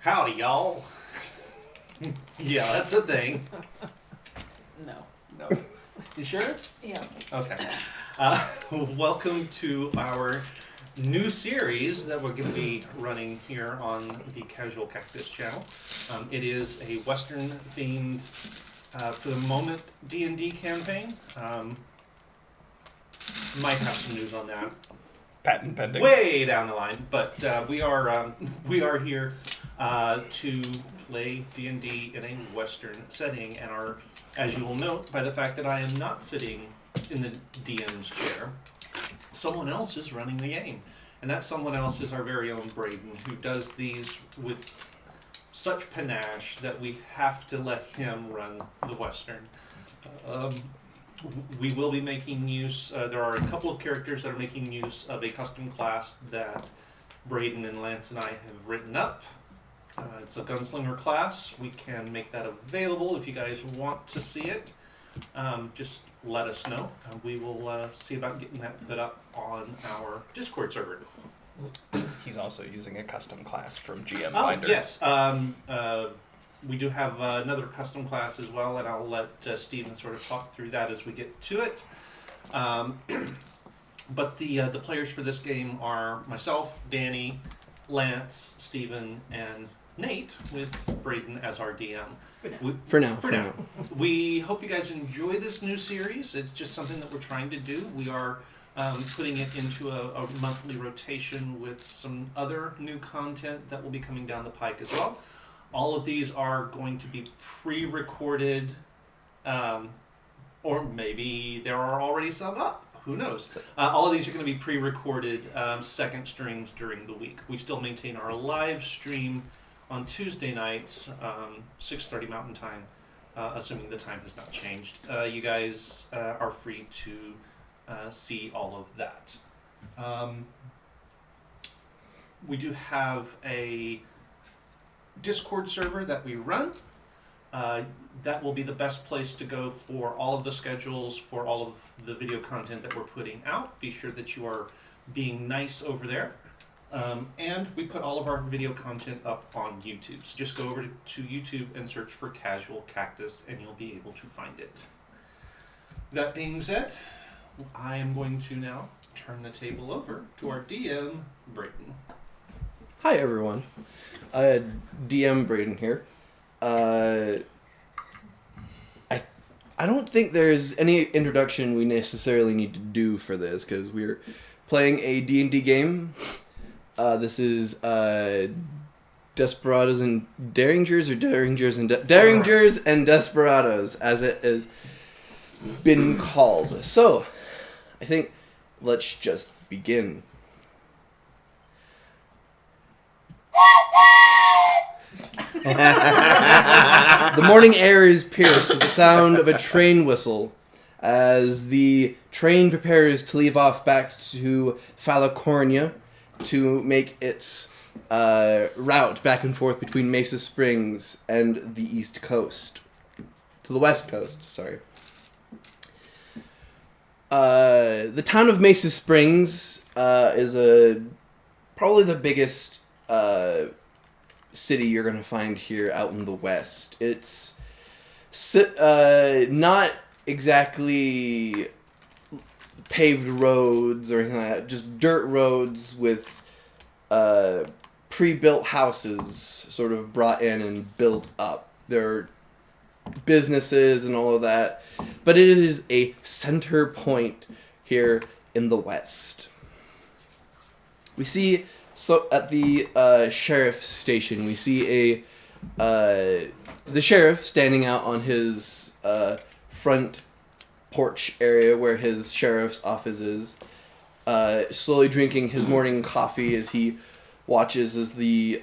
Howdy, y'all. Yeah, that's a thing. No. You sure? Yeah. Okay. Welcome to our new series that we're going to be running here on the Casual Cactus channel. It is a Western-themed, for the moment, D&D campaign. Might have some news on that. Patent pending. Way down the line, but we are here to play D&D in a Western setting, and are, as you will note by the fact that I am not sitting in the DM's chair, someone else is running the game, and that someone else is our very own Braden, who does these with such panache that we have to let him run the Western. We will be making use, there are a couple of characters that are making use of a custom class that Braden and Lance and I have written up. It's a gunslinger class. We can make that available if you guys want to see it. Just let us know. We will see about getting that put up on our Discord server. He's also using a custom class from GM Oh, Binder. yes. We do have another custom class as well, and I'll let Steven sort of talk through that as we get to it. But the players for this game are myself, Danny, Lance, Steven, and Nate, with Braden as our DM. For now. We hope you guys enjoy this new series. It's just something that we're trying to do. We are putting it into a monthly rotation with some other new content that will be coming down the pike as well. All of these are going to be pre-recorded, or maybe there are already some up. Who knows? All of these are going to be pre-recorded second streams during the week. We still maintain our live stream on Tuesday nights, 6:30 Mountain Time, assuming the time has not changed. You guys are free to see all of that. We do have a Discord server that we run. That will be the best place to go for all of the schedules, for all of the video content that we're putting out. Be sure that you are being nice over there. And we put all of our video content up on YouTube. So just go over to YouTube and search for Casual Cactus, and you'll be able to find it. That being said, I am going to now turn the table over to our DM, Braden. Hi, everyone. DM Braden here. I don't think there's any introduction we necessarily need to do for this, because we're playing a D&D game. This is Desperados and Derringers, or Derringers and Derringers and Desperados, as it has been called. So, I think let's just begin. The morning air is pierced with the sound of a train whistle as the train prepares to leave off back to Falicornia to make its route back and forth between Mesa Springs and the East Coast. To the West Coast, sorry. The town of Mesa Springs is probably the biggest city you're going to find here out in the West. It's not exactly paved roads or anything like that, just dirt roads with pre-built houses sort of brought in and built up. There are businesses and all of that, but it is a center point here in the West. We see, so at the sheriff's station, we see the sheriff standing out on his front porch area where his sheriff's office is, slowly drinking his morning coffee as he watches as the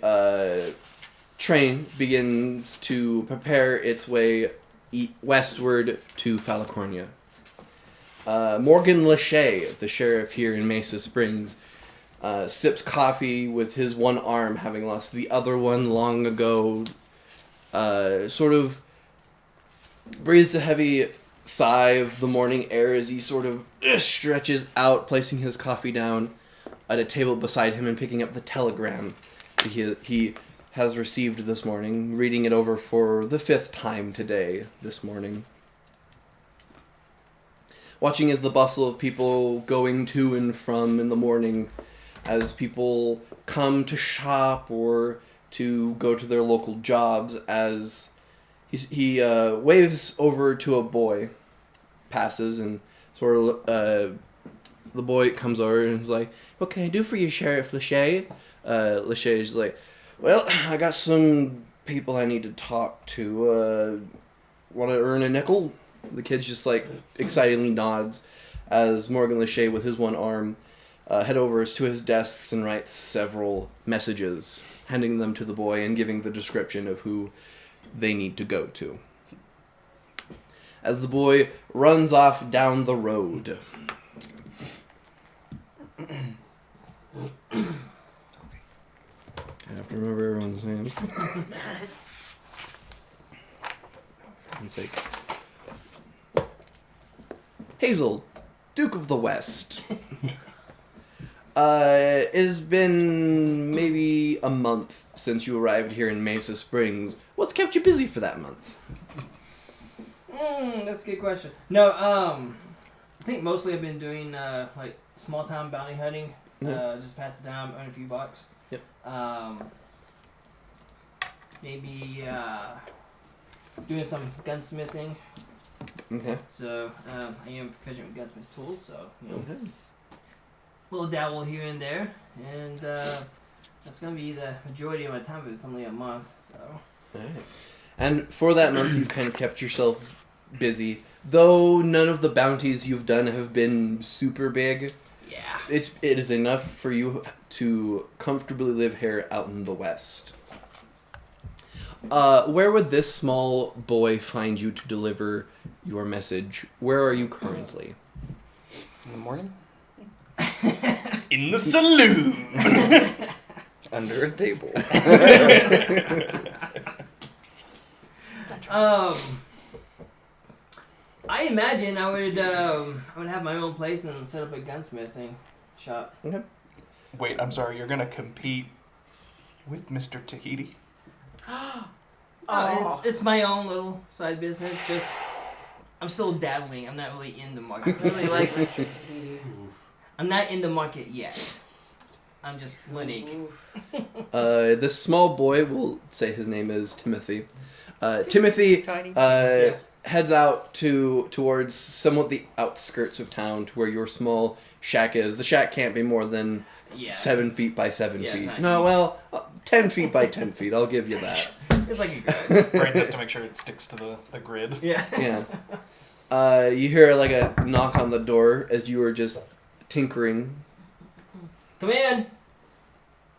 train begins to prepare its way westward to Falicornia. Morgan Lachey, the sheriff here in Mesa Springs, sips coffee with his one arm having lost the other one long ago, sort of breathes a heavy sigh of the morning air as he sort of stretches out, placing his coffee down at a table beside him and picking up the telegram he has received this morning, reading it over for the 5th time this morning. Watching as the bustle of people going to and from in the morning, as people come to shop or to go to their local jobs, as he waves over to a boy, passes, and sort of the boy comes over and is like, "What can I do for you, Sheriff Lachey?" Lachey's like, "Well, I got some people I need to talk to. Want to earn a nickel?" The kid just like excitedly nods as Morgan Lachey, with his one arm, head over to his desks and writes several messages, handing them to the boy and giving the description of who they need to go to. As the boy runs off down the road. I have to remember everyone's names. For heaven's sake. Hazel, Duke of the West. It has been maybe a month since you arrived here in Mesa Springs. What's kept you busy for that month? That's a good question. No, I think mostly I've been doing like small town bounty hunting. Just pass the time, earn a few bucks. Yep. Maybe doing some gunsmithing. Okay. So I am proficient with gunsmith's tools, so Okay. little dabble here and there, and that's gonna be the majority of my time. But it's only a month, so. Alright. And for that month, you've kind of kept yourself busy, though none of the bounties you've done have been super big. Yeah. It is enough for you to comfortably live here out in the West. Where would this small boy find you to deliver your message? Where are you currently? In the morning? In the saloon. Under a table. I imagine I would have my own place and set up a gunsmithing shop. Okay. Wait, I'm sorry, you're gonna compete with Mr. Tahiti? It's my own little side business. Just I'm still dabbling. I'm not really in the market. Really like Mr. Tahiti. I'm not in the market yet. I'm just learning. This small boy, we'll say his name is Timothy. Timothy Tiny. heads out towards somewhat the outskirts of town to where your small shack is. The shack can't be more than 7 feet by 7 Yeah, it's feet. not No, huge. well, 10 feet by 10 feet. I'll give you that. It's like a garage. Brain has to make sure it sticks to the grid. Yeah. Yeah. You hear like a knock on the door as you are just tinkering. Come in.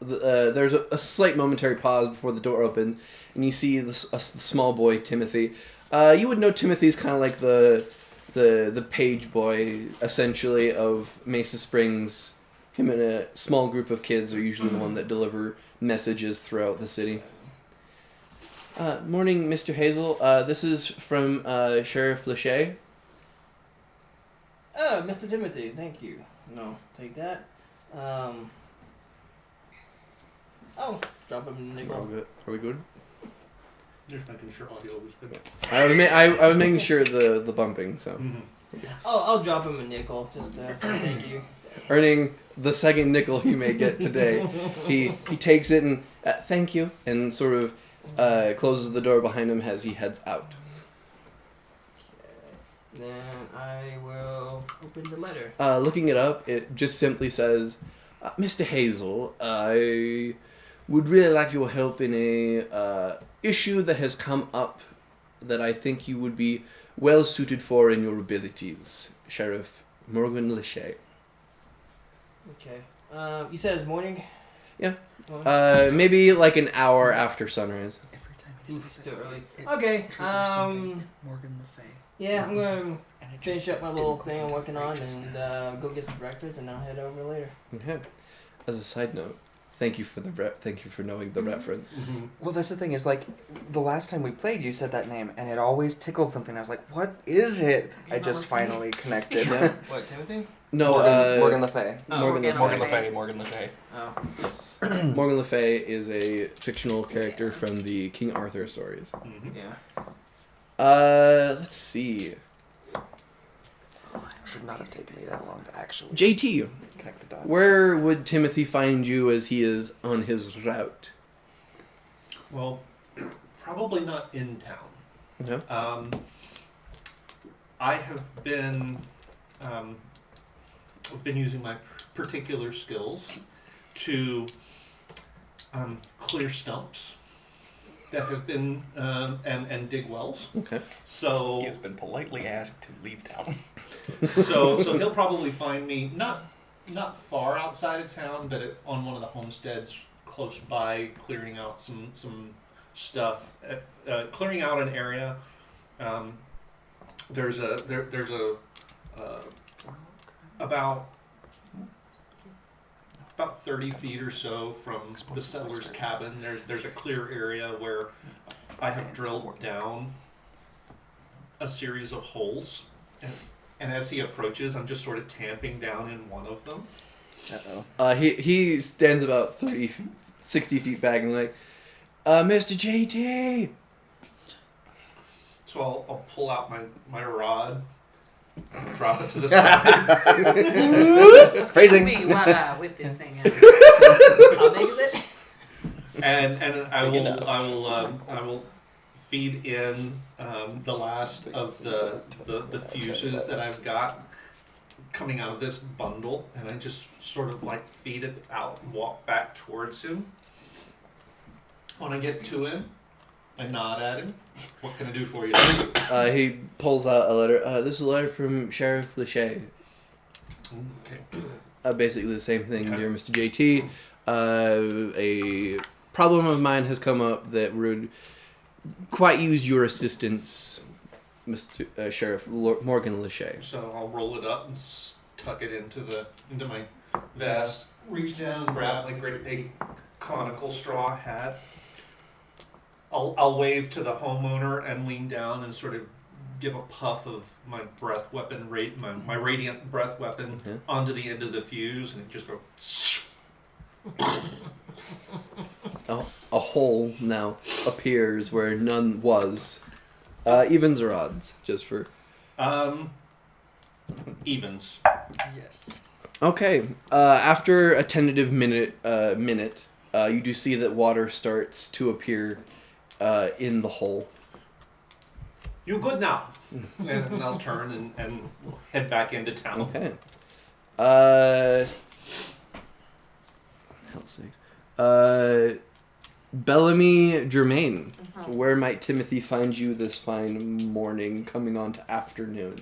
There's a slight momentary pause before the door opens, and you see the small boy Timothy. You would know Timothy's kind of like the page boy, essentially, of Mesa Springs. Him and a small group of kids are usually the one that deliver messages throughout the city. Morning, Mr. Hazel. This is from Sheriff Lachey. Oh, Mr. Timothy, thank you. No, take that. Drop him a Are nickel. we good? Just making sure audio was good. I was making sure the bumping, so. I'll drop him a nickel. Just say thank you. Earning the second nickel you may get today. He takes it and thank you, and sort of closes the door behind him as he heads out. Then I will open the letter. Looking it up, it just simply says, Mr. Hazel, I would really like your help in a issue that has come up that I think you would be well suited for in your abilities. Sheriff Morgan Lachey. Okay. You said it's morning? Yeah. Morning? Maybe like an hour after sunrise. Every time he Oof, says it's too it, early. it Okay. triggers something. Morgan Le Fay. Yeah, I'm gonna And it finish just up my little didn't thing I'm click working right on just and then. go get some breakfast, and I'll head over later. Okay. As a side note, Thank you for thank you for knowing the reference. Mhm. Well, that's the thing is like the last time we played, you said that name, and it always tickled something. I was like, "What is it?" I just finally connected. Yeah. What, Timothy? No, Morgan Le Fay. Oh, Morgan Le Morgan Fay. Le Fay. Morgan Le Fay. Oh. Yes. Morgan Le Fay is a fictional character from the King Arthur stories. Mhm. Yeah. Let's see. Should not have taken me that long to actually JT, connect the dots. where would Timothy find you as he is on his route? Well, probably not in town. No? I have been using my particular skills to clear stumps that have been and dig wells. Okay. So He has been politely asked to leave town. so he'll probably find me not far outside of town, but on one of the homesteads close by, clearing out some stuff, clearing out an area. There's a about 30 feet or so from the settler's cabin. There's a clear area where I have drilled down a series of holes, and as he approaches, I'm just sort of tamping down in one of them. Uh-oh. He stands about 60 feet back and like, Mr. JT! So I'll pull out my rod, drop it to the side. It's phrasing. Excuse me while I whip this thing out. How big is it? And I Big will feed in the last of the fuses that I've got coming out of this bundle, and I just sort of like feed it out and walk back towards him. When I get to him, I nod at him. What can I do for you? He pulls out a letter. This is a letter from Sheriff Lachey. Okay. Basically the same thing, Okay. dear Mr. JT. A problem of mine has come up that would quite use your assistance, Mr. Sheriff Morgan Lachey. So I'll roll it up and tuck it into my vest. Reach down, grab my great big conical straw hat. I'll wave to the homeowner and lean down and sort of give a puff of my breath weapon, my radiant breath weapon, Okay. onto the end of the fuse, and it just goes. A hole now appears where none was. Evens or odds, just for... Evens. Yes. Okay. After a tentative minute, you do see that water starts to appear in the hole. You good now? And I'll turn and head back into town. Okay. Hell sakes. Bellamy Germain, where might Timothy find you this fine morning coming on to afternoon?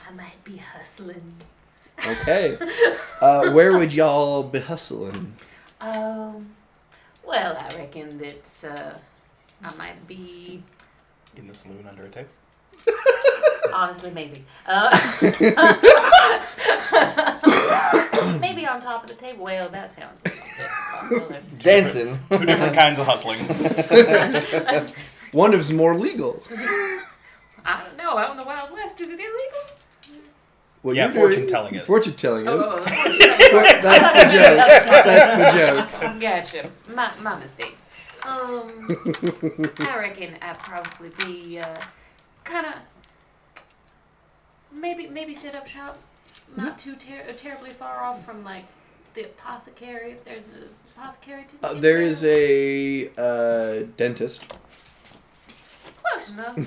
I might be hustling. Okay. Where would y'all be hustling? Well, I reckon that I might be, In the saloon under a table? honestly, maybe. Maybe on top of the table. Well, that sounds like a bit popular. Dancing. Two different kinds of hustling. One is more legal. I don't know. Out in the Wild West, is it illegal? What Yeah, you're doing- fortune telling is. Fortune telling is. Oh, That's the joke. That's the joke. Gotcha. My mistake. I reckon I'd probably be kind of maybe set up shop, not too terribly far off from like the apothecary. If there's an apothecary to There is a dentist. close enough.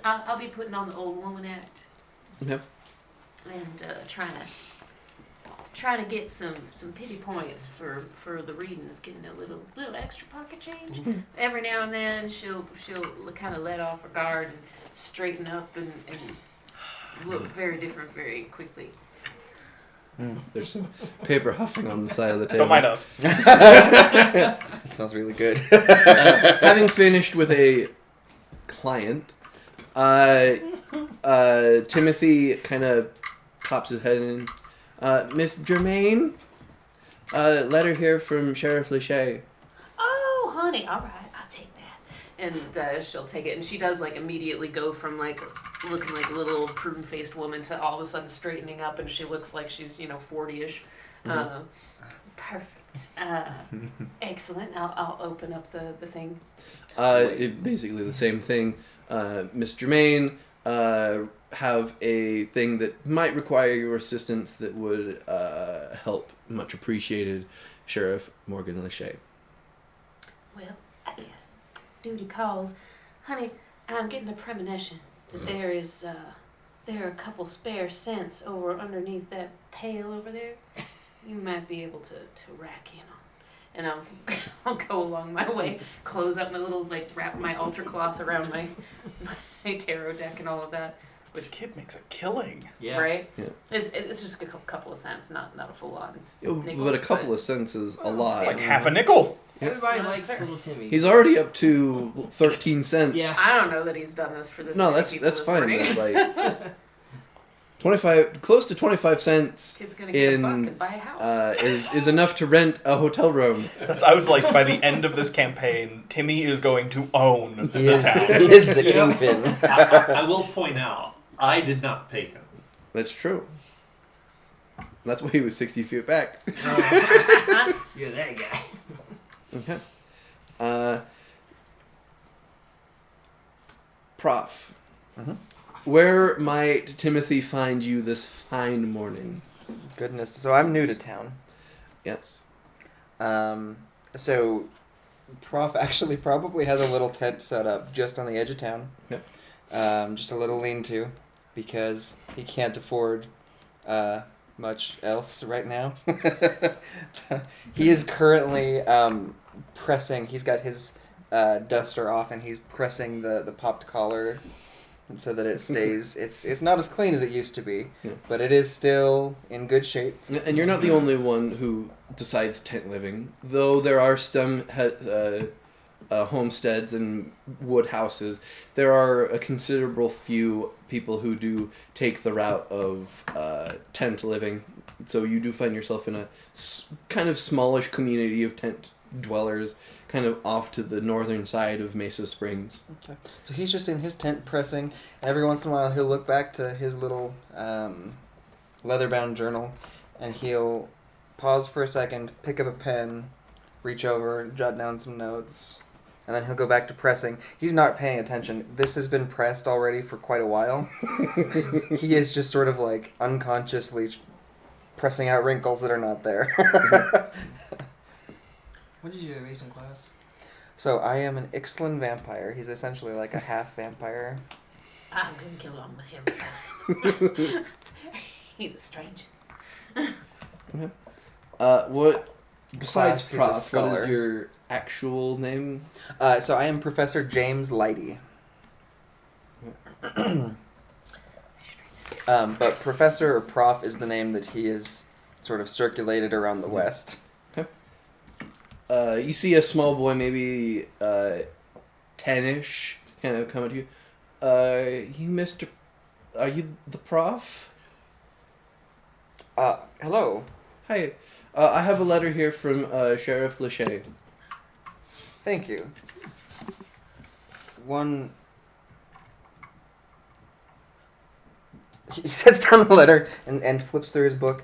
I'll be putting on the old woman act Yep. and trying to get some pity points for the readings, getting a little extra pocket change. Every now and then she'll kind of let off her guard and straighten up and look very different very quickly. There's some paper huffing on the side of the table. Don't mind us. That smells really good. Having finished with a client, Timothy kind of pops his head in. Miss Germain, Letter here from Sheriff Lachey. Oh, honey, all right, I'll take that. And she'll take it, and she does like immediately go from like looking like a little prune-faced woman to all of a sudden straightening up, and she looks like she's 40ish. Perfect. Excellent. I'll open up the thing. Basically the same thing. Miss Germain, have a thing that might require your assistance that would help. Much appreciated, Sheriff Morgan Lachey. Well, I guess duty calls. Honey, I'm getting a premonition that there are a couple spare cents over underneath that pail over there. You might be able to rack in on. And I'll go along my way, close up my little, wrap my altar cloth around my tarot deck and all of that. This kid makes a killing. Yeah. Right? Yeah. It's just a couple of cents, not a full lot. But a couple of cents is a lot. It's like half a nickel. Everybody That's likes fair. little Timmy. He's already up to 13 cents. Yeah. I don't know that he's done this for this. No, many that's people that's this fine. morning. Like 25, close to 25 cents Kid's gonna get a buck in and buy a house. is enough to rent a hotel room. I was like, by the end of this campaign, Timmy is going to own He the is, town. he is the kingpin. I will point out, I did not pay him. That's true. That's why he was 60 feet back. You're that guy. Okay. Prof. Mhm. Where might Timothy find you this fine morning? Goodness. So I'm new to town. Yes. So Prof actually probably has a little tent set up just on the edge of town. Yep. Just a little lean-to because he can't afford much else right now. He is currently pressing. He's got his duster off and he's pressing the popped collar so that it stays. It's not as clean as it used to be, Yeah. but it is still in good shape. And you're not the only one who decides tent living, though there are some homesteads and wood houses. There are a considerable few people who do take the route of tent living. So you do find yourself in a kind of smallish community of tent dwellers, kind of off to the northern side of Mesa Springs. Okay. So he's just in his tent pressing, and every once in a while he'll look back to his little leather-bound journal, and he'll pause for a second, pick up a pen, reach over, jot down some notes, and then he'll go back to pressing. He's not paying attention. This has been pressed already for quite a while. He is just sort of like unconsciously pressing out wrinkles that are not there. What is your race in class? So I am an Ixtlan vampire. He's essentially like a half vampire. I'm gonna get along with him. He's a stranger. What besides Class, he's a Prof? What is scholar. your actual name? So I am Professor James Lighty. But Professor or Prof is the name that he is sort of circulated around the West. You see a small boy, maybe 10-ish, kind of come at you. You Mr. Are you the Prof? Hello. Hi. I have a letter here from Sheriff Lachey. Thank you. He sets down the letter and flips through his book,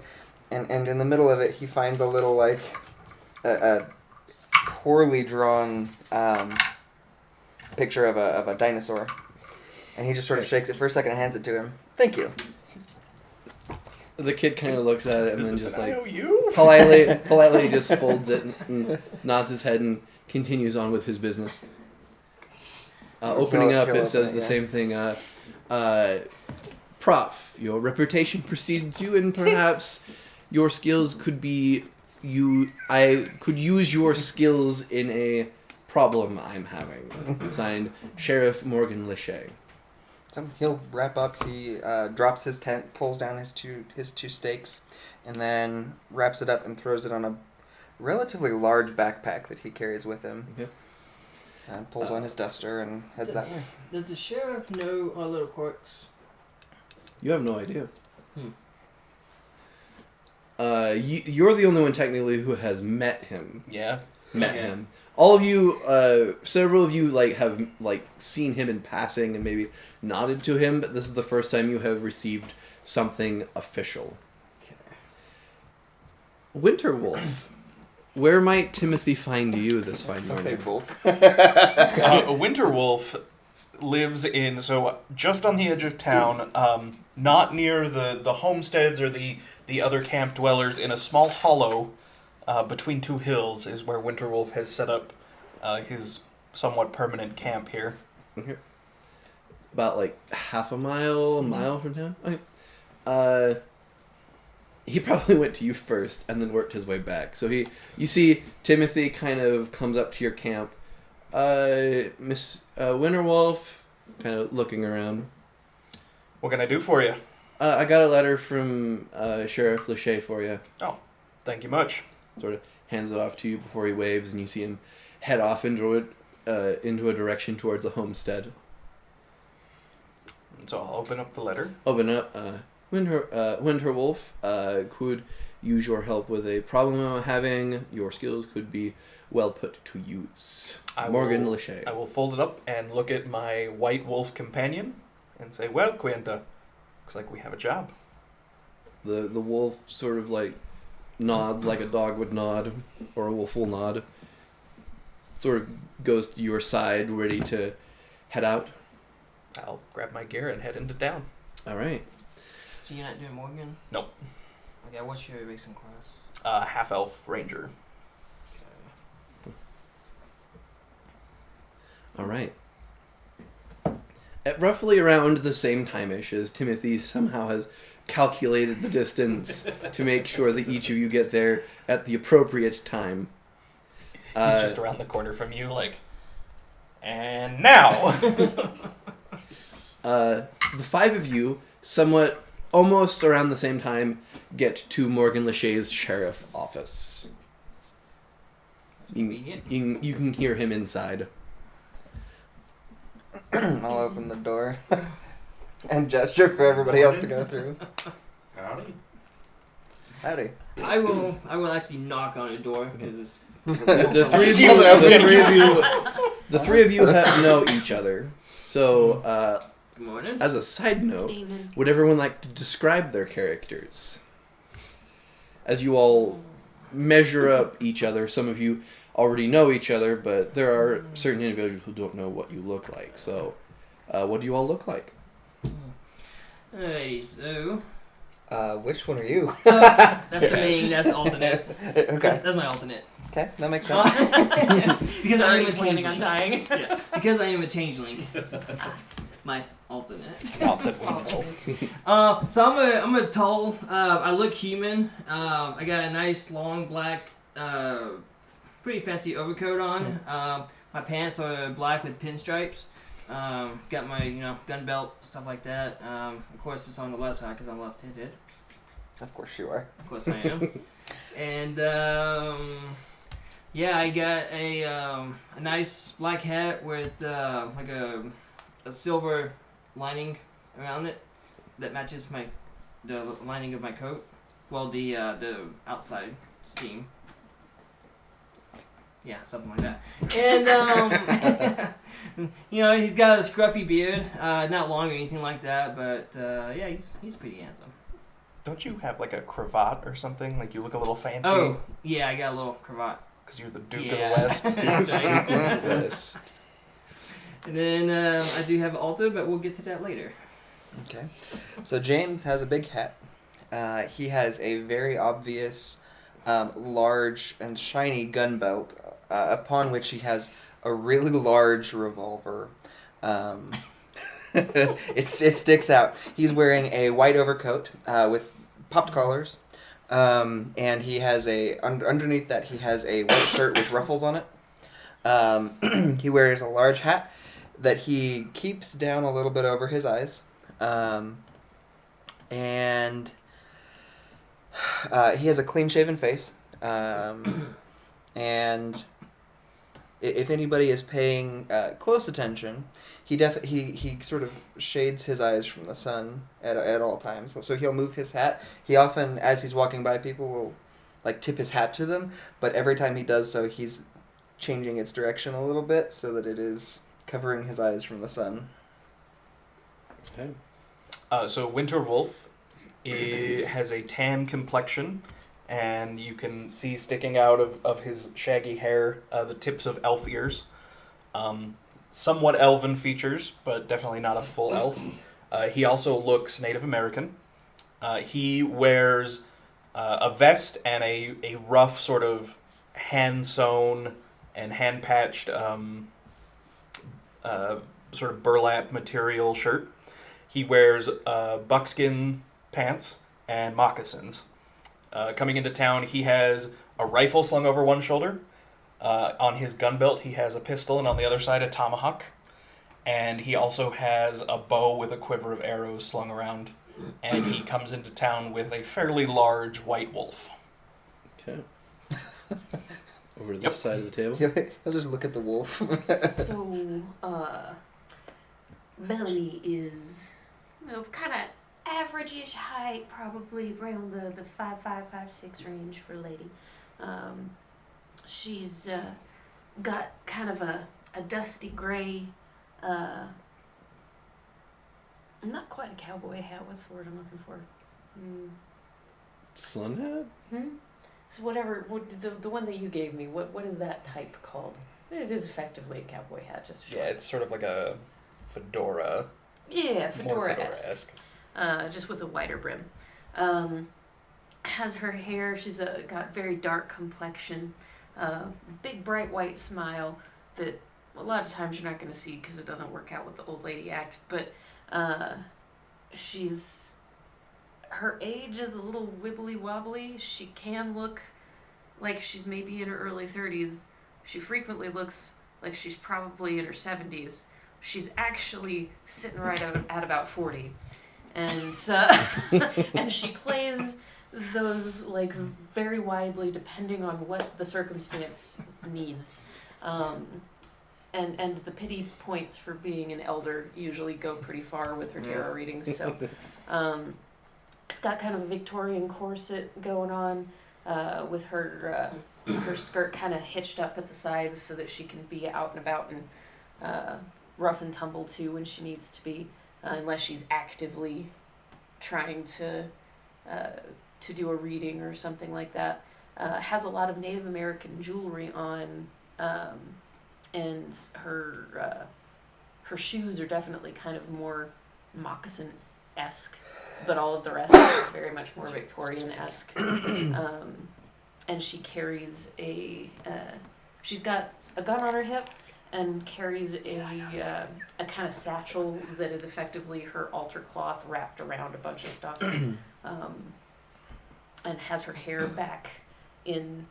and in the middle of it he finds a little, like, a poorly drawn picture of a dinosaur. And he just sort of shakes it for a second and hands it to him. Thank you. The kid kind of looks at it and then Is just this an like IOU? politely just folds it and nods his head and continues on with his business. Opening He'll up, it open says it, the yeah. same thing. Prof, your reputation precedes you, and perhaps your skills could be I could use your skills in a problem I'm having. Signed, Sheriff Morgan Lachey. So he'll wrap up. He drops his tent, pulls down his two stakes, and then wraps it up and throws it on a relatively large backpack that he carries with him. Okay. Pulls on his duster and heads that way. Does the sheriff know our little quirks? You have no idea. You're the only one technically who has met him. Yeah. Met Okay. him. All of you, several of you, have seen him in passing and maybe nodded to him, but this is the first time you have received something official. Winterwolf, where might Timothy find you this fine morning? Okay, Volk. Winterwolf lives just on the edge of town, not near the homesteads or the other camp dwellers, in a small hollow between two hills is where Winterwolf has set up his somewhat permanent camp here. Okay. About half a mile from town. Okay. He probably went to you first and then worked his way back. So you see Timothy kind of comes up to your camp. Miss Winterwolf, kind of looking around. What can I do for you? I got a letter from Sheriff Lachey for you. Oh, thank you much. Sort of hands it off to you before he waves, and you see him head off into a direction towards the homestead. So I'll open up the letter. Open up. Winterwolf, could use your help with a problem I'm having. Your skills could be well put to use. Morgan Lachey. I will fold it up and look at my white wolf companion and say, well, Quinta, looks like we have a job. The wolf sort of nods like a dog would nod, or a wolf will nod. Sort of goes to your side, ready to head out. I'll grab my gear and head into town. All right. So you're not doing Morgan? Nope. Okay, what's your racing class? Half-elf ranger. All right. At roughly around the same time-ish as Timothy somehow has calculated the distance to make sure that each of you get there at the appropriate time. He's just around the corner from you, and now! The five of you, somewhat almost around the same time, get to Morgan Lachey's sheriff office. That's convenient. You can hear him inside. I'll open the door and gesture for everybody else to go through. Howdy. Howdy. I will actually knock on a door because it's The three of you know each other. So, good morning. as a side note, Evening. would everyone like to describe their characters? As you all measure up each other, some of you already know each other, but there are certain individuals who don't know what you look like. So, what do you all look like? Alrighty, so Which one are you? that's the main. That's the alternate. Okay. That's my alternate. Okay, that makes sense. Because I am a planning on changeling. dying. Yeah, because I am a changeling. My alternate. Not that we know. So I'm a tall. I look human. I got a nice long black, pretty fancy overcoat on. My pants are black with pinstripes. Got my gun belt, stuff like that. Of course it's on the left side because I'm left-handed. Of course you are. Of course I am. And yeah, I got a nice black hat with like a silver lining around it that matches the lining of my coat. Well, the outside steam. Yeah, something like that. And he's got a scruffy beard, not long or anything like that, but yeah, he's pretty handsome. Don't you have a cravat or something? You look a little fancy? Oh, yeah, I got a little cravat. Because you're the Duke Yeah. of the West. That's right. Yes. And then I do have an altar, but we'll get to that later. Okay. So James has a big hat. He has a very obvious, large and shiny gun belt, upon which he has a really large revolver. It sticks out. He's wearing a white overcoat with popped collars, and he has underneath that he has a white shirt with ruffles on it. He wears a large hat that he keeps down a little bit over his eyes, and he has a clean-shaven face, and if anybody is paying close attention, he sort of shades his eyes from the sun at all times. So he'll move his hat. He often, as he's walking by people, will like tip his hat to them. But every time he does so, he's changing its direction a little bit so that it is covering his eyes from the sun. Okay. So Winter Wolf has a tan complexion, and you can see sticking out of his shaggy hair the tips of elf ears. Somewhat elven features, but definitely not a full elf. He also looks Native American. He wears a vest and a rough sort of hand-sewn and hand-patched sort of burlap material shirt. He wears buckskin pants and moccasins. Coming into town, he has a rifle slung over one shoulder. On his gun belt, he has a pistol, and on the other side, a tomahawk. And he also has a bow with a quiver of arrows slung around. And he comes into town with a fairly large white wolf. Okay. Over to this side of the table. He'll just look at the wolf. So, Belly is, kind of average-ish height, probably around the 5'5", 5'6" range for a lady. She's got kind of a dusty gray, not quite a cowboy hat. What's the word I'm looking for? Sun hat? So whatever, the one that you gave me, what is that type called? It is effectively a cowboy hat, just a short. Yeah, it's sort of like a fedora. Yeah, More fedora-esque. Just with a wider brim. Has her hair, she's got very dark complexion, big bright white smile that a lot of times you're not going to see because it doesn't work out with the old lady act, but her age is a little wibbly wobbly. She can look like she's maybe in her early 30s. She frequently looks like she's probably in her 70s. She's actually sitting right at about 40. And and she plays those like very widely depending on what the circumstance needs. And the pity points for being an elder usually go pretty far with her tarot readings. So it's got kind of a Victorian corset going on with her skirt kind of hitched up at the sides so that she can be out and about and rough and tumble too when she needs to be, unless she's actively trying to do a reading or something like that. Has a lot of Native American jewelry on, and her shoes are definitely kind of more moccasin-esque, but all of the rest is very much more Victorian-esque. And she carries she's got a gun on her hip and carries a kind of satchel that is effectively her altar cloth wrapped around a bunch of stuff, and has her hair back in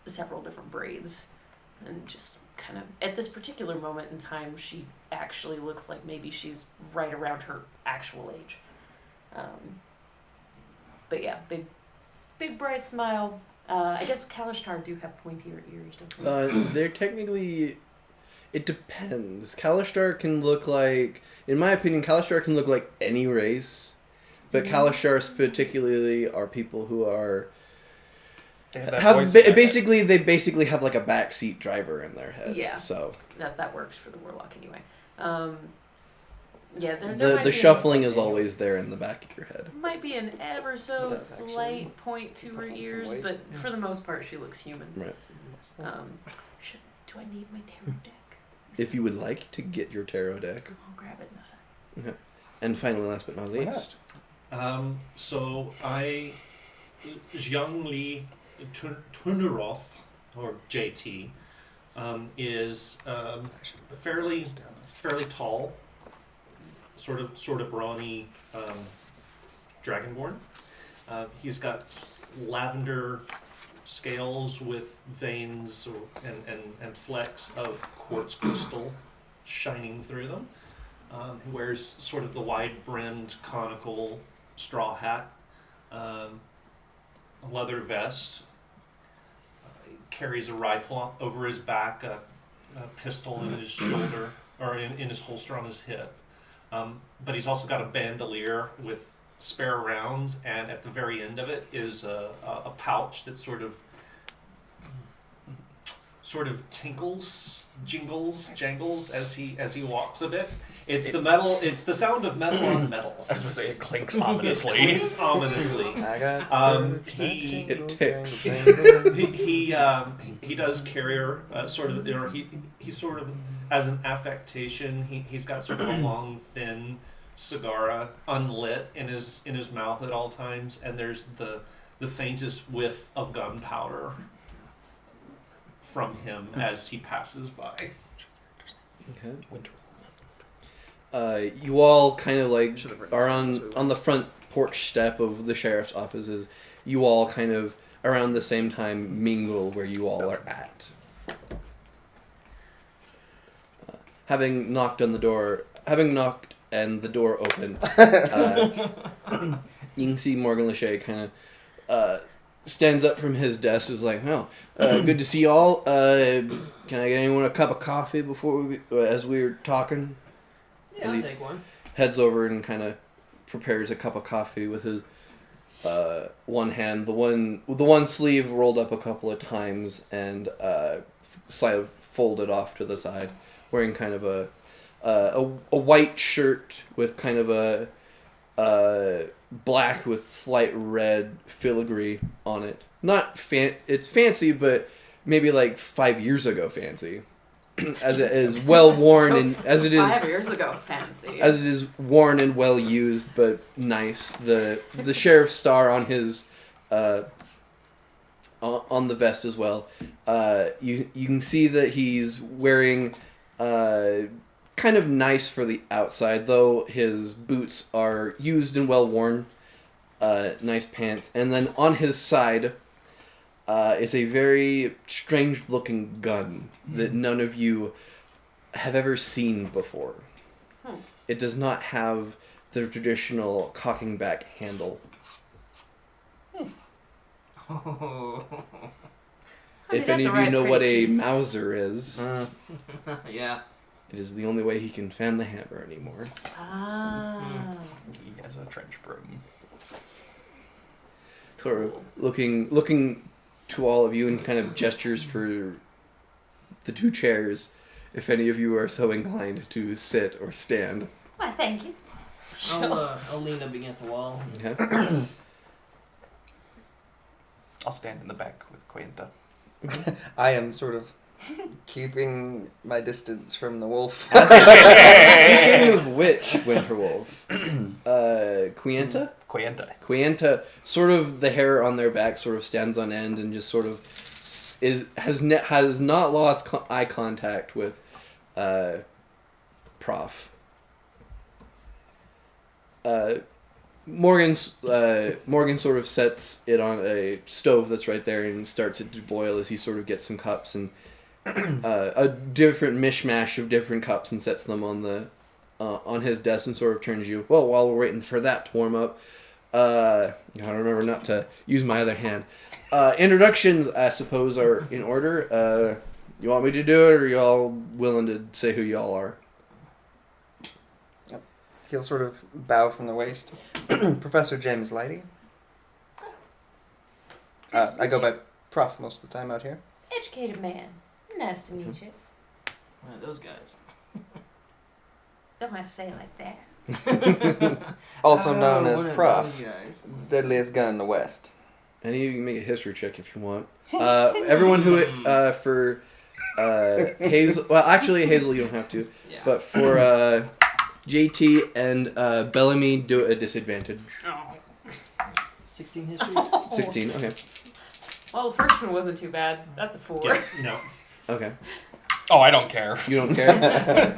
several different braids, and just kind of at this particular moment in time, she actually looks like maybe she's right around her actual age. But yeah, big bright smile. I guess Kalishtar do have pointier ears, don't they? They're technically... It depends. Kalishtar can look like... In my opinion, Kalishtar can look like any race. But Kalishars particularly are people who are... They basically have like a backseat driver in their head. Yeah. So that works for the warlock anyway. Yeah, the shuffling is always there in the back of your head. Might be an ever so That's actually slight point to her ears, weight. but for the most part, she looks human. Right. Do I need my tarot deck? If you would like to get your tarot deck. I'll grab it in a second. And finally, last but not least. So Jiang Li Tuneroth, or JT, is fairly tall, sort of brawny, dragonborn. He's got lavender scales with veins and flecks of quartz crystal shining through them. He wears sort of the wide-brimmed conical straw hat, a leather vest, carries a rifle over his back, a pistol in his shoulder, or in his holster on his hip. But he's also got a bandolier with spare rounds, and at the very end of it is a pouch that sort of tinkles, jangles as he walks a bit. It's the sound of metal on metal. I was going to say it clinks It ominously. clinks ominously. I got He ticks. he does carry sort of, or he sort of, as an affectation, he's got sort of a long, thin cigar unlit in his mouth at all times, and there's the faintest whiff of gunpowder from him as he passes by. Okay. You all kind of like are on the front porch step of the sheriff's offices. You all kind of around the same time mingle where you all are at. Having knocked and the door opened, you can see Morgan Lachey kind of stands up from his desk. Is like, "Oh, good to see y'all. Can I get anyone a cup of coffee before as we were talking?" Yeah, I'll take one. Heads over and kind of prepares a cup of coffee with his one hand, the one sleeve rolled up a couple of times and sort of folded off to the side, wearing kind of a white shirt with kind of a black with slight red filigree on it. Not it's fancy, but maybe like 5 years ago fancy. As it is well worn and as it is 5 years ago, fancy. as it is worn and well used, but nice. The sheriff's star on his on the vest as well. You can see that he's wearing kind of nice for the outside, though his boots are used and well worn. Nice pants, and then on his side is a very strange looking gun that none of you have ever seen before. It does not have the traditional cocking back handle. Oh. If any of you know what a Mauser is, Yeah. it is the only way he can fan the hammer anymore. Ah. He has a trench broom. Sort of looking to all of you and kind of gestures for the two chairs, if any of you are so inclined to sit or stand. Why, thank you. I'll lean up against the wall. Okay. I'll stand in the back with Quinta. I am sort of keeping my distance from the wolf. Speaking of which, Winterwolf, Quienta, sort of the hair on their back sort of stands on end and just sort of has not lost eye contact with Prof. Morgan sort of sets it on a stove that's right there and starts it to boil as he sort of gets some cups and a different mishmash of different cups and sets them on his desk and sort of turns you. Well, while we're waiting for that to warm up, I gotta remember not to use my other hand. Introductions, I suppose, are in order. You want me to do it, or are y'all willing to say who y'all are? He'll sort of bow from the waist. Professor James Lighty. I go by Prof most of the time out here. Educated man. Nice to meet you. Those guys. Don't have to say it like that. Also known one as of Prof. those guys. Deadliest gun in the West. Any of you can make a history check if you want. Everyone who for Hazel. Well, actually, Hazel, you don't have to. Yeah. But for JT and Bellamy, do it at disadvantage. 16 history? 16. Okay. Well, the first one wasn't too bad. That's a 4. Yeah, no. Okay. Oh, I don't care. You don't care.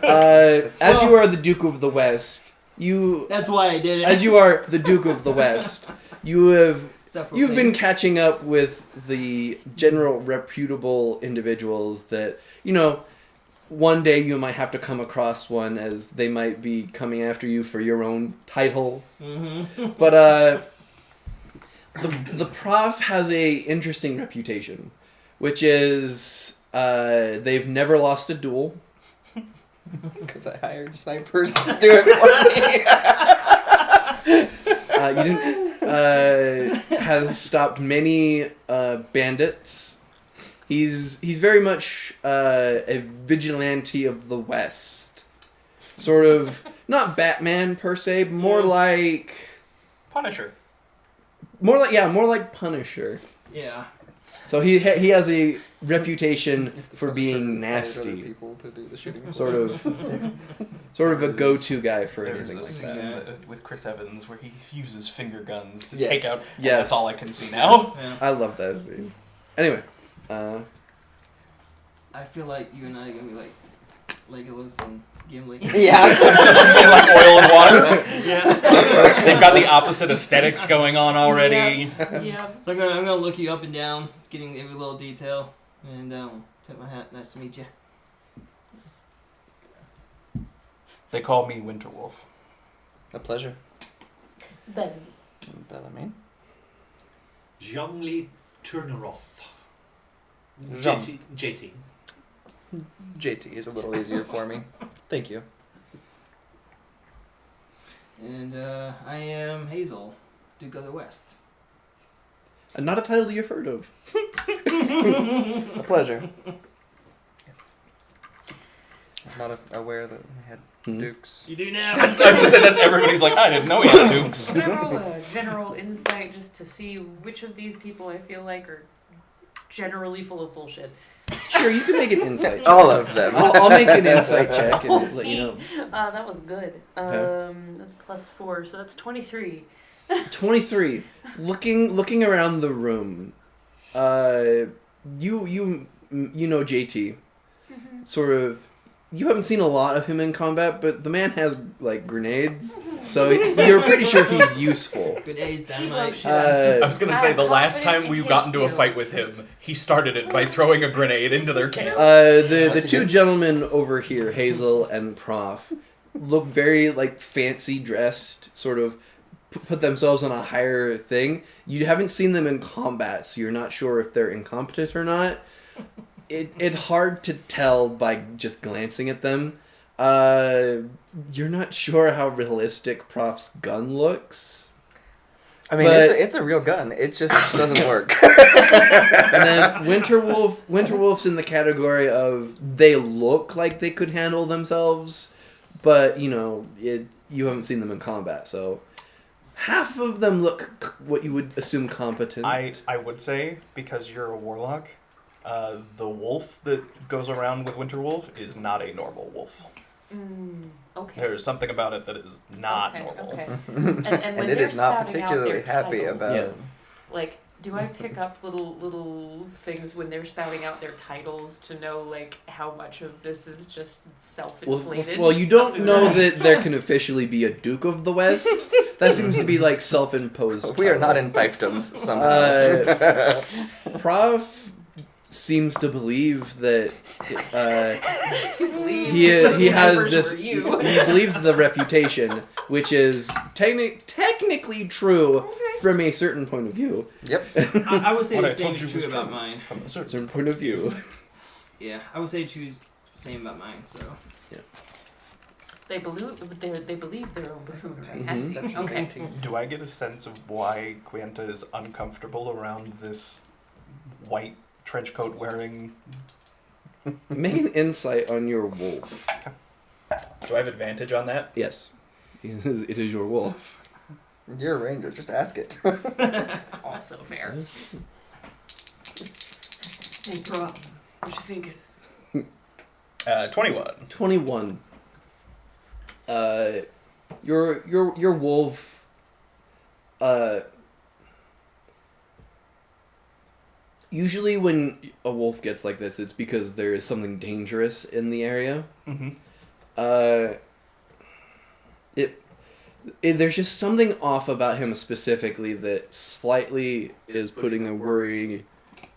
As you are the Duke of the West, That's why I did it. as you are the Duke of the West, you've been been catching up with the general reputable individuals that, one day you might have to come across one as they might be coming after you for your own title. Mm-hmm. But the Prof has a interesting reputation. which is they've never lost a duel. Because I hired snipers to do it for me. You didn't. Has stopped many bandits. He's very much a vigilante of the West, sort of not Batman per se, but more like Punisher. more like Punisher. Yeah. So he has a reputation If the for Punisher being hired other nasty, people to do the shooting for sort him. of a go-to guy for There's anything a like scene that. with Chris Evans where he uses finger guns to Yes. take out. Yes. That's all I can see now. Yeah. I love that scene. Anyway, I feel like you and I are gonna be like Legolas and Gimli. Yeah. Say like oil and water. Yeah. They've got the opposite aesthetics going on already. Yeah. So I'm gonna look you up and down, getting every little detail, and tip my hat. Nice to meet you. They call me Winterwolf. A pleasure. Bellamy. Bellarmine. Zhongli Turneroth. Jean. JT. JT is a little easier for me. Thank you. And I am Hazel, Duke of the West. not a title you've heard of. A pleasure. I was not aware that we had dukes. You do now. I was to say that's everybody's like, I didn't know he had dukes. Can I roll a general insight just to see which of these people I feel like are generally full of bullshit? Sure, you can make an insight check. All of them. I'll make an insight check and let you know. That was good. That's +4, so that's 23. 23. Looking around the room, you know JT. Mm-hmm. Sort of. You haven't seen a lot of him in combat, but the man has like grenades, so you're pretty sure he's useful. Good A's, He dynamite. loves shit. I was gonna say I'm the last confident time we in got his into a fight skills. with him, he started it by throwing a grenade into their This is camp. The That's two good. gentlemen over here, Hazel and Prof, look very like fancy dressed, sort of put themselves on a higher thing. You haven't seen them in combat, so you're not sure if they're incompetent or not. It's hard to tell by just glancing at them. You're not sure how realistic Prof's gun looks. I mean, But- it's a real gun. It just doesn't work. And then Winterwolf's in the category of they look like they could handle themselves, but you haven't seen them in combat, so half of them look what you would assume competent. I would say, because you're a warlock, the wolf that goes around with Winterwolf is not a normal wolf. Okay. There's something about it that is not okay, normal. Okay. And when And it they're is not spouting out particularly their happy titles, about. Yeah. Like, do I pick up little things when they're spouting out their titles to know like how much of this is just self-inflated? Well, you don't know that there can officially be a Duke of the West. That seems to be like self-imposed. We are not title. in fiefdoms somehow. Prof seems to believe that Believe he the has snipers this. were He you. believes the reputation, which is technically true from a certain point of view. Yep. I would say What the I same told you is true was about true. mine. From a certain Certain point of view. Yeah, I would say choose the same about mine. So They believe their own buffoonery. I Mhm. see. Section Okay. 18. Do I get a sense of why Quanta is uncomfortable around this white trench coat wearing? Make an insight on your wolf. Do I have advantage on that? Yes, it is your wolf. You're a ranger. Just ask it. Also fair. Hey, bro, what you thinking? 21. 21. Your wolf. Usually, when a wolf gets like this, it's because there is something dangerous in the area. Mm-hmm. There's just something off about him specifically that slightly is putting a worry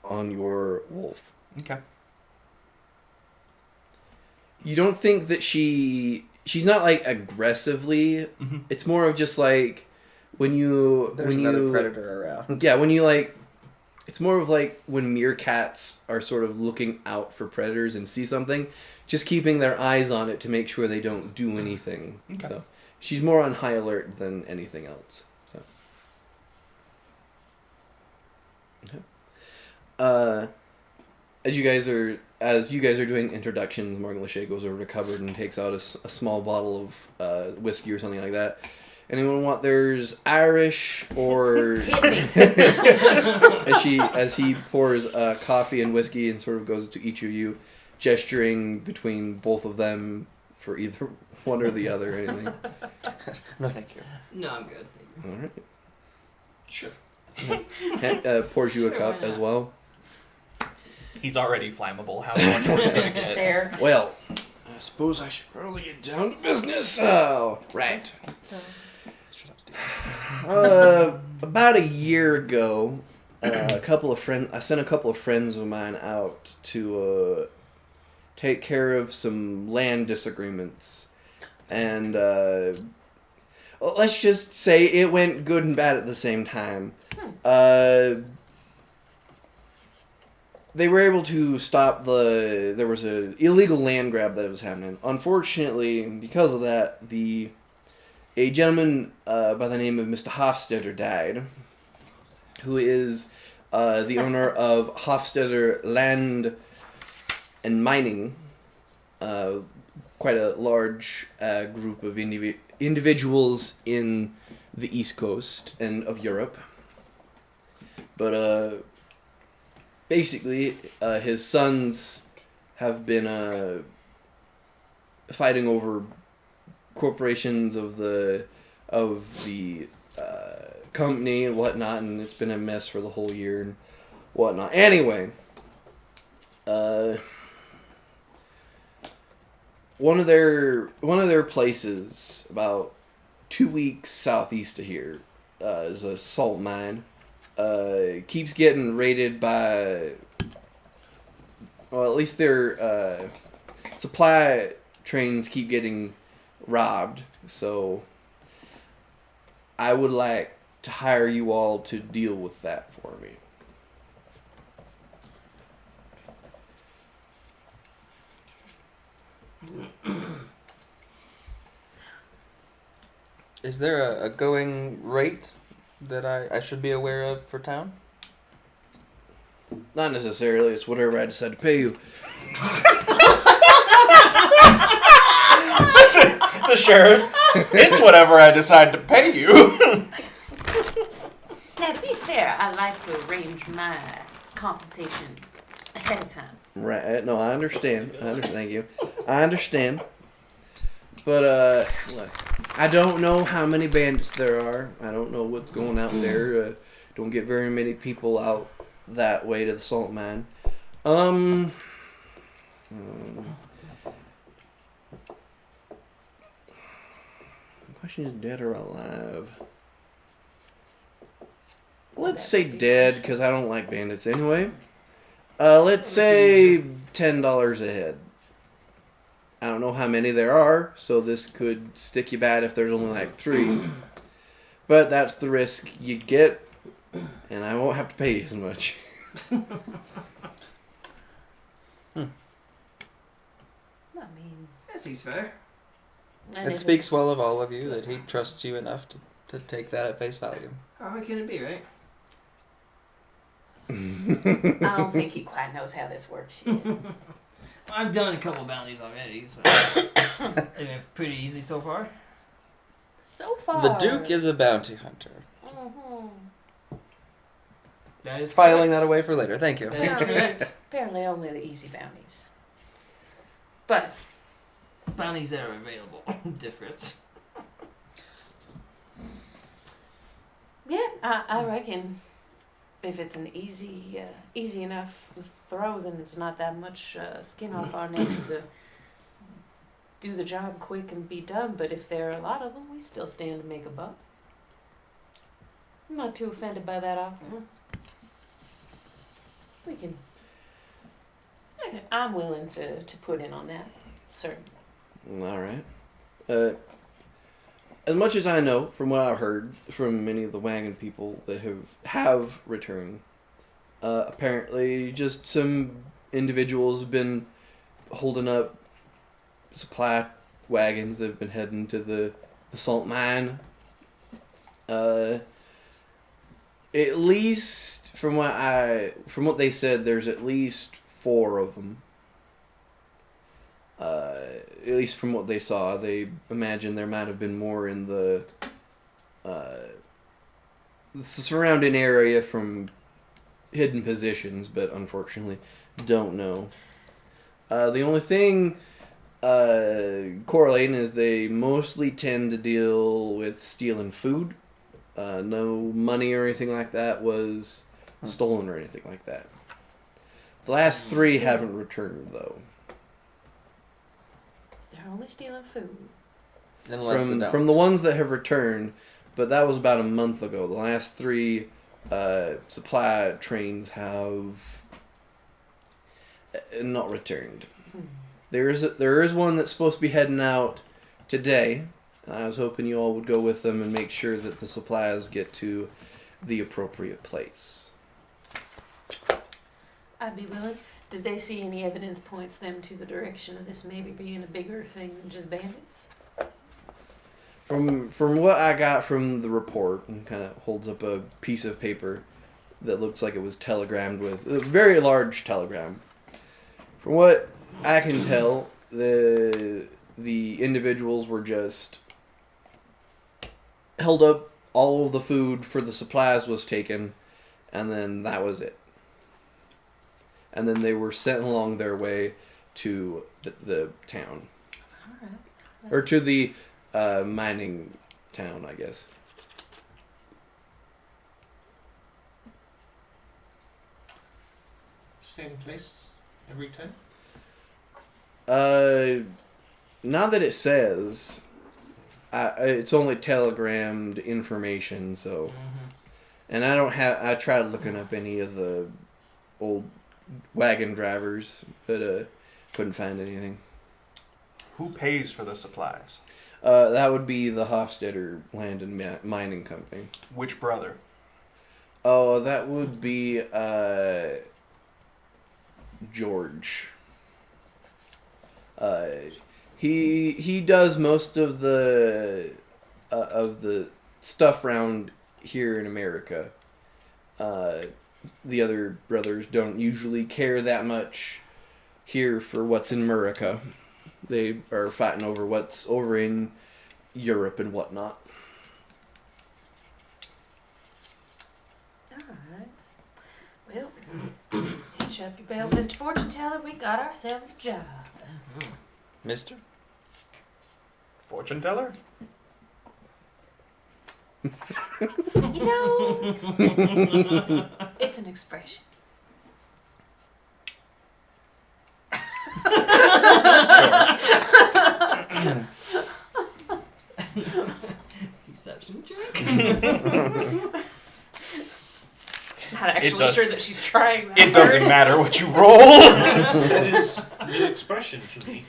on your wolf. Okay. You don't think that she's not like aggressively. Mm-hmm. It's more of just like when you There's another predator around. yeah, when you like It's more of like when meerkats are sort of looking out for predators and see something, just keeping their eyes on it to make sure they don't do anything. Okay. So she's more on high alert than anything else. So. Okay. As you guys are doing introductions, Morgan Lachey goes over to cupboard and takes out a small bottle of whiskey or something like that. Anyone want theirs Irish or Hit me. as he pours coffee and whiskey and sort of goes to each of you, gesturing between both of them for either one or the other or anything. No, thank you. No, I'm good. All right. Sure. Pours you a Sure, cup why as not? well. He's already flammable. How much more is It's it? fair. Well, I suppose I should probably get down to business. Oh, right. Shut up, Steve. About a year ago, I sent a couple of friends of mine out to take care of some land disagreements, and well, let's just say it went good and bad at the same time. They were able to stop there was an illegal land grab that was happening. Unfortunately, because of that, a gentleman by the name of Mr. Hofstetter died, who is the owner of Hofstetter Land and Mining, quite a large group of individuals in the East Coast and of Europe. But basically, his sons have been fighting over corporations of the company and whatnot, and it's been a mess for the whole year and whatnot. Anyway, one of their places about 2 weeks southeast of here is a salt mine. Keeps getting raided by, well, at least their supply trains keep getting robbed, so I would like to hire you all to deal with that for me. Is there a going rate that I should be aware of for town? Not necessarily, it's whatever I decide to pay you. The sheriff. It's whatever I decide to pay you. Now, to be fair, I like to arrange my compensation ahead of time. Right, no, I understand. Thank you. I understand. But, look, I don't know how many bandits there are. I don't know what's going out there. Don't get very many people out that way to the salt mine. The question is dead or alive? Let's say dead, because I don't like bandits anyway. Let's say $10 a head. I don't know how many there are, so this could stick you bad if there's only like 3. But that's the risk you get, and I won't have to pay you as much. I mean, That seems fair. and It if speaks well of all of you that he trusts you enough to take that at face value. How hard can it be, right? I don't think he quite knows how this works yet. I've done a couple bounties already, so they've been pretty easy so far. So far. The Duke is a bounty hunter. Mhm. That is Filing correct. that away for later. Thank you. That is correct. Apparently only the easy bounties. But Bounties that are available. Difference. yeah, I reckon if it's an easy enough throw, then it's not that much skin off our necks to do the job quick and be done. But if there are a lot of them, we still stand to make a buck. I'm not too offended by that offer. We can. I'm willing to put in on that, certainly. All right. As much as I know, from what I've heard from many of the wagon people that have returned, Apparently, just some individuals have been holding up supply wagons that have been heading to the salt mine. At least from what they said, there's at least 4 of them. At least from what they saw, they imagine there might have been more in the surrounding area from hidden positions, but unfortunately don't know. The only thing correlating is they mostly tend to deal with stealing food. No money or anything like that was stolen or anything like that. The last 3 haven't returned, though. They're only stealing food. Unless they don't. From the ones that have returned, but that was about a month ago. The last 3 supply trains have not returned. There is one that's supposed to be heading out today. I was hoping you all would go with them and make sure that the supplies get to the appropriate place. I'd be willing. Did they see any evidence points them to the direction of this maybe being a bigger thing than just bandits? From what I got from the report, and kind of holds up a piece of paper that looks like it was telegrammed with a very large telegram. From what I can tell, the individuals were just held up. All of the food for the supplies was taken, and then that was it. And then they were sent along their way to the town. Alright. Or to the mining town, I guess. Same place every time? Now that it says, it's only telegrammed information, so... And I tried looking up any of the old wagon drivers, but couldn't find anything. Who pays for the supplies? That would be the Hofstadter Land and Mining Company. Which brother? Oh, that would be George. He does most of the stuff around here in America. The other brothers don't usually care that much here for what's in America. They are fighting over what's over in Europe and whatnot. Alright. Well, hitch up your belt, Mr. Fortune Teller. We got ourselves a job. Mister? Fortune teller? You know, it's an expression. Deception check. Not actually does- sure that she's trying that It doesn't hard. matter what you roll. That is the expression for me.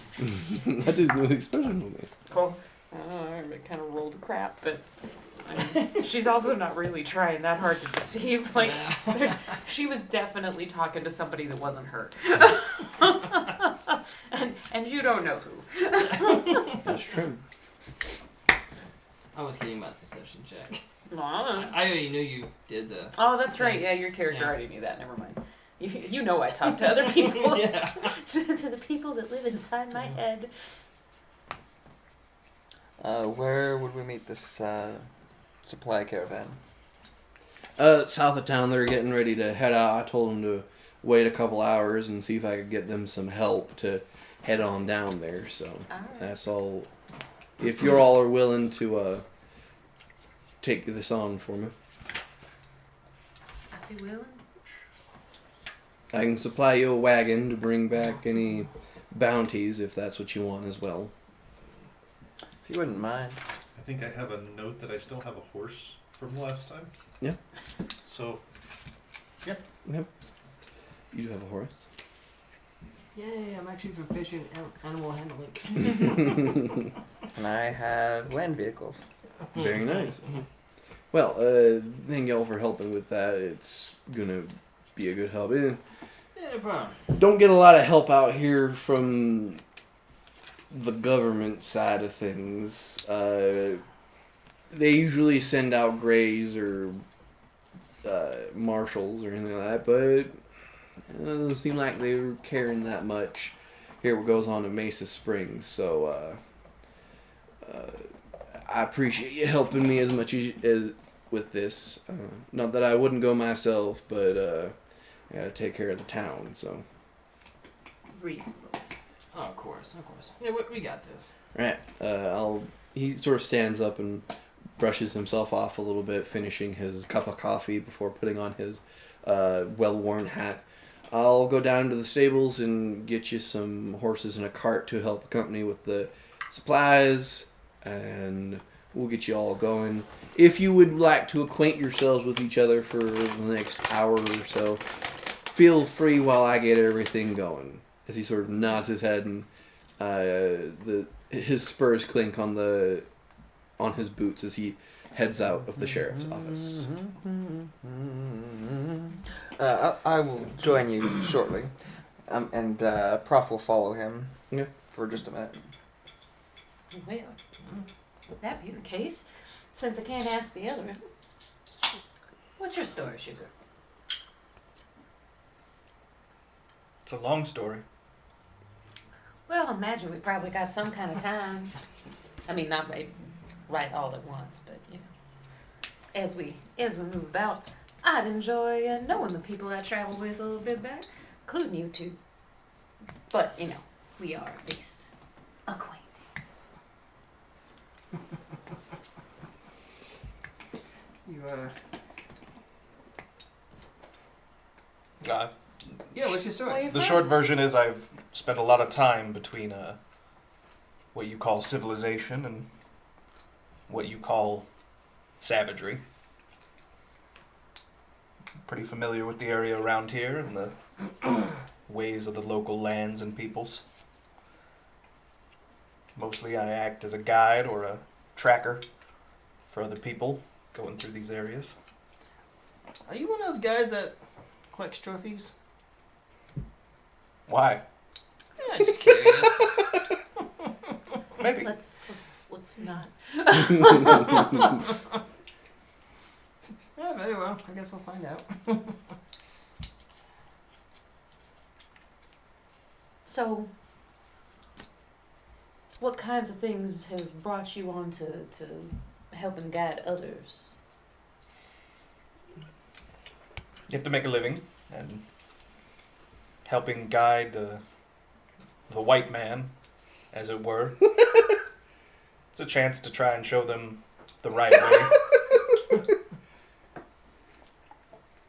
That is no expression for me. Cool. It kind of rolled crap, but she's also not really trying that hard to deceive. Like, she was definitely talking to somebody that wasn't her. and you don't know who. That's true. I was kidding about deception check. Aw. I already knew you did the. Oh, that's right. Yeah, your character Yeah. already knew that. Never mind. You know I talk to other people. Yeah. to the people that live inside my head. Where would we meet this supply caravan? South of town, they're getting ready to head out. I told them to wait a couple hours and see if I could get them some help to head on down there. So Alright. that's all. If you all are willing to take this on for me, I'd be willing. I can supply you a wagon to bring back any bounties if that's what you want as well. If you wouldn't mind. I think I have a note that I still have a horse from last time. Yeah. So, You do have a horse. Yay, I'm actually proficient animal handling. And I have land vehicles. Very nice. Well, thank y'all for helping with that. It's gonna be a good help. Yeah, no problem. Don't get a lot of help out here from the government side of things. They usually send out grays or marshals or anything like that, but it doesn't seem like they were caring that much. Here what goes on in Mesa Springs, so I appreciate you helping me as much as with this. Not that I wouldn't go myself, but I gotta take care of the town, so. Reasonable. Oh, of course. Yeah, we got this. Right. He sort of stands up and brushes himself off a little bit, finishing his cup of coffee before putting on his well-worn hat. I'll go down to the stables and get you some horses and a cart to help accompany with the supplies, and we'll get you all going. If you would like to acquaint yourselves with each other for the next hour or so, feel free while I get everything going. As he sort of nods his head and his spurs clink on his boots as he heads out of the sheriff's office. I will join you shortly, and Prof will follow him for just a minute. Well, would that be the case? Since I can't ask the other. What's your story, Sugar? It's a long story. Well, I imagine we probably got some kind of time. I mean, not right all at once, but you know, as we move about, I'd enjoy knowing the people I travel with a little bit better, including you two. But you know, we are at least acquainted. Yeah, what's your story? The short version is I've spent a lot of time between what you call civilization and what you call savagery. Pretty familiar with the area around here and the ways of the local lands and peoples. Mostly I act as a guide or a tracker for other people going through these areas. Are you one of those guys that collects trophies? Why? Yeah, just curious. Maybe. Let's not. Yeah, very well. I guess we'll find out. So, what kinds of things have brought you on to help and guide others? You have to make a living, and helping guide the white man, as it were. It's a chance to try and show them the right way.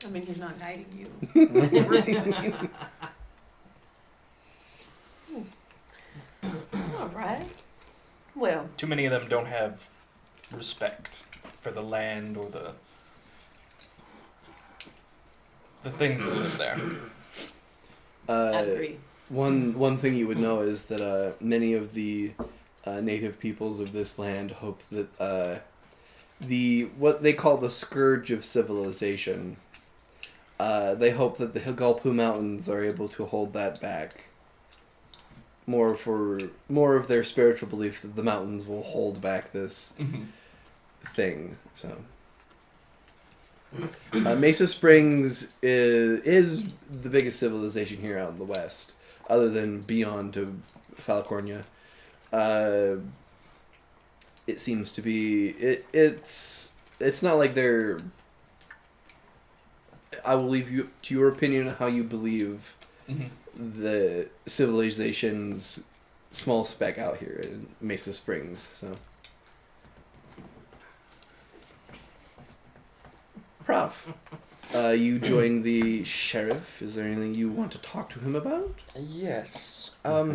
I mean, he's not guiding you. All right. Well, Too many of them don't have respect for the land or the things that live there. I agree. One thing you would know is that many of the native peoples of this land hope that what they call the scourge of civilization, they hope that the Higalpu Mountains are able to hold that back. More of their spiritual belief that the mountains will hold back this thing. So Mesa Springs is the biggest civilization here out in the west, other than beyond to California. It seems to be it's not like they're. I will leave you to your opinion on how you believe the civilization's small speck out here in Mesa Springs. So, Prof, you joined the sheriff. Is there anything you want to talk to him about? Yes. My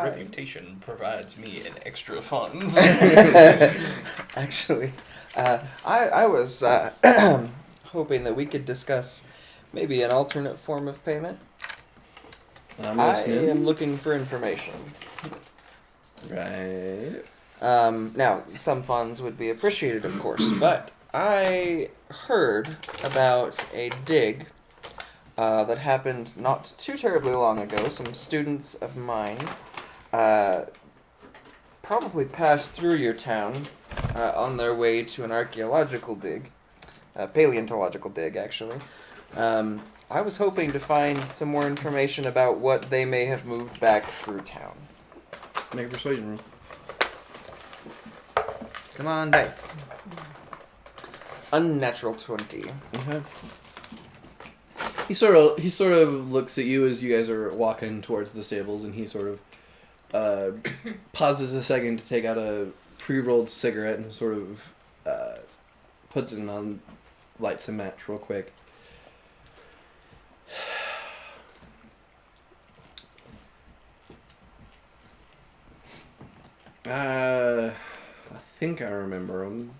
reputation provides me an extra funds. Actually, I was hoping that we could discuss maybe an alternate form of payment. I am looking for information. Right. Now, some funds would be appreciated, of course, but I heard about a dig that happened not too terribly long ago. Some students of mine probably passed through your town on their way to an archaeological dig, a paleontological dig, actually. I was hoping to find some more information about what they may have moved back through town. Make a persuasion roll. Come on, dice. Unnatural 20. Okay. He sort of looks at you as you guys are walking towards the stables, and he sort of pauses a second to take out a pre-rolled cigarette and sort of puts it on, lights a match real quick. I think I remember him.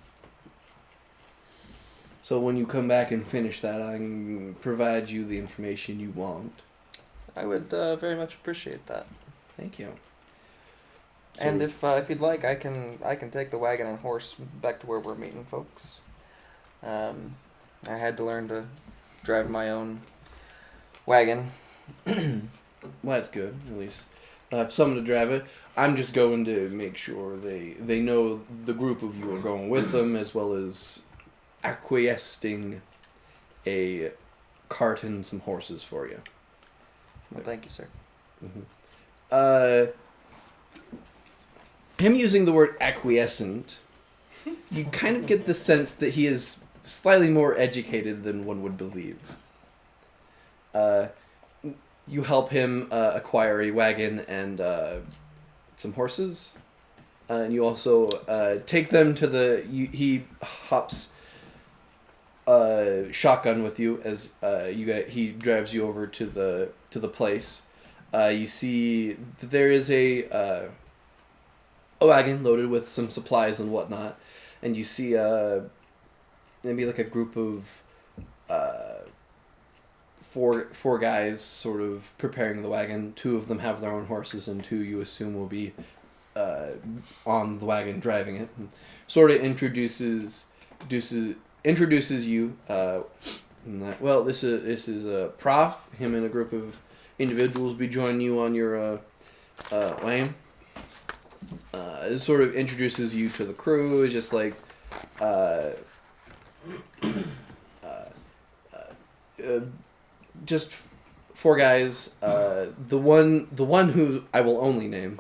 So when you come back and finish that, I can provide you the information you want. I would very much appreciate that. Thank you. And if you'd like, I can take the wagon and horse back to where we're meeting folks. I had to learn to drive my own wagon. Well, that's good. At least I have someone to drive it. I'm just going to make sure they know the group of you are going with them, as well as acquiescing a cart and some horses for you. Well, thank you, sir. Mm-hmm. Him using the word acquiescent, you kind of get the sense that he is slightly more educated than one would believe. You help him acquire a wagon and some horses, and you also take them to the. He hops shotgun with you as he drives you over to the place. You see that there is a wagon loaded with some supplies and whatnot, and you see maybe like a group of four guys sort of preparing the wagon. Two of them have their own horses, and two you assume will be on the wagon driving it. And sort of introduces you. Well, this is a prof. Him and a group of individuals be joining you on your wagon. It sort of introduces you to the crew. It's just like just four guys. The one who I will only name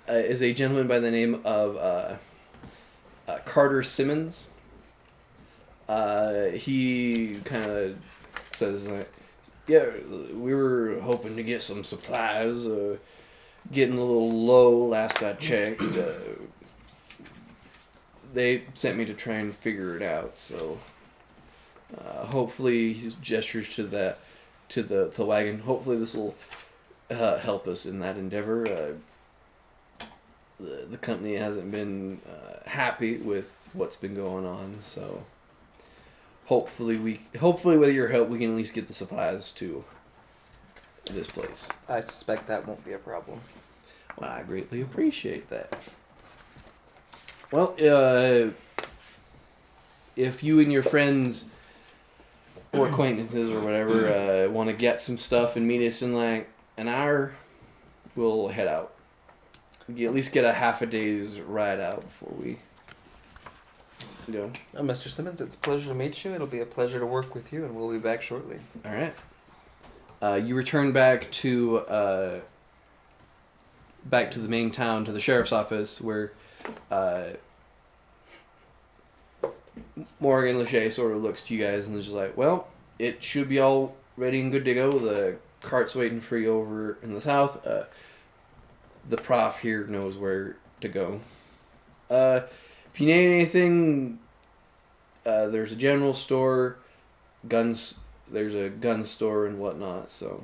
is a gentleman by the name of Carter Simmons. He kind of says, yeah, we were hoping to get some supplies. Getting a little low last I checked. They sent me to try and figure it out, so hopefully he gestures to the wagon. Hopefully this will help us in that endeavor. The company hasn't been happy with what's been going on, so hopefully with your help we can at least get the supplies to this place. I suspect that won't be a problem. Well, I greatly appreciate that. Well, if you and your friends or acquaintances or whatever want to get some stuff and meet us in like an hour, we'll head out. We at least get a half a day's ride out before we go. Oh, Mr. Simmons, it's a pleasure to meet you. It'll be a pleasure to work with you, and we'll be back shortly. All right. You return back to the main town, to the sheriff's office, where Morgan Lachey sort of looks to you guys and is just like, well, it should be all ready and good to go. The cart's waiting for you over in the south. The prof here knows where to go. If you need anything, there's a general store, guns. There's a gun store and whatnot, so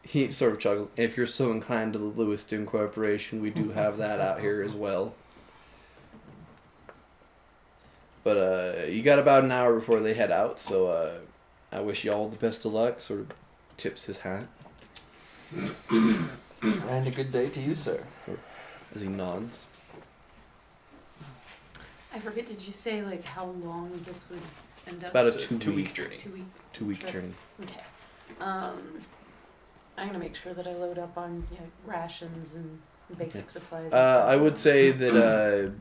he sort of chuckles. If you're so inclined to the Lewiston Corporation, we do have that out here as well. But you got about an hour before they head out, so I wish you all the best of luck. Sort of tips his hat. And a good day to you, sir. As he nods. I forget, did you say like how long this would end up? About a It's a 2 2-week week journey. 2 week. 2 week Sure. journey. Okay. I'm gonna make sure that I load up on rations and basic supplies. And stuff. I would say that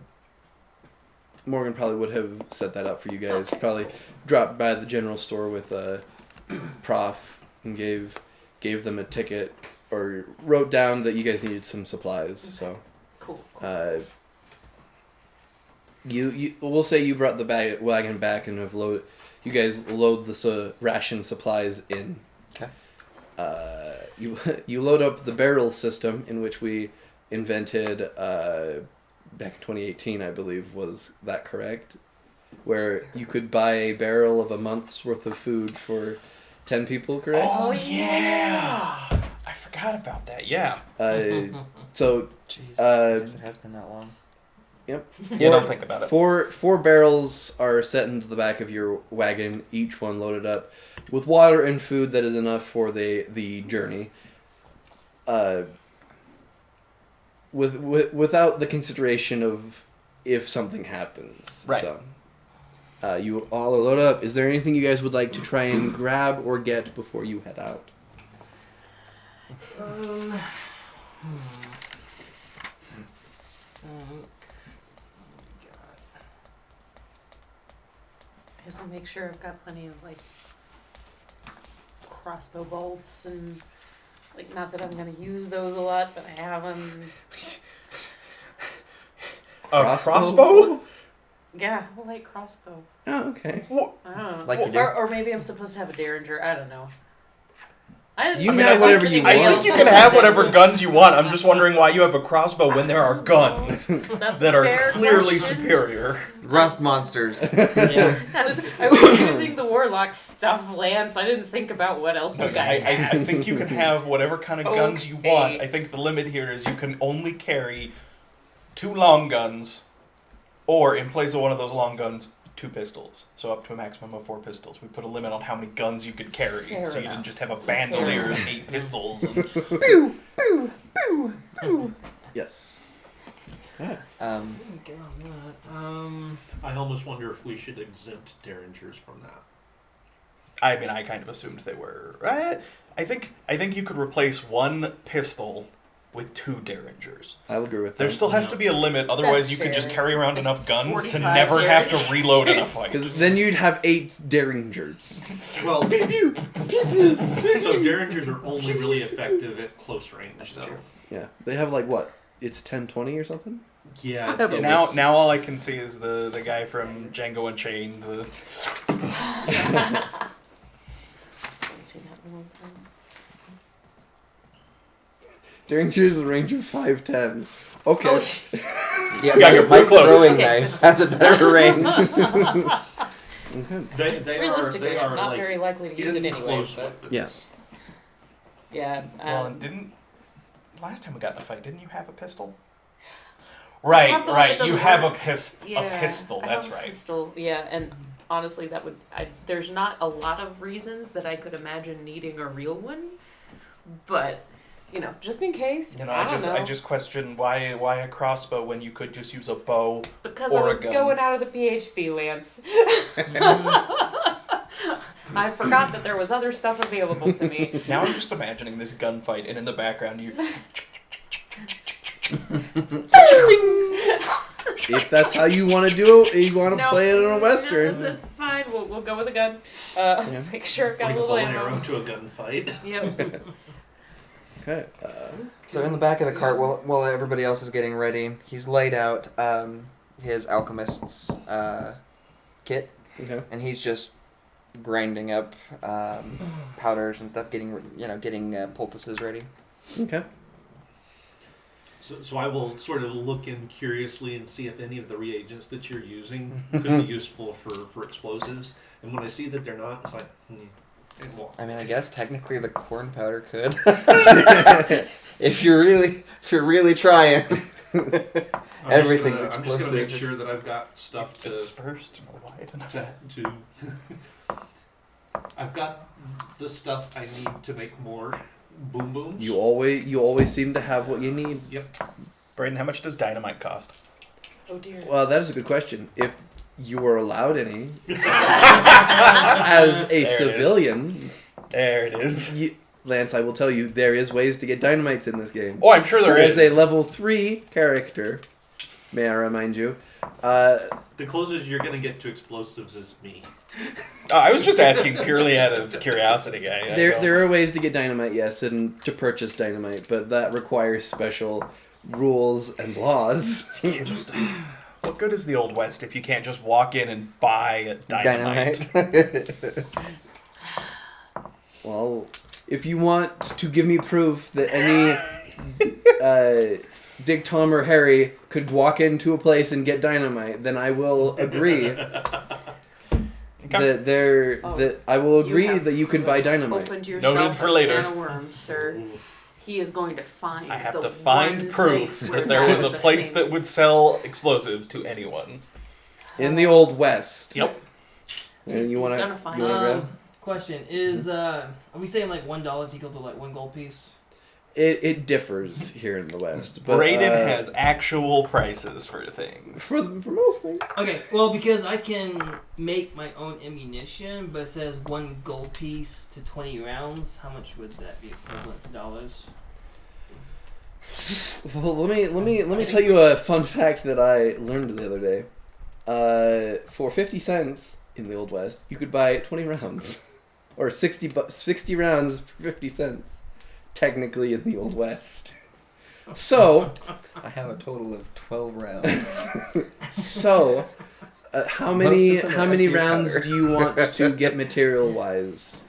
Morgan probably would have set that up for you guys. Okay, Probably cool. dropped by the general store with Prof and gave them a ticket or wrote down that you guys needed some supplies. So Cool. we'll say you brought the wagon back and have you guys load the ration supplies in. Okay. You load up the barrel system in which we invented back in 2018, I believe. Was that correct? Where you could buy a barrel of a month's worth of food for 10 people, correct? Oh yeah, I forgot about that. Yeah. So Jeez, Uh, I guess it has been that long. yep. You don't think about it. Four barrels are set into the back of your wagon, each one loaded up with water and food that is enough for the journey. Without the consideration of if something happens. Right. So, you all are loaded up. Is there anything you guys would like to try and grab or get before you head out? I guess I'll make sure I've got plenty of like crossbow bolts and like, not that I'm gonna use those a lot, but I have them. A crossbow? Yeah, I like crossbow. Oh, okay. I don't know. Like you do? Or maybe I'm supposed to have a Derringer. I don't know. You can have whatever you I want. think you can have whatever guns you want. I'm just wondering why you have a crossbow when there are guns That's that a are fair clearly question. superior. Rust monsters. Yeah. I was using the Warlock stuff lance. I didn't think about what else you guys had. I think you can have whatever kind of guns you Okay. want. I think the limit here is you can only carry 2 long guns, or in place of one of those long guns, 2 pistols. So up to a maximum of 4 pistols. We put a limit on how many guns you could carry, Fair so you enough. didn't just have a bandolier of 8 pistols. And Boo, boo, boo, boo. Yes. Didn't get on that. I almost wonder if we should exempt Derringers from that. I mean, I kind of assumed they were. I think you could replace 1 pistol with 2 Derringers. I'll agree with that. There still has to be a limit, otherwise That's you could just fair. carry around Like enough guns to 45 never have Derringers. to reload in a fight. Because then you'd have 8 Derringers. Well, so Derringers are only really effective at close range. That's So true. Yeah. They have like what? It's 10-20 or something? yeah, have a it's- Now all I can see is the guy from Django Unchained. Haven't seen that in a long time. Derringers a range of 5'10". Okay. Oh, Yeah, Yeah, you're my pretty close. throwing Okay. knife has a better range. Okay. they realistically, are I'm not like very likely to use it in anyway. close But weapons. Yeah. yeah. Well, and last time we got in a fight, didn't you have a pistol? I Right, have the one that right. You doesn't have work. a pistol. I That's have a right. pistol, yeah, and honestly, that would. There's not a lot of reasons that I could imagine needing a real one, but just in case. You know, I don't know. I just question why a crossbow when you could just use a bow. Because or I a was gun. going out of the PHP, Lance. I forgot that there was other stuff available to me. Now I'm just imagining this gunfight, and in the background you. If that's how you want to do it, you want to No, play it in a no, western. that's fine. We'll go with a gun. Yeah. Make sure I've got Bring a a little bow and arrow ammo. to a gunfight. Yep. Okay. So in the back of the cart, while everybody else is getting ready, he's laid out his alchemist's kit, Okay. and he's just grinding up powders and stuff, getting poultices ready. Okay. So I will sort of look in curiously and see if any of the reagents that you're using could be useful for explosives. And when I see that they're not, it's like, and walk. I mean, I guess technically the corn powder could, if you're really trying. Everything's I'm just explosive. gonna make sure that I've got stuff to Dispersed wide enough. I've got the stuff I need to make more boom booms. You always seem to have what you need. Yep. Braden, how much does dynamite cost? Oh dear. Well, that is a good question. If you were allowed any, as a There it is. civilian, There it is. Lance, I will tell you, there is ways to get dynamites in this game. Oh, I'm sure there is. As a level 3 character, may I remind you, The closest you're going to get to explosives is me. Oh, I was just asking purely out of curiosity. there are ways to get dynamite, yes, and to purchase dynamite, but that requires special rules and laws. Just, what good is the Old West if you can't just walk in and buy a dynamite? Well, if you want to give me proof that any Dick, Tom, or Harry could walk into a place and get dynamite, then I will agree that I will agree that you can buy dynamite. Opened yourself Noted for a later. can of worms, sir. He is going to find. I have the to find one proof place where that there was is a place thing. that would sell explosives to anyone. In the Old West. Yep. And He's you want gonna to find grab? Question is, are we saying like $1 is equal to like 1 gold piece? It differs here in the West. But, Braden has actual prices for things. for most things. Okay, well, because I can make my own ammunition, but it says 1 gold piece to 20 rounds. How much would that be equivalent to dollars? Well, let me tell you a fun fact that I learned the other day. For 50 cents in the Old West, you could buy 20 rounds, or 60 rounds for 50 cents. Technically, in the Old West. So, I have a total of 12 rounds. so, how Most many of them how are many empty rounds powder. do you want to get material wise?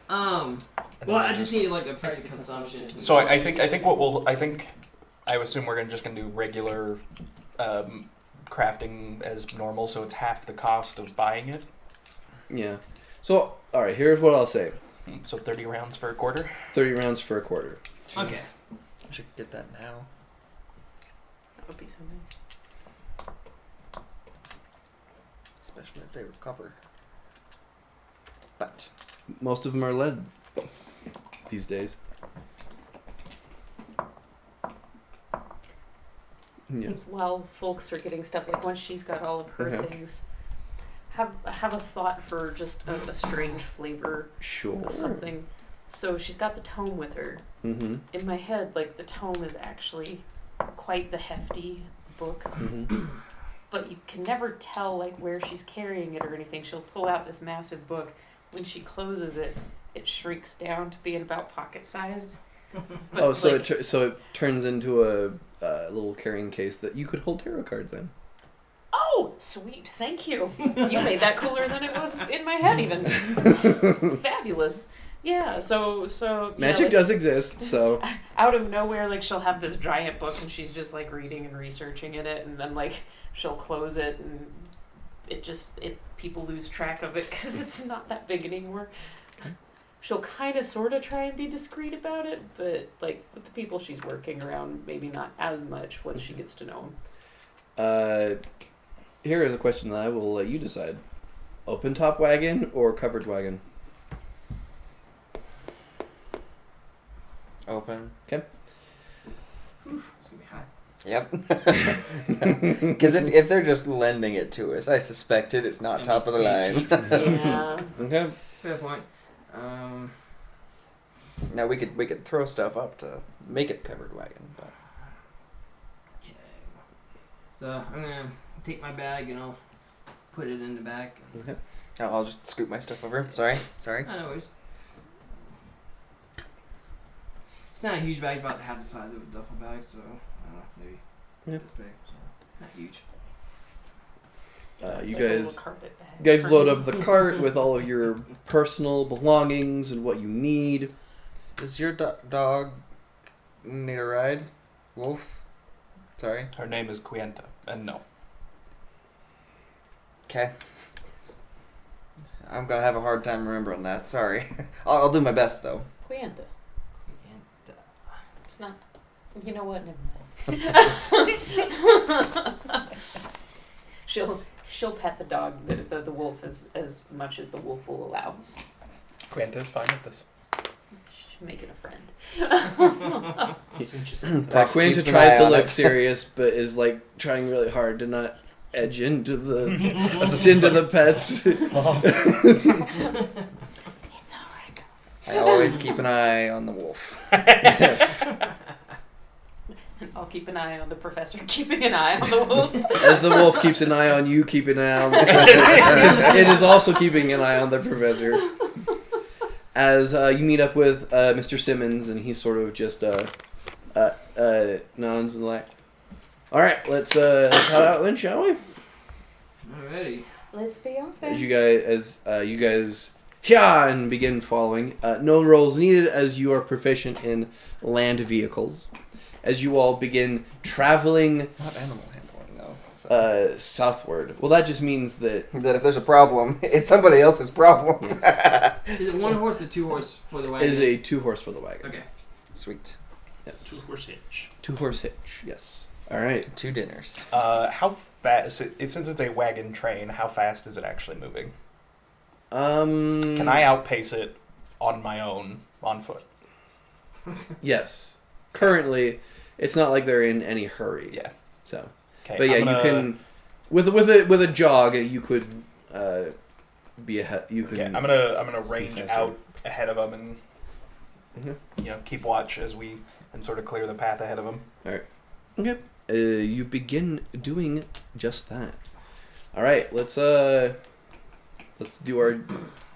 Well, I just need like a price of consumption. So I assume we're just gonna do regular crafting as normal, so it's half the cost of buying it. Yeah. So, all right. Here's what I'll say. So 30 rounds for a quarter. 30 rounds for a quarter. Okay. Jeez. I should get that now. That would be so nice. Especially if they were copper. But Most of them are lead these days. Yes. While folks are getting stuff, like once she's got all of her Okay. things, have a thought for just a strange flavor Sure. of something. So she's got the tome with her. Mm-hmm. In my head, like the tome is actually quite the hefty book, Mm-hmm. but you can never tell like where she's carrying it or anything. She'll pull out this massive book. When she closes it, it shrinks down to being about pocket sized. But Oh, so like, it turns into a little carrying case that you could hold tarot cards in. oh, sweet, thank you. You made that cooler than it was in my head even. Fabulous. Yeah, so yeah, Magic like, does exist, so out of nowhere, like she'll have this giant book and she's just like reading and researching in it, and then like she'll close it and people lose track of it because it's not that big anymore. She'll kind of sort of try and be discreet about it, but like with the people she's working around, maybe not as much once she gets to know them. Here is a question that I will let you decide: open top wagon or covered wagon? open. It's gonna be hot. Yep. Because if they're just lending it to us, I suspect it is not top of the line. Yeah. Okay. Fair point. Now we could throw stuff up to make it covered wagon, but Okay. So I'm gonna take my bag and I'll put it in the back. Okay. I'll just scoot my stuff over. Sorry. I know it's not a huge bag, it's about half the size of a duffel bag, so I don't know, maybe Yep. this big. So not huge. You It's like a little guys carpet bag. You guys load up the cart with all of your personal belongings and what you need. does your dog need a ride? Wolf? Sorry. Her name is Quienta, and no. Okay. I'm gonna have a hard time remembering that. Sorry. I'll do my best though. Quienta. And, It's not. You know what? Never mind. She'll pet the dog, the wolf, as much as the wolf will allow. Quienta is fine with this. She's making a friend. Quinta Keeps an tries eye to on look it. serious, but is like trying really hard to not edge into the into the pets. It's alright. I always keep an eye on the wolf. And I'll keep an eye on the professor, keeping an eye on the wolf. As the wolf keeps an eye on you, keep an eye on the professor. It is also keeping an eye on the professor. As you meet up with Mr. Simmons, and he sort of just nods and like, "All right, let's head out then, shall we?" Alrighty. Let's be off As then. you guys yeah and begin following. No rolls needed, as you are proficient in land vehicles. As you all begin traveling Not animal handling, though. So. southward. Well, that just means that That if there's a problem, it's somebody else's problem. Is it 1 horse or 2 horse for the wagon? it is a 2-horse for the wagon. Okay. Sweet. Yes. 2-horse hitch. 2-horse hitch. Yes. All right. 2 dinners. How fast? Since it's a wagon train, how fast is it actually moving? Can I outpace it on my own on foot? Yes. Currently, it's not like they're in any hurry. Yeah. So, Okay. but yeah, I'm gonna- you can with a jog, you could be ahead. You could. Okay, I'm gonna range faster. out ahead of them and Mhm. keep watch as we and sort of clear the path ahead of them. Okay. You begin doing just that. All right. Let's do our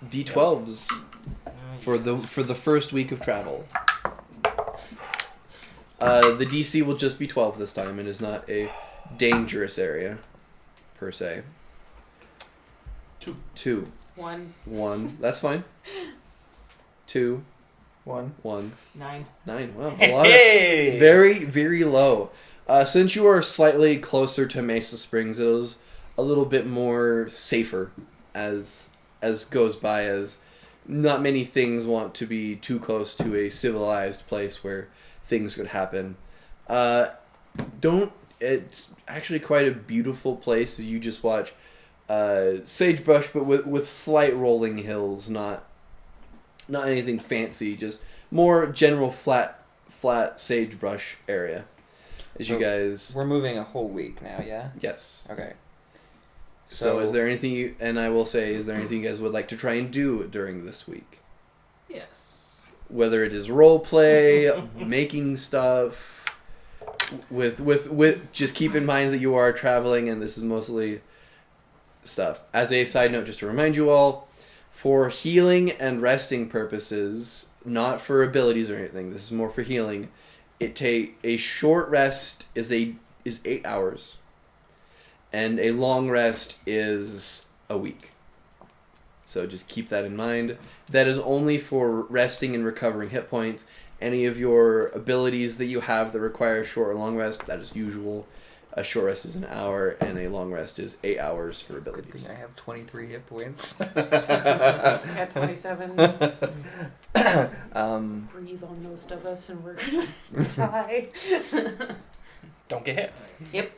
D12s for the first week of travel. The DC will just be 12 this time. It is not a dangerous area, per se. 2. 1. 1. That's fine. 2. 1. 1. 9. 9. Wow. A lot of, Hey! very, very low. Since you are slightly closer to Mesa Springs, it is a little bit more safer as goes by, as not many things want to be too close to a civilized place where things could happen. It's actually quite a beautiful place as you just watch sagebrush, but with slight rolling hills, not anything fancy, just more general flat sagebrush area. As you So guys, We're moving a whole week now, yeah? yes. Okay. So is there anything you, and I will say, is there anything you guys would like to try and do during this week? Yes. Whether it is role play, making stuff, with just keep in mind that you are traveling and this is mostly stuff. As a side note, just to remind you all, for healing and resting purposes, not for abilities or anything, this is more for healing. A short rest is 8 hours, and a long rest is a week. So just keep that in mind. That is only for resting and recovering hit points. Any of your abilities that you have that require a short or long rest, that is usual. A short rest is an hour, and a long rest is 8 hours for Good abilities. thing I have 23 hit points. I got 27. Breathe on most of us and we're gonna die. Don't get hit. Yep.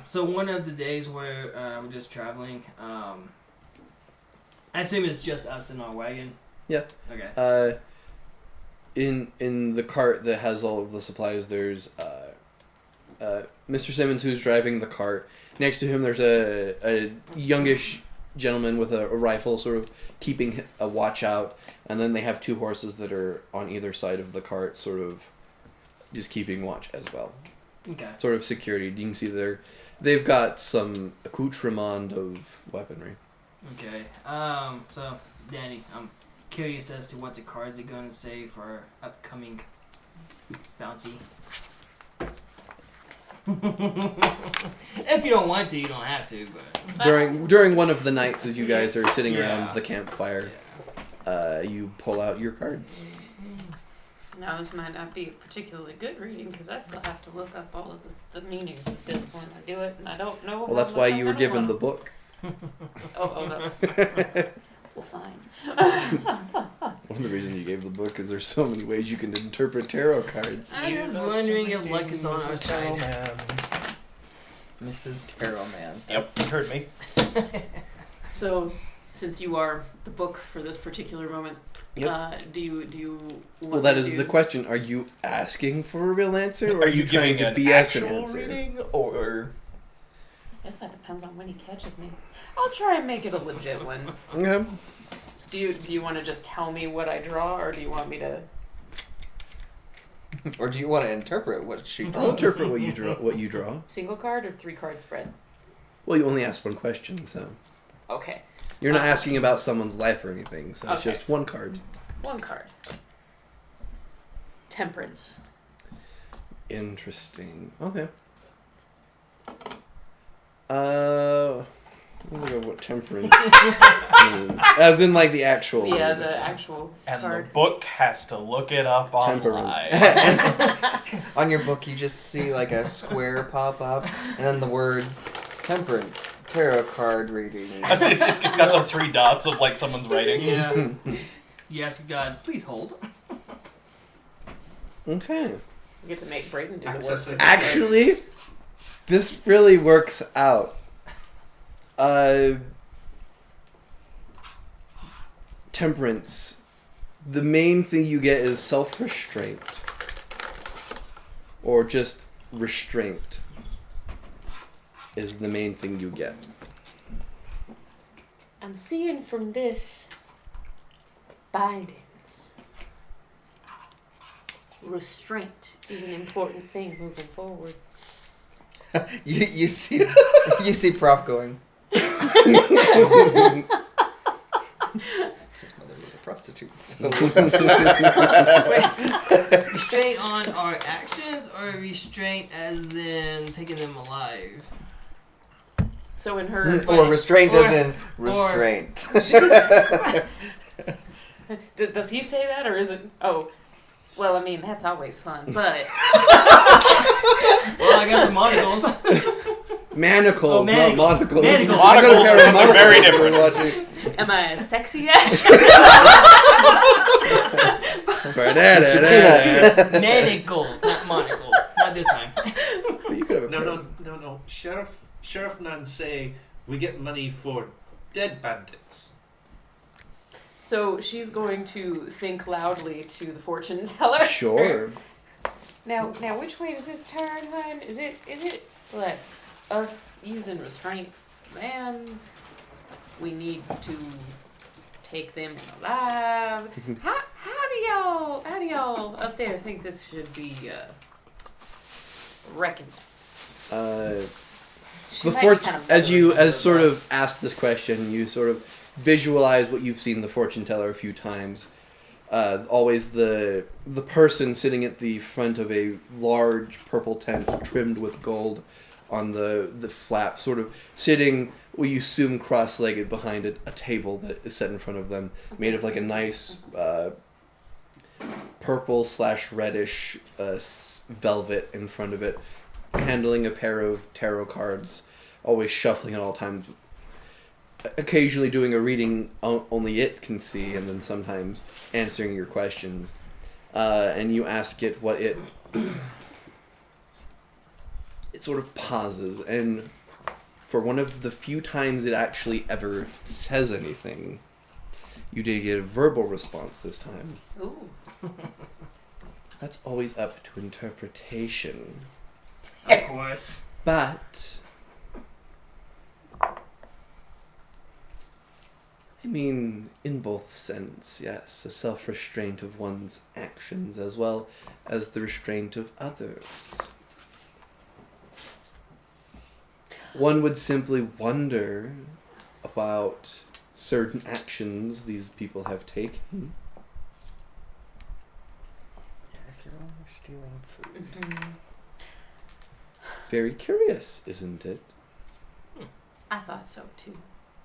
So one of the days where we're just traveling, I assume it's just us in our wagon. Yeah. Okay. In the cart that has all of the supplies, there's Mr. Simmons, who's driving the cart. Next to him, there's a youngish gentleman with a rifle, sort of keeping a watch out. And then they have 2 horses that are on either side of the cart, sort of just keeping watch as well. Okay. Sort of security. You can see they've got some accoutrement of weaponry. Okay. So Danny, I'm curious as to what the cards are going to say for our upcoming bounty. If you don't want to, you don't have to. But During one of the nights, as you guys are sitting Yeah. around the campfire, you pull out your cards. Now this might not be a particularly good reading because I still have to look up all of the meanings of this when I do it, and I don't know. Well, that's why you were given the book. Oh, that's well, fine. One of the reasons you gave the book is there's so many ways you can interpret tarot cards. I'm just wondering if luck is on our side. Mrs. Carol Man. Yep, you heard me. So, since you are the book for this particular moment, Yep. do you want Well, that me is to- the question. Are you asking for a real answer, or Are are you trying giving to an BS an actual answer? reading, or I guess that depends on when he catches me. I'll try and make it a legit one. Okay. Do you want to just tell me what I draw, or do you want me to? Or do you want to interpret what she I'll draws? interpret what you draw. What you draw. Single card or 3-card spread? Well, you only asked one question, so Okay. you're not asking about someone's life or anything. So it's Okay. just one card. One card. Temperance. Interesting. Okay. Let me look at what temperance means. As in, like, the actual. Yeah, word. the actual and card. the book has to look it up online. Temperance. On your book, you just see like a square pop up, and then the words "Temperance Tarot Card Reading." It's got the 3 dots of like someone's writing. Yeah. You ask God, please hold. Okay. You get to make Brayden do the work. Accessing. Actually, this really works out. Temperance. The main thing you get is self-restraint. Or just restraint is the main thing you get. I'm seeing from this bindings. Restraint is an important thing moving forward. You see Prof going. His mother was a prostitute, so Restraint on our actions, or restraint as in taking them alive? So in her, or restraint Or- as in restraint. does he say that, or is it? Oh, well, I mean that's always fun, but Well, I got some monocles. Manacles, Oh, not monocles. Manacles. I got a Monocles pair of are monocles very after different. watching. am I sexy yet? Manacles, not monocles. Not this time. But you could have a pair. No. Sheriff Nun say we get money for dead bandits. So she's going to think loudly to the fortune teller. Sure. Now, which way does this turn, hun? Is it like us using restraint? Man, we need to take them alive. How do y'all up there think this should be reckoned? She might be kind of As you muttering as under sort her of ask this question, you sort of visualize what you've seen the fortune teller a few times. Always the person sitting at the front of a large purple tent trimmed with gold on the flap, sort of sitting, what you assume cross-legged behind a table that is set in front of them, made of like a nice purple/reddish velvet in front of it, handling a pair of tarot cards, always shuffling at all times, occasionally doing a reading only it can see, and then sometimes answering your questions. And you ask it what it sort of pauses, and for one of the few times it actually ever says anything, you did get a verbal response this time. Ooh. That's always up to interpretation. Of course. But I mean, in both sense, yes, a self-restraint of one's actions as well as the restraint of others. One would simply wonder about certain actions these people have taken. If you're only stealing food. Mm-hmm. Very curious, isn't it? I thought so too.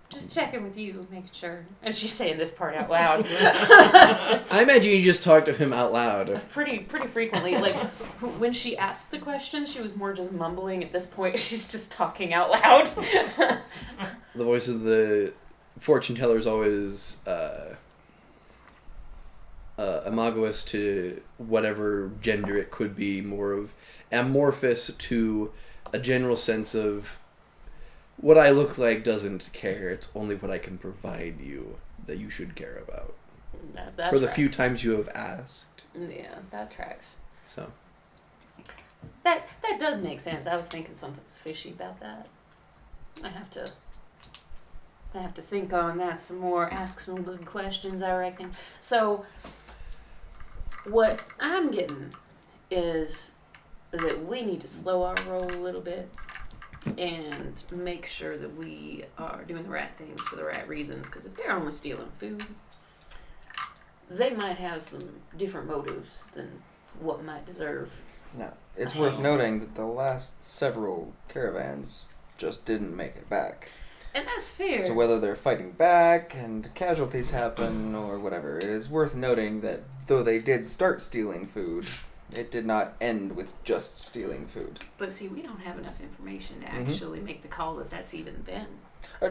Just checking with you, making sure. And she's saying this part out loud. I imagine you just talked to him out loud. pretty frequently. Like when she asked the question, she was more just mumbling. At this point, she's just talking out loud. The voice of the fortune teller is always amorphous to whatever gender it could be, more of amorphous to a general sense of what I look like doesn't care. It's only what I can provide you that you should care about. That For the few tracks. times you have asked. Yeah, that tracks. So, That does make sense. I was thinking something's fishy about that. I have to think on that some more, ask some good questions, I reckon. So what I'm getting is that we need to slow our roll a little bit and make sure that we are doing the right things for the right reasons, because if they're only stealing food, they might have some different motives than what might deserve. Now, it's worth noting that the last several caravans just didn't make it back. And that's fair. So whether they're fighting back and casualties happen or whatever, it is worth noting that though they did start stealing food, it did not end with just stealing food. But see, we don't have enough information to Mhm. actually make the call that that's even them.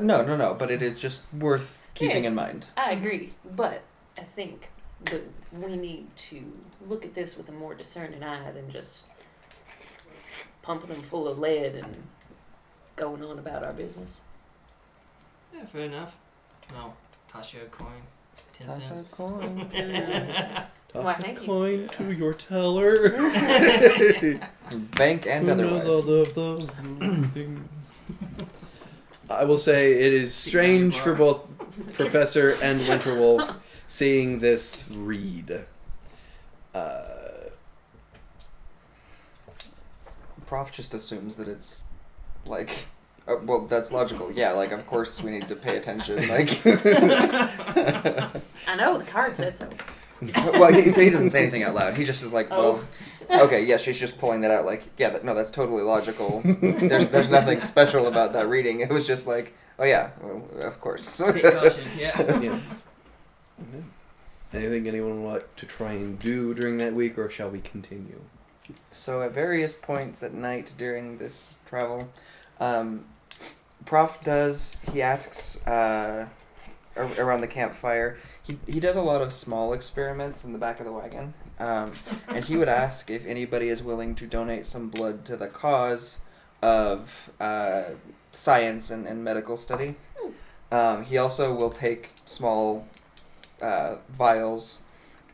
No, but it is just worth keeping Yeah. in mind. I agree, but I think that we need to look at this with a more discerning eye than just pumping them full of lead and going on about our business. Yeah, fair enough. No, toss you a coin. 10 Toss cents. a coin. toss Why, a thank you. coin to your teller. Bank and Who knows otherwise. all of the things? I will say it is strange for both Professor and Winterwolf seeing this read. Prof just assumes that it's like, well, that's logical. Yeah, like of course we need to pay attention. Like, I know, the card said so. well, so he doesn't say anything out loud. He just is like, Oh. well, okay, yeah, she's just pulling that out. Like, yeah, no, that's totally logical. There's nothing special about that reading. It was just like, oh yeah, well, of course. Take caution, yeah. Yeah. Anything anyone want to try and do during that week, or shall we continue? So at various points at night during this travel, Prof he asks around the campfire. He does a lot of small experiments in the back of the wagon, and he would ask if anybody is willing to donate some blood to the cause of science and medical study. He also will take small vials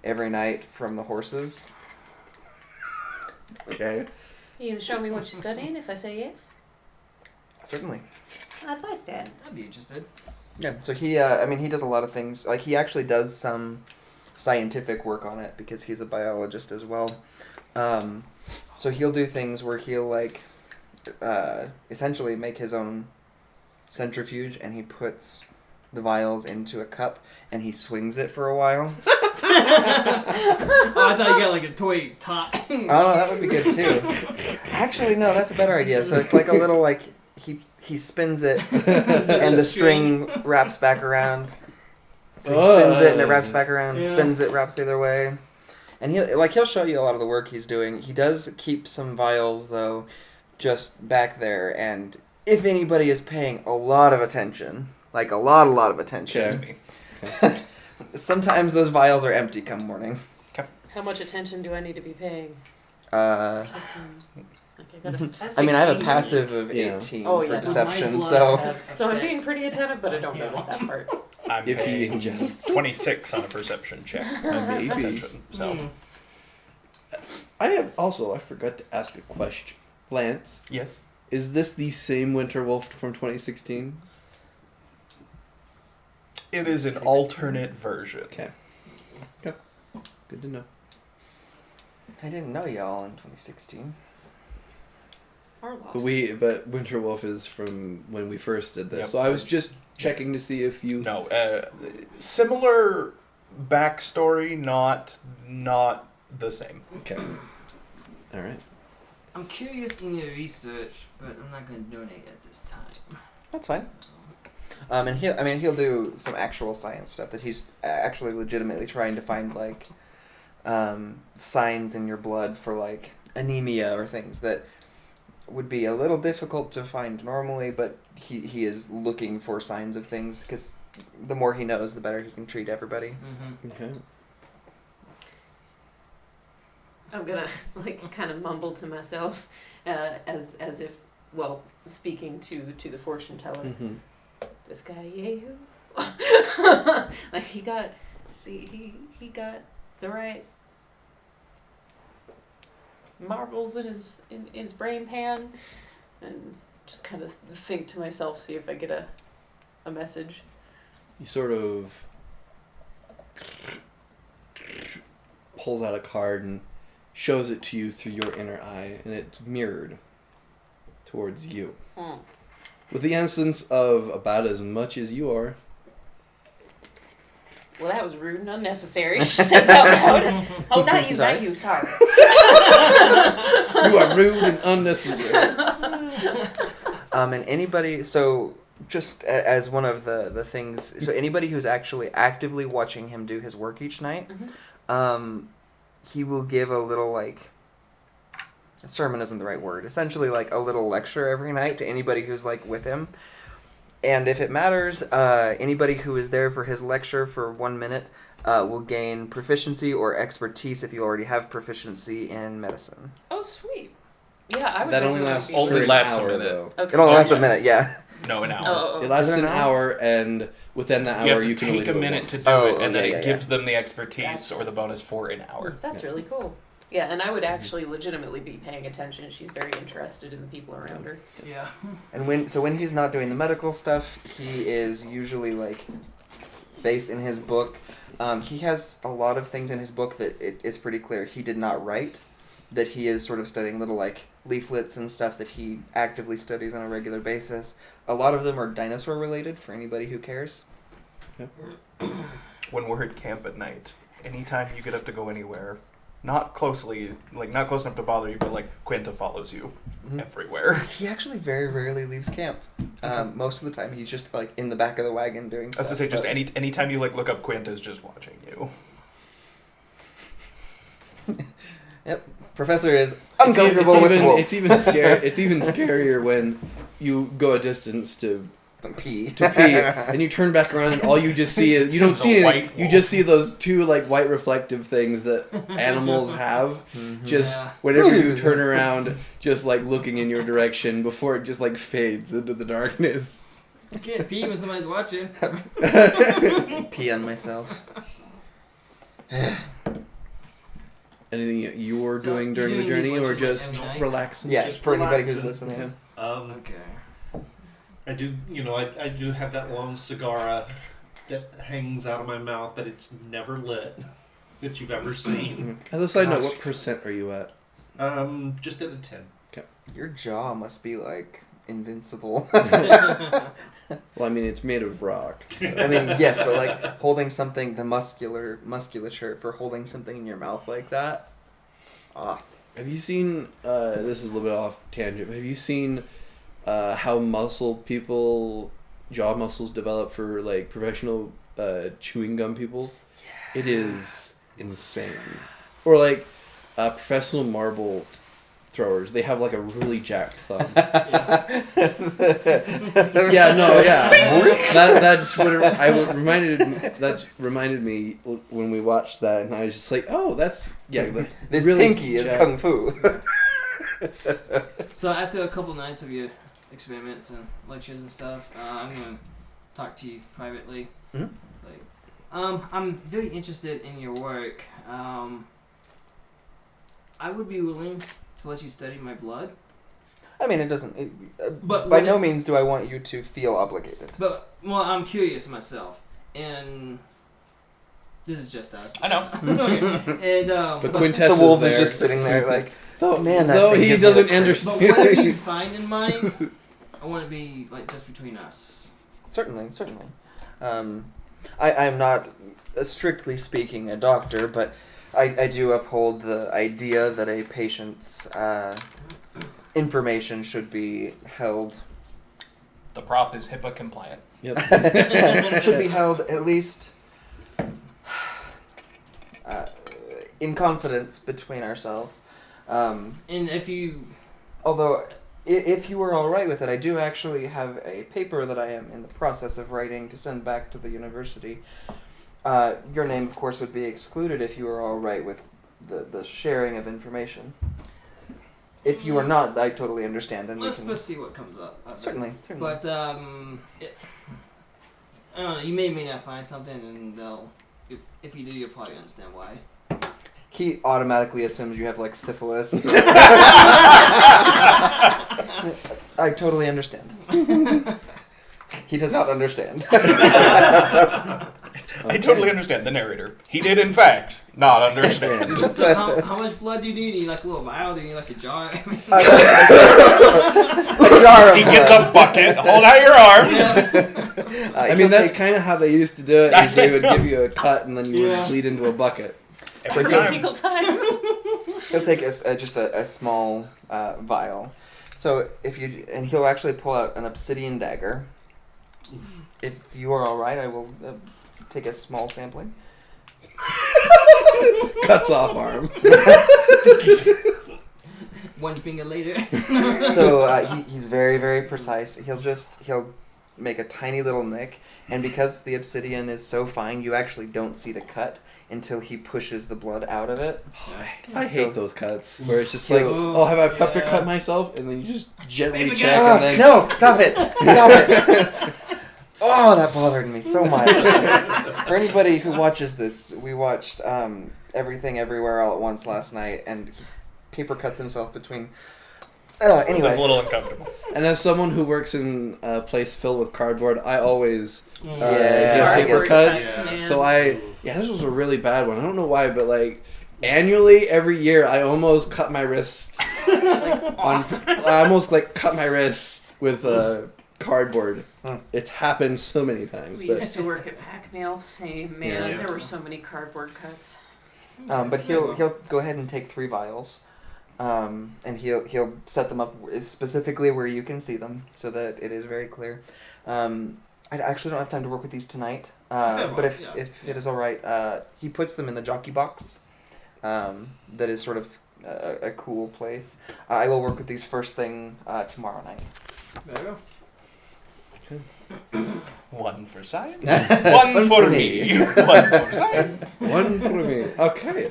every night from the horses. Okay. You gonna show me what you're studying if I say yes? Certainly. I'd like that. I'd be interested. Yeah, so he does a lot of things. Like, he actually does some scientific work on it because he's a biologist as well. So he'll do things where he'll, like, essentially make his own centrifuge, and he puts the vials into a cup, and he swings it for a while. Oh, I thought you got like a toy top. Oh, that would be good, too. Actually, no, that's a better idea. So it's like a little, like, he spins it, and the string wraps back around. So he spins it, and it wraps back around, Yeah. spins it, wraps the other way. And he'll show you a lot of the work he's doing. He does keep some vials, though, just back there, and if anybody is paying a lot of attention, like a lot of attention, Okay. sometimes those vials are empty come morning. How much attention do I need to be paying? Uh, Okay, got a I mean, I have a 16. passive of Yeah. 18 Oh, for yeah. deception, My so... blood So I'm being affects- pretty attentive, but I don't notice that part. I'm If he paying ingests. 26 on a perception check. Maybe. Attention, so, Hmm. I forgot to ask a question. Lance, yes. is this the same Winterwolf from 2016? It is an 16. alternate version. Okay. Good to know. I didn't know y'all in 2016. Or lost. But Winterwolf is from when we first did this. Yep. So I was just checking to see if you. No, similar backstory, not the same. Okay. All right. I'm curious in your research, but I'm not going to donate at this time. That's fine. And he'll do some actual science stuff that he's actually legitimately trying to find, like, signs in your blood for, like, anemia or things that would be a little difficult to find normally, but he is looking for signs of things, because the more he knows, the better he can treat everybody. Mm-hmm. Okay. I'm gonna like kind of mumble to myself, as if well, speaking to the fortune teller, Mhm. this guy Yehu, like he got the right marbles in his brain pan, and just kind of think to myself, see if I get a message. He sort of pulls out a card and shows it to you through your inner eye, and it's mirrored towards you. Mm. With the essence of about as much as you are. Well, that was rude and unnecessary. She says out loud. Oh, not you, Sorry. not you. Sorry. You are rude and unnecessary. And anybody, so just as one of the things, so anybody who's actually actively watching him do his work each night, he will give a little, like, a sermon isn't the right word, essentially like a little lecture every night to anybody who's like with him. And if it matters, anybody who is there for his lecture for 1 minute will gain proficiency or expertise if you already have proficiency in medicine. Oh, sweet. Yeah, I would. That only really lasts be- for Only an lasts a hour, minute. though. Okay. It only lasts a minute, yeah. No, an hour. Oh, It lasts Is it an an hour, and within that You hour, have you to can only take do a it minute once. to do Oh, it, and then yeah, it yeah. gives them the expertise Gotcha. or the bonus for an hour. That's really cool. Yeah, and I would actually legitimately be paying attention. She's very interested in the people around her. Yeah. And when he's not doing the medical stuff, he is usually like based in his book. He has a lot of things in his book that it's pretty clear he did not write. That he is sort of studying little like leaflets and stuff that he actively studies on a regular basis. A lot of them are dinosaur related for anybody who cares. When we're at camp at night, anytime you get up to go anywhere, not close enough to bother you, but like Quinta follows you Mhm. everywhere. He actually very rarely leaves camp. Most of the time he's just like in the back of the wagon doing I stuff. was to say, just but- anytime you like look up, Quinta's just watching you. Yep. Professor is It's uncomfortable with the wolf. it's even scary. It's even scarier when you go a distance to Pee. pee, and you turn back around, and all you just see is you don't The see anything. white You wolf. just see those two like white reflective things that animals have. Mhm. Just Yeah. whenever you turn around, just like looking in your direction before it just like fades into the darkness. You can't pee when somebody's watching. Pee on myself. Anything you were So, doing you're during the doing these journey, or lectures, just like, every night? relaxing? Yeah, Just for anybody who's relaxing. listening. Okay. I do, I do have that long cigar that hangs out of my mouth, but it's never lit that you've ever seen. As a side note, Gosh. what percent are you at? Just at a 10. Your jaw must be like invincible. Well, I mean, it's made of rock. so- I mean, yes, but like holding something, the musculature for holding something in your mouth like that. Ah, Have you seen? This is a little bit off tangent. But have you seen how jaw muscles develop for like professional chewing gum people? Yeah. It is insane. Or like professional marble throwers. They have like a really jacked thumb. Yeah, no, yeah. That's what reminded me when we watched that, and I was just like, oh, that's this really pinky is jacked. kung fu. So after a couple nights of your experiments and lectures and stuff, I'm gonna talk to you privately. Mhm. Like, I'm very interested in your work. I would be willing to let you study my blood, I mean, it doesn't. But by when no it- means do I want you to feel obligated. but well, I'm curious myself, and this is just us. I know. Okay. And But The Quintessa's wolf there. is just sitting there like, Though, man, that though thing he gives me doesn't a creep. But whatever you understand. find in mind, I want to be like just between us. certainly. I'm not, strictly speaking, a doctor, but I do uphold the idea that a patient's information should be held The prof is HIPAA compliant. Yep. should be held at least in confidence between ourselves. And if you Although, if you were all right with it, I do actually have a paper that I am in the process of writing to send back to the university. Your name, of course, would be excluded if you were all right with the sharing of information. if you are not, I totally understand, and Let's we can see what comes up. certainly. But I don't know. You may not find something, and they'll. If you do, you'll probably understand why. He automatically assumes you have like syphilis. I totally understand. He does not understand. I totally understand the narrator. He did, in fact, not understand. So how much blood do you need? Do you need like a little vial? Do you need like a jar? A jar of He gets blood. a bucket. Hold out your arm. Yeah. I mean, that's kind of how they used to do it. Is they would give you a cut and then you would Yeah. bleed into a bucket. Every Every time. single time. He'll take just a small vial. So he'll actually pull out an obsidian dagger. If you are all right, I will take a small sampling. Cuts off arm. One finger later. So he's very, very precise. He'll make a tiny little nick, and because the obsidian is so fine, you actually don't see the cut until he pushes the blood out of it. I So- hate those cuts where it's just like, Oh, oh, have I pepper yeah. cut myself? And then you just gently Baby check guy. and then... No, stop it! Stop it! Oh, that bothered me so much. For anybody who watches this, we watched Everything Everywhere All at Once last night, and he paper cuts himself between. It was a Anyway, little uncomfortable. And as someone who works in a place filled with cardboard, I always Yeah, get I paper get cuts. that. Man. So this was a really bad one. I don't know why, but like annually every year I almost cut my wrist I almost like cut my wrist with cardboard. It's happened so many times, We but used to work at Pac-Mail. Same, man. Yeah. There were so many cardboard cuts. but he'll go ahead and take 3 vials, and he'll set them up specifically where you can see them, so that it is very clear. I actually don't have time to work with these tonight, but if it is all right, he puts them in the jockey box. That is sort of a cool place. I will work with these first thing tomorrow night. There you go. One for science. One for me. One for science. one for me. Okay.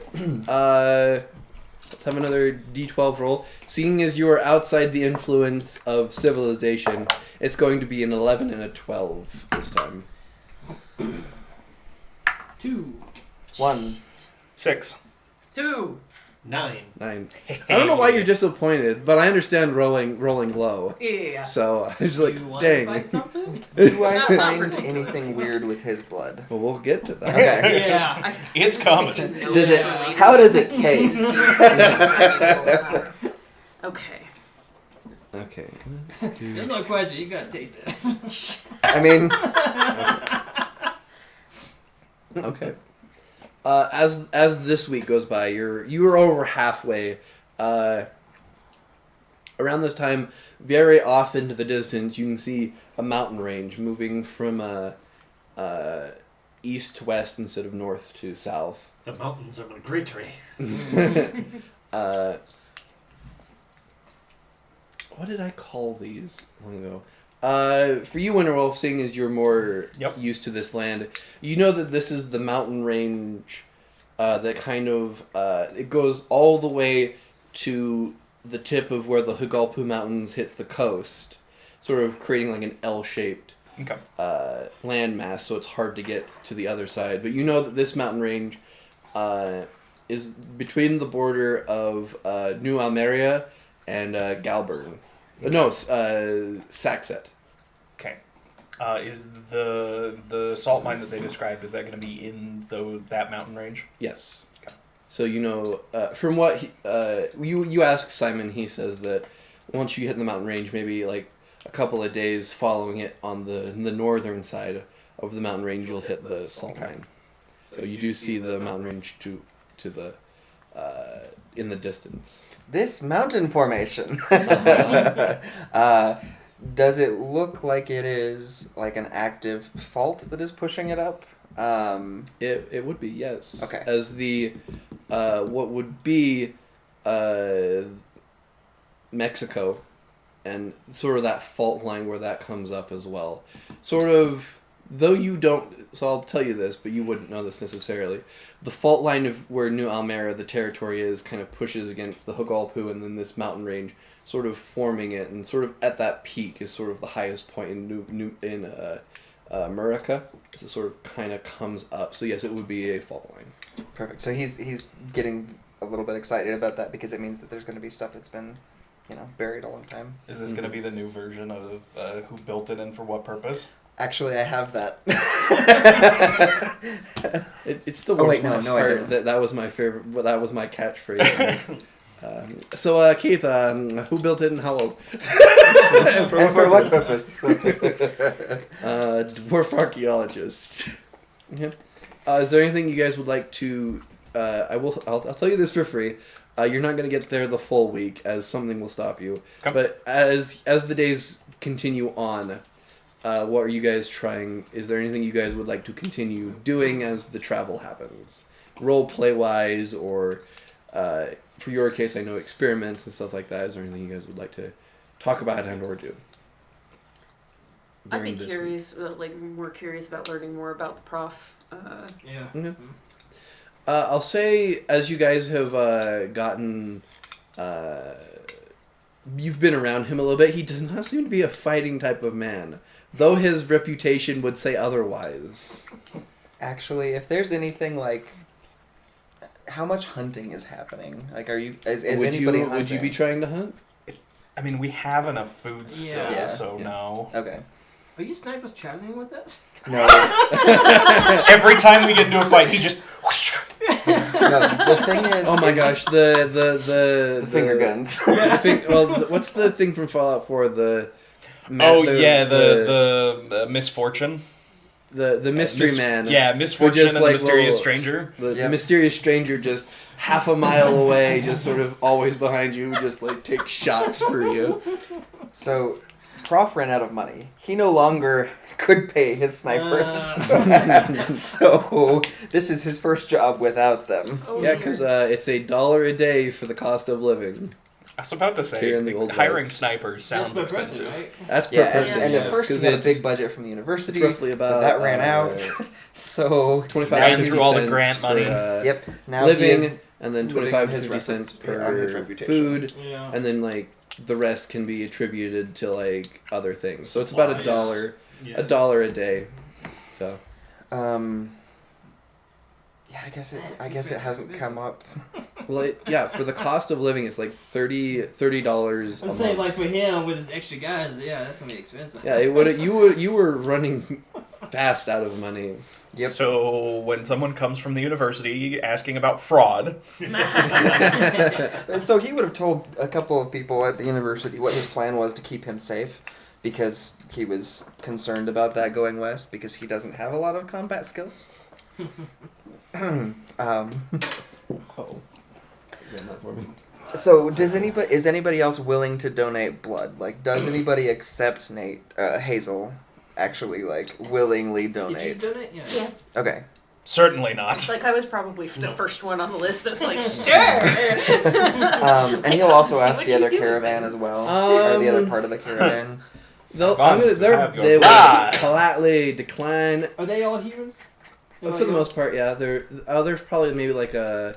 Let's have another D12 roll. Seeing as you are outside the influence of civilization, it's going to be an 11 and a 12 this time. 2. 1. 6. 2. 9. 9. I don't know why you're disappointed, but I understand rolling low. Yeah. So I was like, Do you want to fight dang. something? Do I Not find particularly. anything weird with his blood? Well, we'll get to that. Okay. Yeah. It's coming. Does it? How does it taste? Okay. Okay. Let's do... There's no question. You gotta taste it. I mean, Okay. As this week goes by, you're over halfway. Around this time, very off into the distance, you can see a mountain range moving from east to west instead of north to south. The mountains are migratory. What did I call these long ago? For you, Winterwolf, seeing as you're more used to this land, you know that this is the mountain range that kind of it goes all the way to the tip of where the Hugalpu Mountains hits the coast, sort of creating like an L-shaped Okay. landmass, so it's hard to get to the other side. But you know that this mountain range is between the border of New Almeria and Galburn. No, Saxet. Okay. Is the salt mine that they described, is that going to be in that mountain range? Yes. Okay. So you know, from what you ask Simon, he says that once you hit the mountain range, maybe like a couple of days following it on the northern side of the mountain range, you'll hit the salt mine. So you do see the mountain range to the in the distance. this mountain formation. Does it look like it is like an active fault that is pushing it up? It would be, yes. Okay. As the what would be Mexico, and sort of that fault line where that comes up as well. Sort of though you don't, so I'll tell you this, but you wouldn't know this necessarily. The fault line of where New Almera, the territory is, kind of pushes against the Hugalpu and then this mountain range, sort of forming it, and sort of at that peak is sort of the highest point in Murica. So it sort of kind of comes up. So yes, it would be a fault line. Perfect. So he's getting a little bit excited about that because it means that there's going to be stuff that's been, buried a long time. Is this going to be the new version of who built it and for what purpose? Actually, I have that. It still Oh, warms wait, no, my no, I heart. didn't. That was my favorite. Well, that was my catchphrase. So Keith, who built it and how old? And for what purpose? Dwarf archaeologist. Yeah. Is there anything you guys would like to? I'll tell you this for free. You're not going to get there the full week, as something will stop you. Okay. But as the days continue on, what are you guys trying? Is there anything you guys would like to continue doing as the travel happens, role play wise, or for your case, I know experiments and stuff like that. Is there anything you guys would like to talk about and or do? I'd be during this curious, more curious about learning more about the prof. Yeah. week? I'll say, as you guys have gotten, you've been around him a little bit, he does not seem to be a fighting type of man, though his reputation would say otherwise. Actually, if there's anything like, how much hunting is happening? Like, is anybody hunting? Would you be trying to hunt? I mean, we have enough food still, Yeah. so Yeah. no. Okay. Are you snipers chatting with us? No. Every time we get into a fight, he just. No. The thing is. Oh my is gosh, the finger guns. What's the thing from Fallout 4? The misfortune. The mystery man. Yeah, misfortune just, and like, the mysterious little- stranger. The Yep. mysterious stranger just half a mile away, just sort of always behind you, just like takes shots for you. So, Prof ran out of money. He no longer could pay his snipers. So, this is his first job without them. Oh, Yeah, because it's $1 a day for the cost of living. I was about to say, Here in the Old hiring West. snipers sounds That's per person, expensive. right? That's per Yeah, person. and yes, at first he 'cause had a it's big budget from the university. roughly about but that ran out. So 25 Ran to through all the 50 grant cents money. for, yep. Now living, he is and then living 25 on to his 50 cents on his per reputation. food, Yeah. and then like the rest can be attributed to like other things. So it's about $1, Yeah. $1 a day. So Yeah, I guess it hasn't come up. well, for the cost of living, it's like $30 a I'm saying, month. like, for him, with his extra guys, yeah, that's gonna be expensive. Yeah, it would. You were running fast out of money. Yep. So when someone comes from the university asking about fraud, So he would have told a couple of people at the university what his plan was to keep him safe, because he was concerned about that going west because he doesn't have a lot of combat skills. So is anybody else willing to donate blood? Like, does anybody accept Hazel actually like willingly Did you donate? donate? Yeah. Yeah. Okay. certainly not. Like, I was probably the first one on the list that's like, sure. And he'll also See ask what the you other do with caravan this. as well, or the other part of the caravan. They Have your will blood. politely decline. Are they all humans? But for the most part, yeah. There's probably maybe like a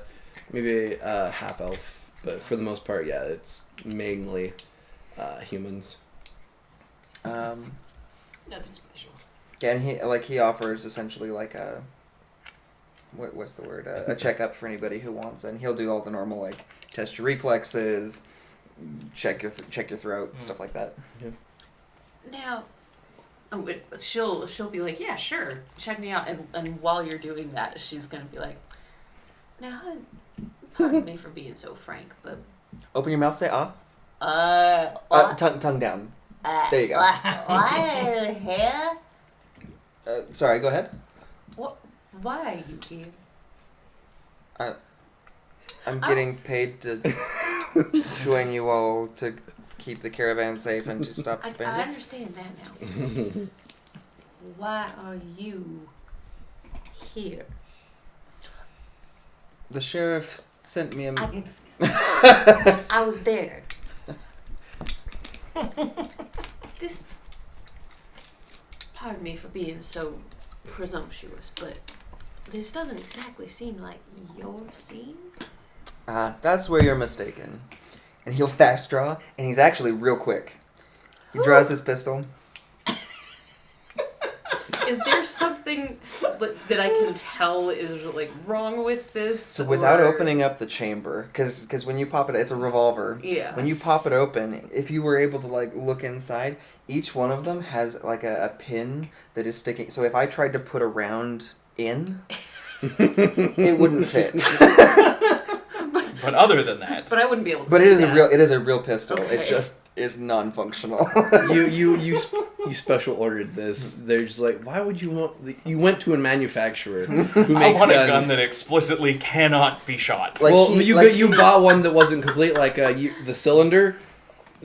half elf, but for the most part, yeah, it's mainly humans. Nothing special. Yeah, and he offers essentially like a what's the word, a checkup for anybody who wants, and he'll do all the normal like test your reflexes, check your throat, stuff like that. Yeah. Now, she'll be like, yeah, sure, check me out. And while you're doing that, she's gonna be like, now, pardon me for being so frank, but Open your mouth, say ah. Tongue down. There you go. Why here? Sorry, go ahead. Why are you here? I'm getting paid to join you all to keep the caravan safe and to stop I the bandits. understand that now. Why are you here? The sheriff sent me a... I was there. pardon me for being so presumptuous, but this doesn't exactly seem like your scene. That's where you're mistaken. And he'll fast draw, and he's actually real quick. He draws his pistol. Is there something that I can tell is like wrong with this? So without or- opening up the chamber, because when you pop it, it's a revolver. Yeah. When you pop it open, if you were able to like look inside, each one of them has like a pin that is sticking. So if I tried to put a round in, it wouldn't fit. But other than that, But I wouldn't be able to. But see it is that. it is a real pistol. Okay. It just is non-functional. You special ordered this. They're just like, why would you want? You went to a manufacturer who I makes want a guns. gun that explicitly cannot be shot. Like well, he- you like got, you he- bought one that wasn't complete, like the cylinder.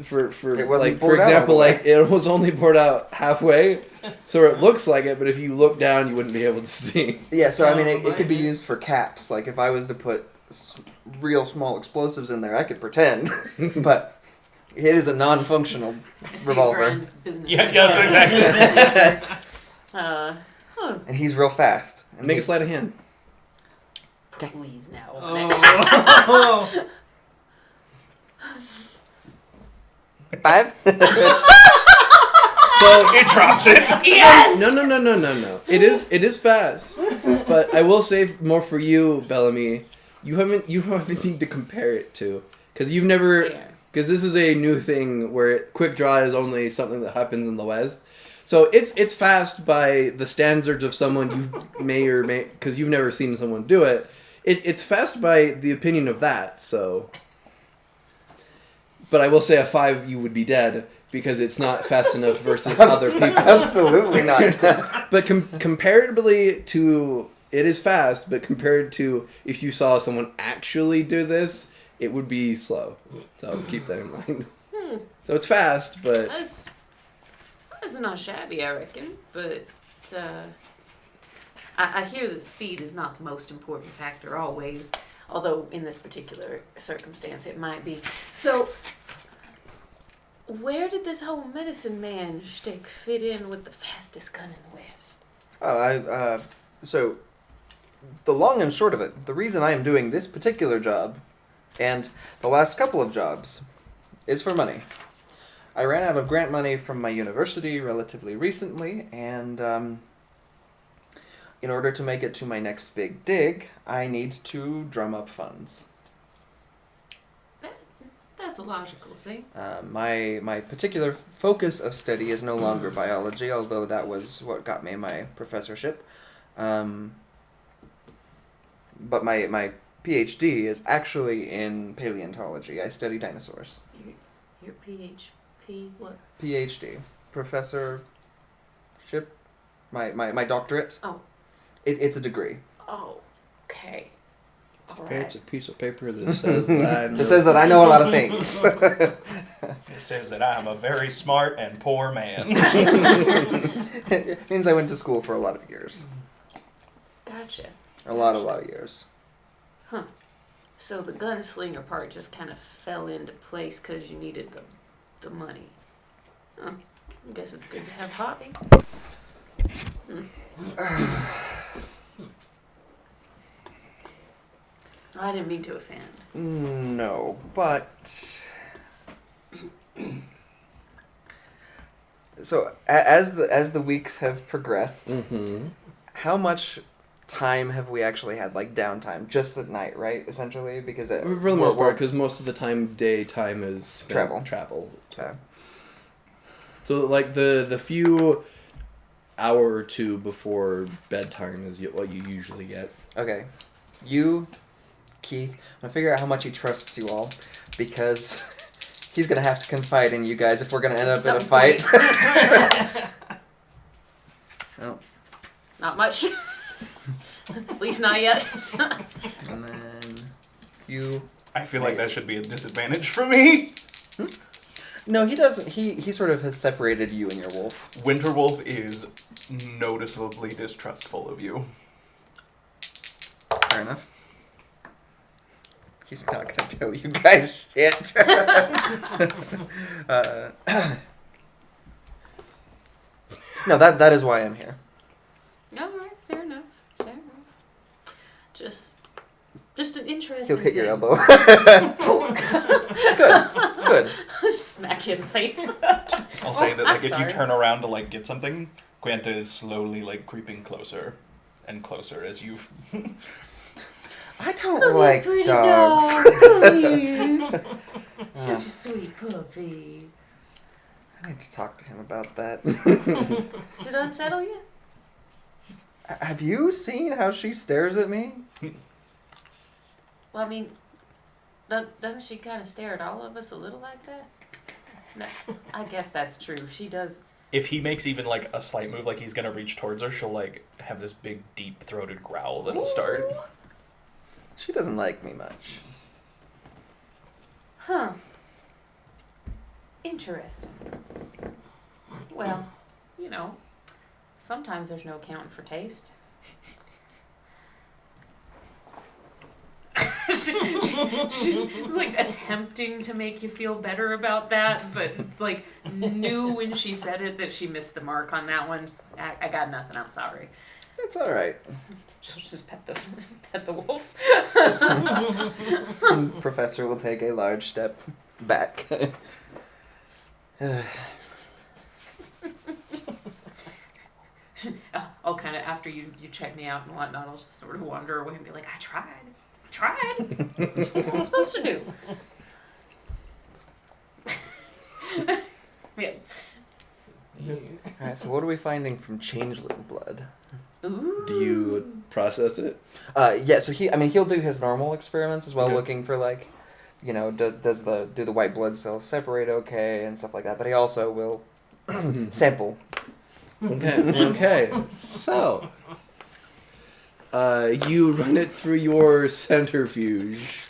For It wasn't like for bored out all example, the way. like it was only poured out halfway, so it looks like it. But if you look down, you wouldn't be able to see. Yeah, so I mean, it could be used for caps. Like if I was to put real small explosives in there, I could pretend. But it is a non-functional I see revolver. grand business. Yeah, that's exactly. Huh. And he's real fast. And Make he- a sleight of hand. Please now. Open it. Oh. 5? So It drops it. Yes. no. It is fast, but I will say more for you, Bellamy. You don't have anything to compare it to because you've never. Yeah. Because this is a new thing where quick draw is only something that happens in the West. So it's fast by the standards of someone you may or may... Because you've never seen someone do it. It's fast by the opinion of that, so... But I will say a 5, you would be dead, because it's not fast enough versus other people. Absolutely not. But comparatively to... It is fast, but compared to if you saw someone actually do this, it would be slow. So keep that in mind. So it's fast, but... That's not shabby, I reckon. But I hear that speed is not the most important factor always. Although in this particular circumstance it might be. So, where did this whole medicine man shtick fit in with the fastest gun in the West? So, the long and short of it, the reason I am doing this particular job, and the last couple of jobs, is for money. I ran out of grant money from my university relatively recently, and in order to make it to my next big dig, I need to drum up funds. That's a logical thing. My particular focus of study is no longer biology, although that was what got me my professorship. But my PhD is actually in paleontology. I study dinosaurs. Your PhD, what? PhD. Professorship. My doctorate. Oh. It's a degree. Oh, okay. It's a All fancy right. piece of paper that says that. It says that I know a lot of things. It says that I am a very smart and poor man. It means I went to school for a lot of years. Gotcha. A lot of years. Huh. So the gunslinger part just kind of fell into place because you needed the money. Huh. I guess it's good to have a hobby. I didn't mean to offend. No, but so as the weeks have progressed, Mm-hmm. how much time have we actually had, like downtime, just at night, right? Essentially, because For the most part, because most of the daytime is spent Travel. Okay. So like the few hour or two before bedtime is what you usually get. Okay, you, Keith, I'm gonna figure out how much he trusts you all, because he's gonna have to confide in you guys if we're gonna end up in a Some fight. point. Oh. Not much. At least not yet. And then you. I feel like that should be a disadvantage for me. No, he doesn't. He sort of has separated you and your wolf. Winterwolf is noticeably distrustful of you. Fair enough. He's not gonna tell you guys shit. No, that is why I'm here. All right, fair enough. Fair enough. Just an interesting. He'll hit your thing. elbow. Good. Just smack you in the face. I'll say that I'm like if sorry. you turn around to like get something, Quanta is slowly like creeping closer and closer as you. I don't Come like here, pretty dogs. dog. Come here. Such a sweet puppy. I need to talk to him about that. Does it unsettle you? Have you seen how she stares at me? Well, I mean, doesn't she kind of stare at all of us a little like that? No, I guess that's true. She does. If he makes even like a slight move, like he's gonna reach towards her, she'll like have this big, deep-throated growl that'll start. She doesn't like me much. Huh. Interesting. Well, you know, sometimes there's no accounting for taste. She's like attempting to make you feel better about that, but it's like knew when she said it that she missed the mark on that one. I got nothing. I'm sorry. It's all right. She'll just pet the wolf. Professor will take a large step back. I'll kind of, after you check me out and whatnot, I'll just sort of wander away and be like, I tried. What am I supposed to do? Yeah. Alright, so what are we finding from changeling blood? Ooh. Do you process it? Yeah, so he'll do his normal experiments as well, Okay. looking for like, you know, do the white blood cells separate okay and stuff like that. But he also will sample. Okay. So, you run it through your centrifuge.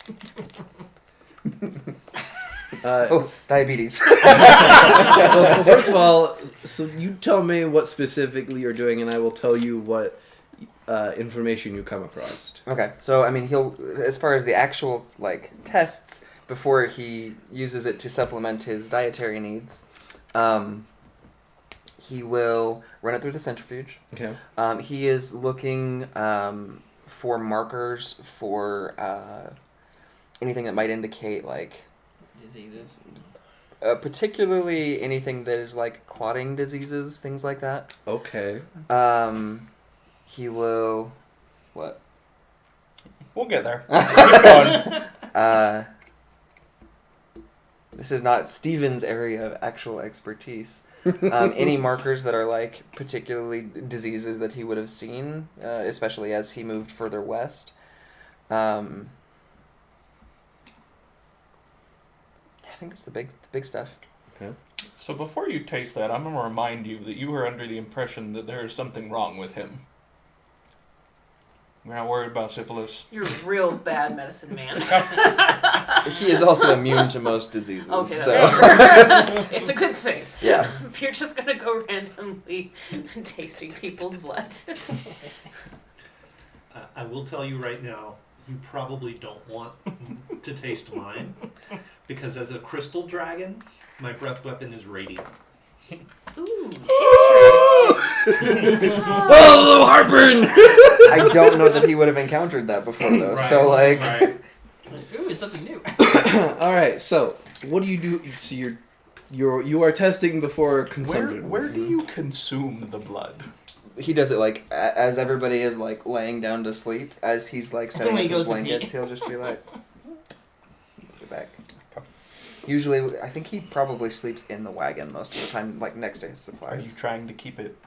Oh, diabetes. Well, first of all, so you tell me what specifically you're doing, and I will tell you what information you come across. Okay, so I mean, he'll, as far as the actual like tests before he uses it to supplement his dietary needs, he will run it through the centrifuge. Okay. He is looking for markers for anything that might indicate like Diseases. particularly anything that is like clotting diseases, things like that. Okay. He will what? We'll get there. Keep going. This is not Steven's area of actual expertise. Any markers that are like particularly diseases that he would have seen, especially as he moved further west. I think it's the big stuff. Okay. So before you taste that, I'm gonna remind you that you were under the impression that there is something wrong with him. We're not worried about syphilis. You're a real bad medicine man. He is also immune to most diseases. Okay, so that's fair. It's a good thing. yeah. If you're just gonna go randomly tasting people's blood. I will tell you right now, you probably don't want to taste mine, because as a crystal dragon, my breath weapon is radiant. Ooh. Oh, heartburn! I don't know that he would have encountered that before though. Right, So like right. Ooh, it's something new. All right. So, what do you do? So you are testing before consumption. Where do you consume the blood? he does it like as everybody is like laying down to sleep, as he's like setting When up he his goes to pee. blankets, he'll just be like, get back. Usually, I think he probably sleeps in the wagon most of the time, like next to his Are you supplies. trying to keep it?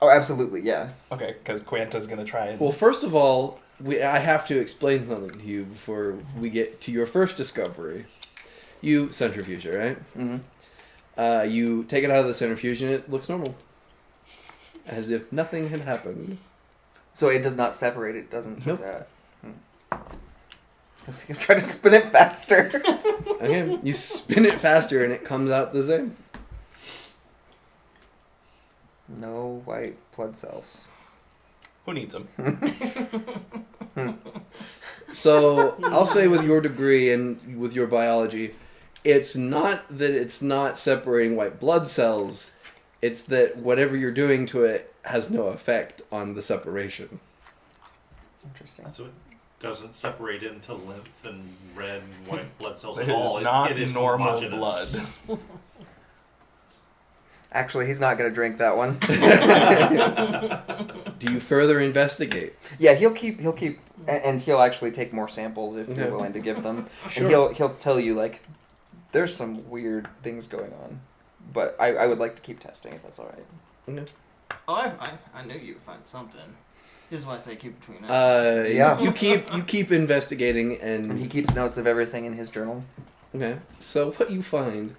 Oh, absolutely, yeah. Okay, because Quanta's gonna try and. Well, first of all, I have to explain something to you before we get to your first discovery. You centrifuge it, right? Mm-hmm. You take it out of the centrifuge and it looks normal. As if nothing had happened. So it does not separate. It doesn't. Nope. He's trying to spin it faster. Okay, you spin it faster and it comes out the same. No white blood cells. Who needs them? So, I'll say with your degree and with your biology, it's not that it's not separating white blood cells, It's that whatever you're doing to it has no effect on the separation. Interesting. So it doesn't separate into lymph and red and white blood cells It at all. is not it is normal homogeneous. blood. Actually, he's not going to drink that one. Do you further investigate? Yeah, he'll keep, and he'll actually take more samples if Okay. you're willing to give them. Sure. And he'll tell you like, there's some weird things going on, but I would like to keep testing if that's all right. Okay. Oh, I knew you would find something. This is why I say keep between us. Yeah. You keep investigating, And he keeps notes of everything in his journal. okay. So what you find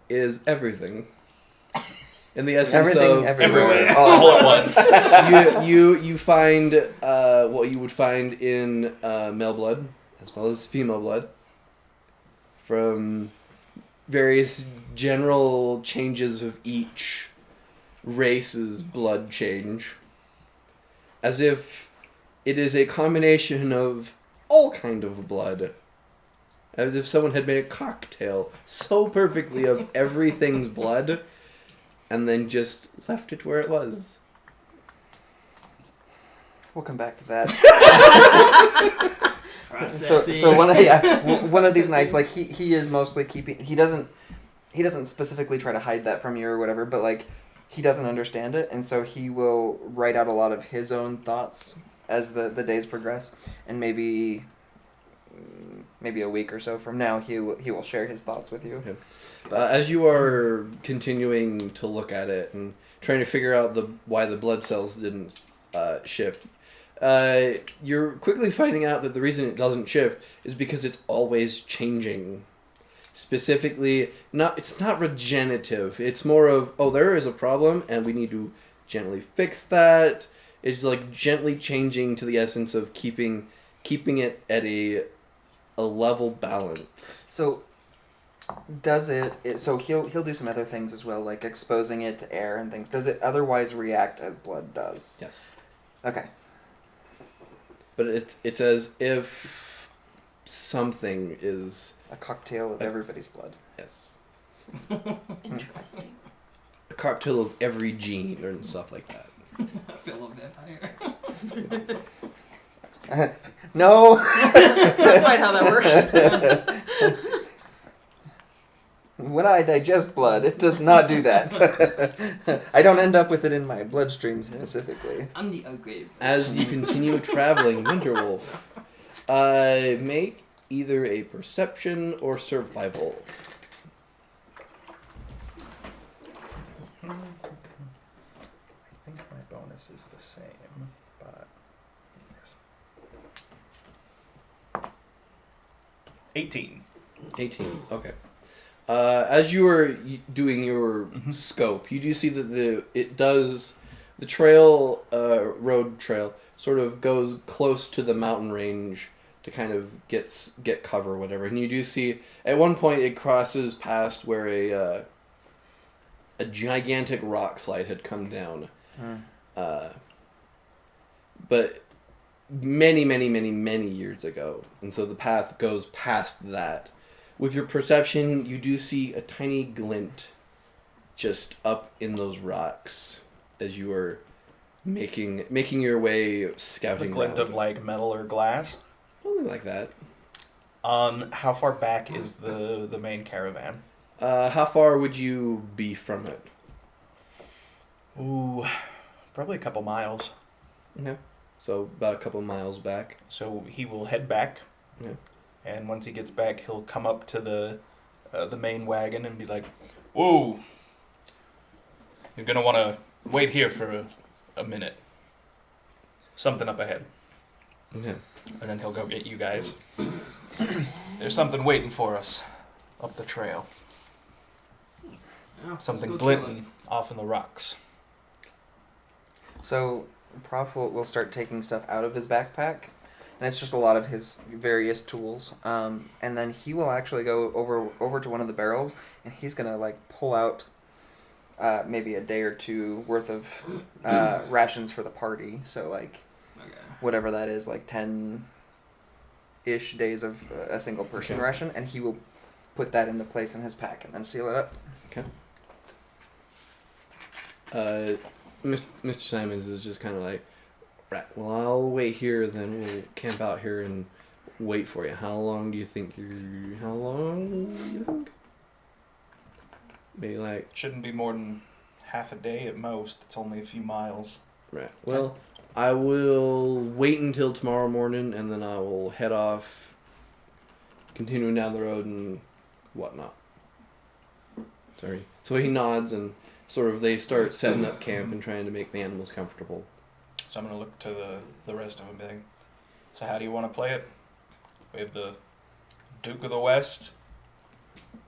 is everything. In the essence Everything, of everywhere, All at once. you find what you would find in male blood as well as female blood from various general changes of each race's blood change, as if it is a combination of all kind of blood, as if someone had made a cocktail so perfectly of everything's blood and then just left it where it was. We'll come back to that. Processing. So one of these nights, like he is mostly keeping. He doesn't specifically try to hide that from you or whatever, but like he doesn't understand it, and so he will write out a lot of his own thoughts as the days progress, and maybe a week or so from now he will share his thoughts with you. Okay. As you are continuing to look at it and trying to figure out why the blood cells didn't shift, you're quickly finding out that the reason it doesn't shift is because it's always changing. Specifically, it's not regenerative. It's more of, oh, there is a problem and we need to gently fix that. It's like gently changing to the essence of keeping it at a level balance. So does it so he'll do some other things as well, like exposing it to air and things. Does it otherwise react as blood does? Yes. Okay. But it's as if something is... A cocktail of everybody's blood. Yes. Interesting. A cocktail of every gene or stuff like that. I feel a vampire. No. That's not quite how that works. When I digest blood, it does not do that. I don't end up with it in my bloodstream specifically. I'm the upgrade. As you continue traveling, Winterwolf, make either a perception or survival. I think my bonus is the same, but... Yes. 18. 18. Okay. As you are doing your scope, you do see that the trail, road trail, sort of goes close to the mountain range to kind of get cover or whatever. And you do see, at one point it crosses past where a gigantic rock slide had come down. But many, many, many, many years ago. And so the path goes past that. With your perception, you do see a tiny glint just up in those rocks as you are making your way scouting The glint around. of like metal or glass. Something like that. How far back is the main caravan? How far would you be from it? Ooh, probably a couple miles. Okay. So about a couple miles back. So he will head back. Yeah. And once he gets back, he'll come up to the main wagon and be like, "Whoa, you're gonna want to wait here for a minute. Something up ahead." Okay. And then he'll go get you guys. There's something waiting for us up the trail. Oh, Something let's go kill it. glinting off in the rocks. So Prof will start taking stuff out of his backpack, and it's just a lot of his various tools. And then he will actually go over to one of the barrels, and he's gonna like pull out maybe a day or two worth of rations for the party. So like Okay. whatever that is, like 10-ish days of a single person Okay. ration, and he will put that into place in his pack and then seal it up. Okay. Mr. Simons is just kind of like, right. Well, I'll wait here. Then we'll camp out here and wait for you. How long do you think you're? How long? You think? Maybe like Shouldn't be more than half a day at most. It's only a few miles. right. Well, I will wait until tomorrow morning, and then I will head off, continuing down the road and whatnot. Sorry. So he nods and sort of they start setting up camp and trying to make the animals comfortable. So I'm gonna look to the rest of them. And be like, so how do you want to play it? We have the Duke of the West,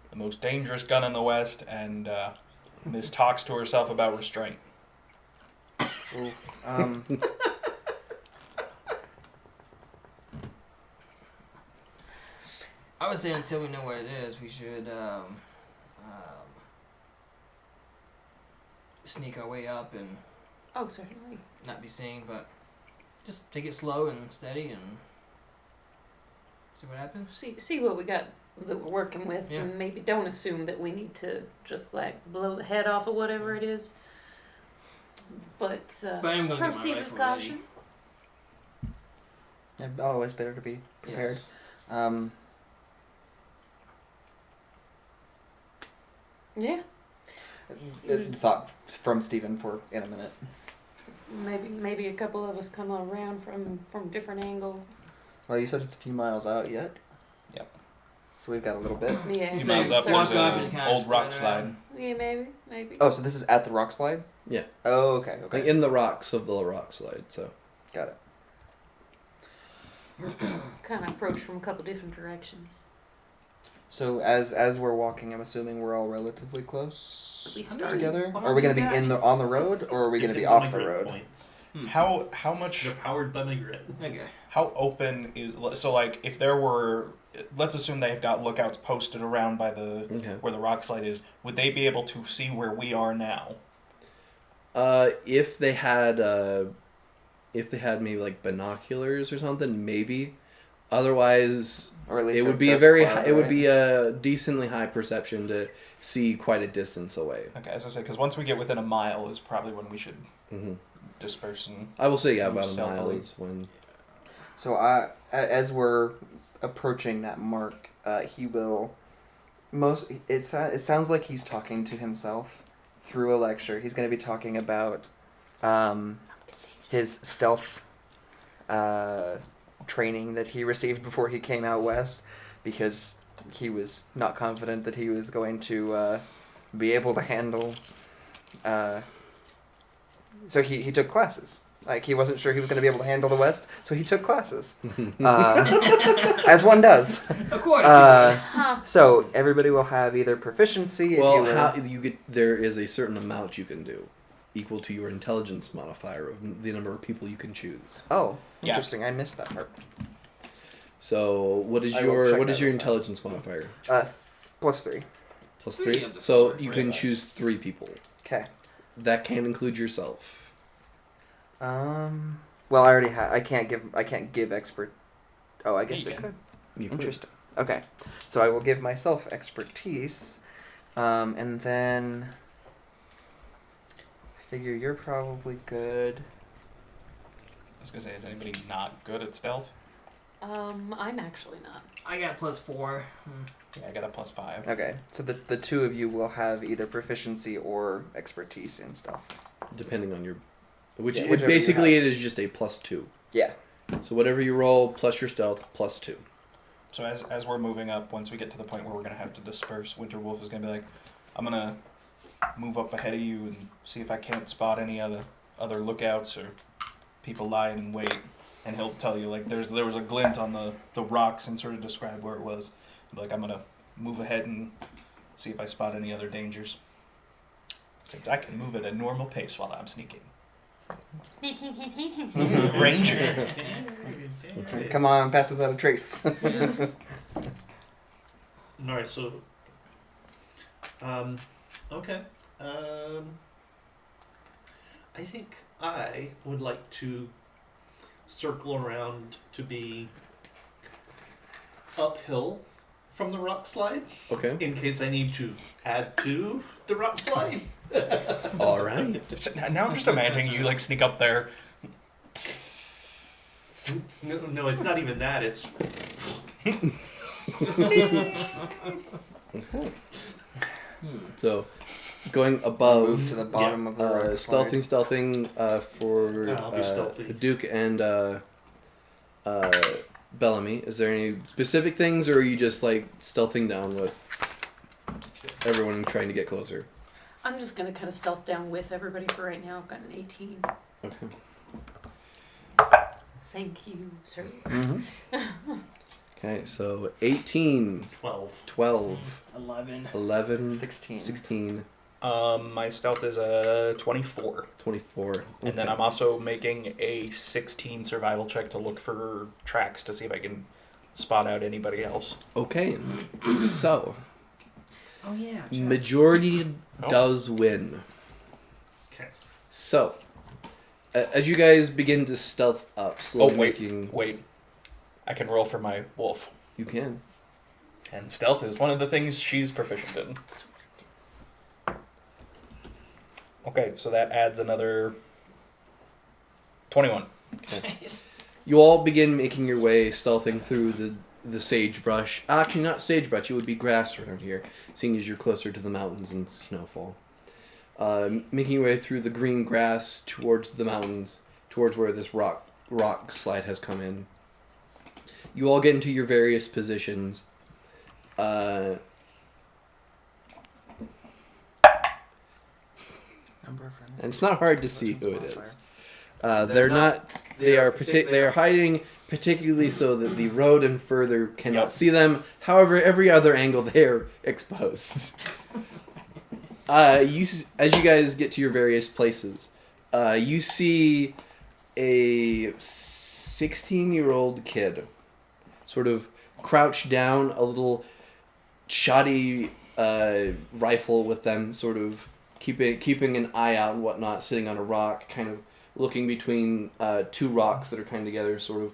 the most dangerous gun in the West, and Miss talks to herself about restraint. Ooh, I would say until we know what it is, we should sneak our way up and Oh, certainly. not be seen, but just take it slow and steady and see what happens. See what we got that we're working with, Yeah. and maybe don't assume that we need to just like blow the head off of whatever it is. But But I'm gonna get my proceed with rifle caution. yeah, always better to be prepared. Yes. Yeah, Thought from Stephen for in a minute. maybe a couple of us come around from different angle. Well, you said it's a few miles out yet. Yep. So we've got a little bit. Yeah, A few So miles up, walk there's up an and kinda old rock spread slide. around. yeah, maybe. Oh, so this is at the rock slide? Yeah. Oh, okay, okay. Like in the rocks of the rock slide. So Got it. Kind of approach from a couple different directions. So as we're walking, I'm assuming we're all relatively close We I'm start together. Well, Are we going to be yeah. on the road, or are we going to be Depends on off the grid road? Points. How much? They're powered by the grid. Okay. How open is so? Like, if there were, let's assume they've got lookouts posted around by the okay. where the rock slide is. Would they be able to see where we are now? If they had maybe like binoculars or something, maybe. Otherwise, Or at least it would our be a best very cloud, it would right? be a decently high perception to see quite a distance away. Okay, as I say, because once we get within a mile is probably when we should Hmm disperse and. I will say, yeah, Move about a mile stealthily. is when. So as we're approaching that mark, he will it sounds like he's talking to himself through a lecture. He's going to be talking about his stealth training that he received before he came out west, because he was not confident that he was going to be able to handle. So he took classes. Like, he wasn't sure he was going to be able to handle the West, so he took classes. As one does. Of course. Huh. So everybody will have either proficiency. If Well, you will, how you get there is a certain amount you can do, equal to your intelligence modifier of the number of people you can choose. Oh, Yeah. interesting. I missed that part. So, what is I will check your that real fast. intelligence modifier? +3. Plus Three 3. of the So four. you Three can of us. choose 3 people. Okay. That can include yourself. Well, I already have. I can't give expert. Oh, I guess You it can. could. You could. Interesting. Okay, so I will give myself expertise, and then I figure you're probably good. I was gonna say, is anybody not good at stealth? I'm actually not. I got +4. Yeah, I got a +5. Okay, so the two of you will have either proficiency or expertise in stuff. Depending on your, Yeah, it whichever you basically have. it is just a +2. Yeah. So whatever you roll plus your stealth +2. So as we're moving up, once we get to the point where we're gonna have to disperse, Winterwolf is gonna be like, I'm gonna move up ahead of you and see if I can't spot any other lookouts or people lying in wait, and he'll tell you like there was a glint on the rocks and sort of describe where it was. Like, I'm gonna move ahead and see if I spot any other dangers, since I can move at a normal pace while I'm sneaking. Ranger. Come on, pass without a trace. Alright, so okay. I think I would like to circle around to be uphill from the rock slide Okay. in case I need to add to the rock slide. All right. Now I'm just imagining you like sneak up there. No, it's not even that. It's So, going above. Move to the bottom of the rock slide. Stealthing for I'll be stealthy. Duke and Bellamy. Is there any specific things, or are you just like stealthing down with everyone trying to get closer? I'm just gonna kind of stealth down with everybody for right now. I've got an 18. Okay. Thank you, sir. Okay, so 18, 12, 11. 11, 16. 16, My stealth is a 24. 24. And then I'm also making a 16 survival check to look for tracks to see if I can spot out anybody else. Okay, so Oh yeah. majority Oh. does win. okay. So, as you guys begin to stealth up, slowly making... Wait. I can roll for my wolf. You can. And stealth is one of the things she's proficient in. Okay, so that adds another 21. You all begin making your way, stealthing through the sagebrush. Actually, not sagebrush, it would be grass around here, seeing as you're closer to the mountains and snowfall. Making your way through the green grass towards the mountains, towards where this rock slide has come in. You all get into your various positions. Number of friends. And it's not hard to see who it is. They are hiding particularly so that the road and further cannot Yep. see them. However, every other angle they're exposed. As you guys get to your various places, you see a 16-year-old kid sort of crouched down, a little shoddy rifle with them, sort of keeping an eye out and whatnot, sitting on a rock, kind of looking between two rocks that are kind of together, sort of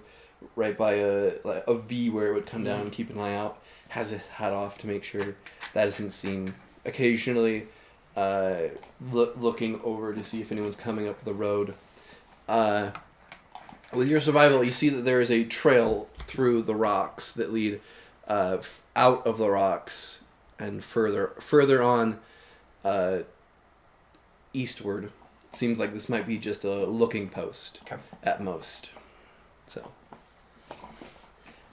right by a V where it would come down and keep an eye out. Has his hat off to make sure that isn't seen. Occasionally looking over to see if anyone's coming up the road. With your survival, you see that there is a trail through the rocks that lead out of the rocks and further on eastward. Seems like this might be just a looking post at most. So,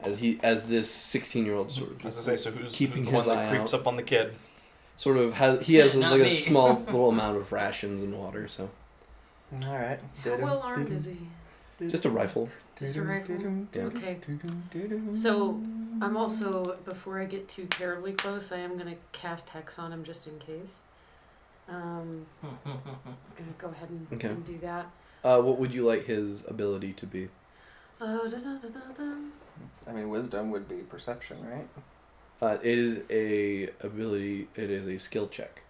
as this 16-year-old sort of As I say, so who's keeping the his one eye that creeps out. up on the kid? Sort of he has Not like a me. small little amount of rations and water, so All right. How well armed is he? just a rifle. Just a rifle? Yeah. Okay. So I'm also, before I get too terribly close, I am gonna cast Hex on him just in case. I'm gonna go ahead and, Okay. and do that. What would you like his ability to be? I mean, wisdom would be perception, right? It is a ability. It is a skill check,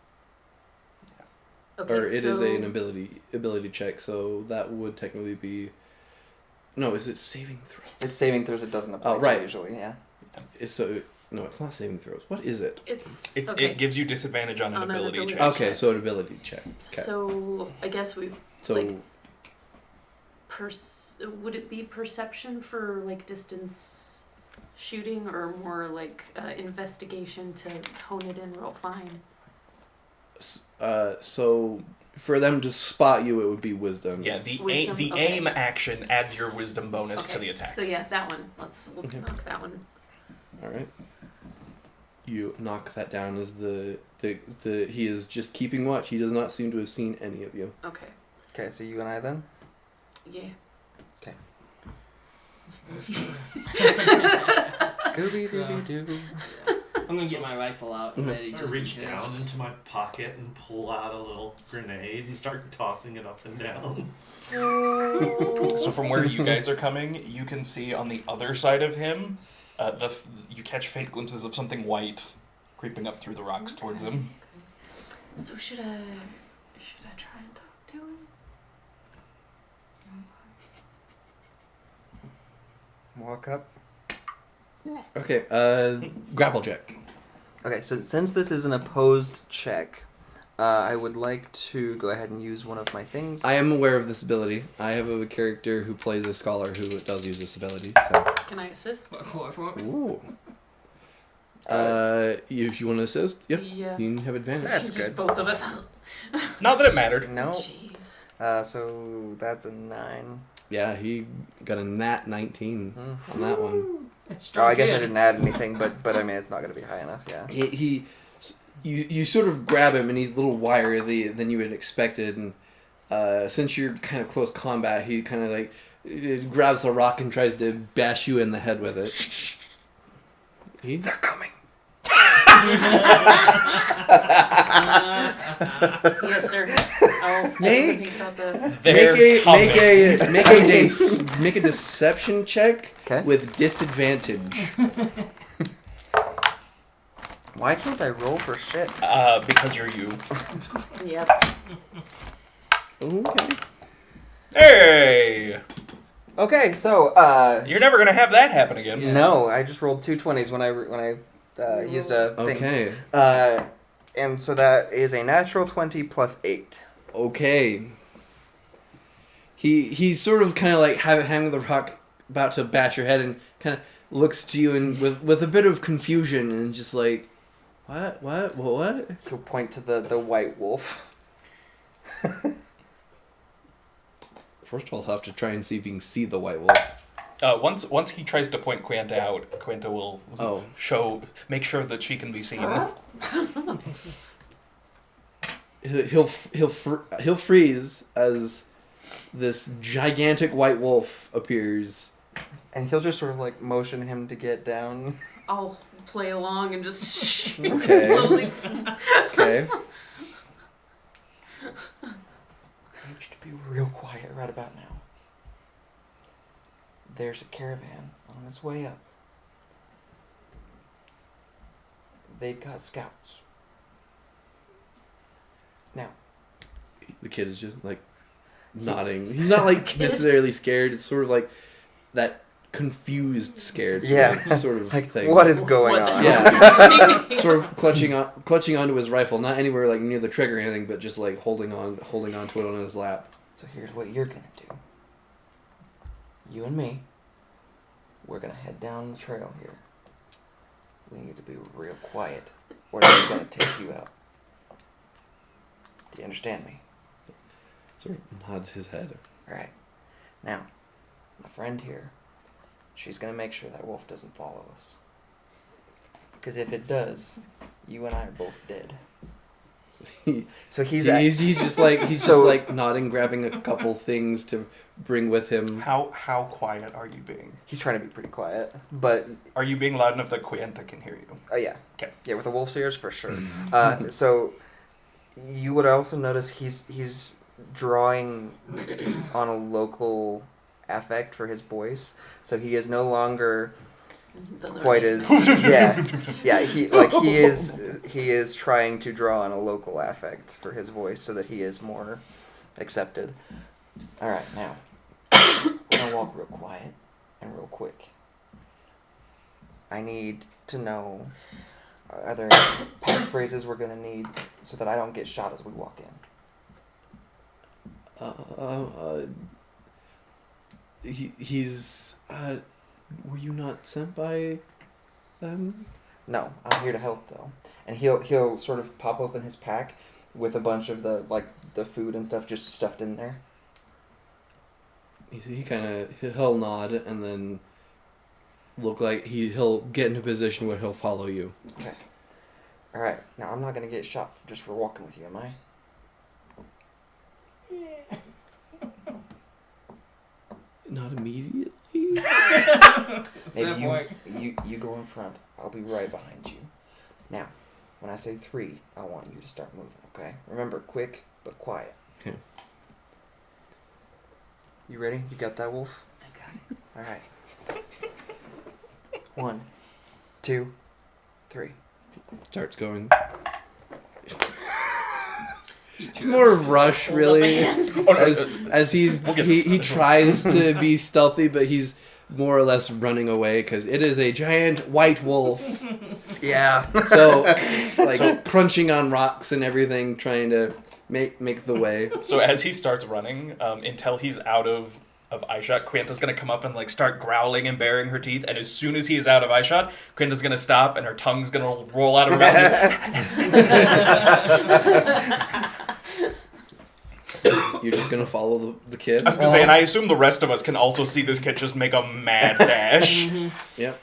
Okay, or it is so an ability check. So that would technically be. No, is it saving throw? It's saving throws. It doesn't apply Oh, right. to usually. Yeah. No, it's not saving throws. What is it? it's It's, okay. It gives you disadvantage on an On an ability ability check. Okay, so an ability check. Okay. So I guess we So like- would it be perception for like distance shooting, or more like investigation to hone it in real fine? so for them to spot you, it would be wisdom. Yeah, the Wisdom, the okay. aim action adds your wisdom bonus Okay, to the attack. So yeah, that one. Let's Okay. knock that one. All right. You knock that down as the he is just keeping watch. He does not seem to have seen any of you. Okay. Okay, so you and I then. Yeah. Okay. Scooby Dooby Doo. I'm gonna get my rifle out and ready I just in reach case. down into my pocket and pull out a little grenade and start tossing it up and down. So from where you guys are coming, you can see on the other side of him, you catch faint glimpses of something white creeping up through the rocks towards him. Okay. So should I try and talk to him? Walk up. Okay, grapple check. Okay, so since this is an opposed check, I would like to go ahead and use one of my things. I am aware of this ability. I have a character who plays a scholar who does use this ability. So. Can I assist? Ooh. If you want to assist, yeah, Yeah. you have advantage. That's Just good. both of us. Not that it mattered. No. Jeez. So that's a 9. Yeah, he got a nat 19 Mm. on that one. Oh, I guess I didn't add anything, but I mean it's not gonna be high enough. Yeah. You sort of grab him and he's a little wiry than you had expected, and since you're kind of close combat, he kind of like grabs a rock and tries to bash you in the head with it. They're coming. Yes, sir. I'll Make- think about the... Make a deception check Okay. with disadvantage. Why can't I roll for shit? Because you're you. Yep. Okay. Hey! Okay, so You're never gonna have that happen again. no, I just rolled 2 20s when I used a thing. Okay. And so that is a natural 20 plus 8. Okay. He's sort of kind of like having the rock about to bash your head and kind of looks to you and with a bit of confusion and just like, what? He'll point to the white wolf. First of all, I'll have to try and see if you can see the white wolf. Once he tries to point Quanta out, Quanta will make sure that she can be seen. He'll freeze as this gigantic white wolf appears. And he'll just sort of like motion him to get down. I'll play along and just Okay. slowly... Okay. I need you to be real quiet right about now. There's a caravan on its way up. They've got scouts. Now, The kid is just like nodding. He's not like necessarily scared. It's sort of like that confused scared sort of like thing. what is going What the on? hell is happening? Sort of clutching onto his rifle, not anywhere like near the trigger or anything, but just like holding on to it on his lap. So here's what you're gonna do. You and me, we're gonna head down the trail here. We need to be real quiet, or they're gonna take you out. Do you understand me? Sort of nods his head. Alright. Now, my friend here, she's gonna make sure that wolf doesn't follow us. Because if it does, you and I are both dead. So he's just like nodding, grabbing a couple things to bring with him. How quiet are you being? he's trying to be pretty quiet, but Are you being loud enough that Quanta can hear you? oh yeah, Okay. yeah, with the wolf's ears for sure. So you would also notice he's drawing on a local affect for his voice, so he is no longer quite as he is trying to draw on a local affect for his voice so that he is more accepted. All right, now we're gonna walk real quiet and real quick. I need to know, are there any passphrases we're gonna need so that I don't get shot as we walk in? He's were you not sent by them? No, I'm here to help though. And he'll sort of pop open his pack with a bunch of the food and stuff just stuffed in there. He'll nod and then look like he'll get into a position where he'll follow you. Okay. All right. Now I'm not gonna get shot just for walking with you, am I? Not immediately. Maybe you go in front. I'll be right behind you. Now, when I say 3, I want you to start moving. Okay. Remember, quick but quiet. Okay. You ready? You got that, Wolf? I got it. All right. 1, 2, 3. Starts going. It's more of rush, really. As he tries to be stealthy, but he's more or less running away because it is a giant white wolf. Yeah. So, like, crunching on rocks and everything, trying to make the way. So as he starts running, until he's out of eyeshot, Quinta's gonna come up and like start growling and baring her teeth. And as soon as he is out of eyeshot, Quinta's gonna stop and her tongue's gonna roll out of her mouth. You're just gonna follow the kid. I was gonna say, and I assume the rest of us can also see this kid just make a mad dash. Yep.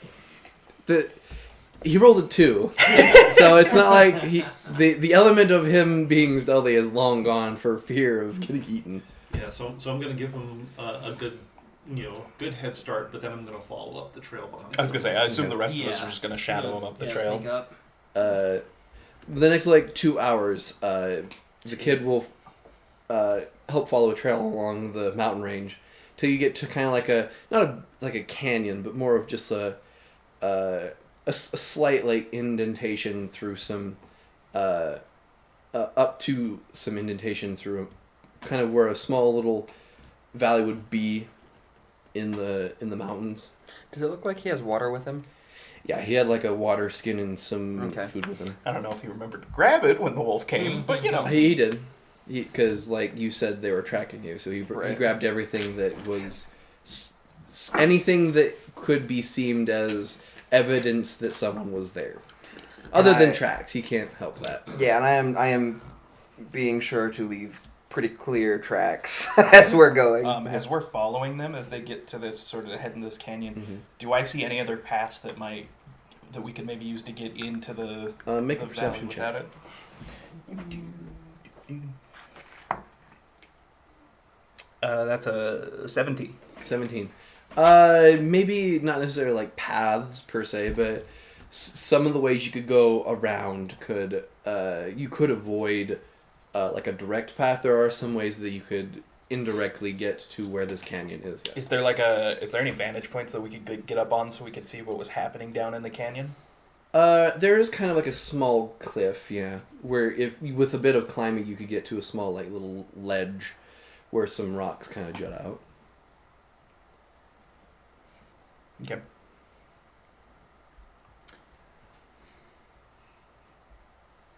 He rolled a 2, so it's not like the element of him being stealthy is long gone for fear of getting eaten. Yeah, so I'm gonna give him a good, good head start, but then I'm gonna follow up the trail behind. I was gonna say, I assume the rest of us Yeah. are just gonna shadow him up the Yeah, trail. sneak up. The next 2 hours, the kid will help follow a trail along the mountain range till you get to kind of not a canyon, but more of just a slight indentation through some up to some indentation through kind of where a small little valley would be in the mountains. Does it look like he has water with him? Yeah, he had a water skin and some Okay. food with him. I don't know if he remembered to grab it when the wolf came, but He did. Because, you said, they were tracking you, so he Right. grabbed everything that was anything that could be seemed as evidence that someone was there. Other than tracks, he can't help that. Yeah, and I am being sure to leave pretty clear tracks as we're going. as we're following them as they get to this sort of head in this canyon, Mm-hmm. do I see any other paths that we could maybe use to get into the Make the a perception valley check. without it? That's a 17. 17. Maybe not necessarily paths per se, but some of the ways you could go around you could avoid a direct path. There are some ways that you could indirectly get to where this canyon is. Yes. Is there any vantage points that we could get up on so we could see what was happening down in the canyon? There is kind of a small cliff, yeah, where if with a bit of climbing you could get to a small little ledge where some rocks kind of jut out. Okay.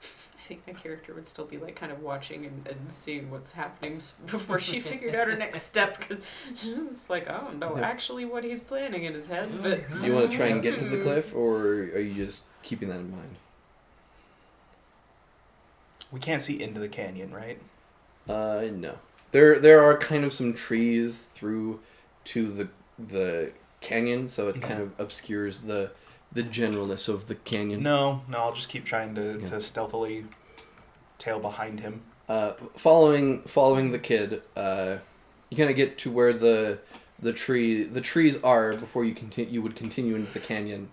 I think my character would still be kind of watching and seeing what's happening before she figured out her next step, because it's I don't know actually what he's planning in his head. But Do you want to try and get to the cliff, or are you just keeping that in mind? We can't see into the canyon, right? No. There are kind of some trees through to the canyon, so it kind of obscures the generalness of the canyon. No, I'll just keep trying to stealthily tail behind him. Following the kid, you kind of get to where the trees are before you would continue into the canyon.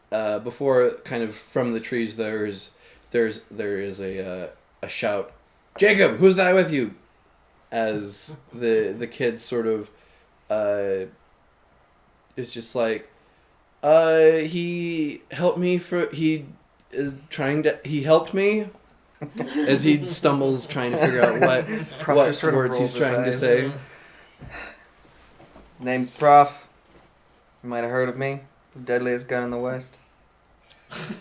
Before kind of from the trees there is a shout, "Jacob, who's that with you?" As the kid sort of is just he helped me he helped me as he stumbles trying to figure out what Just sort of words he's rolls his trying to eyes. say. Name's Prof. You might have heard of me. The deadliest gun in the West.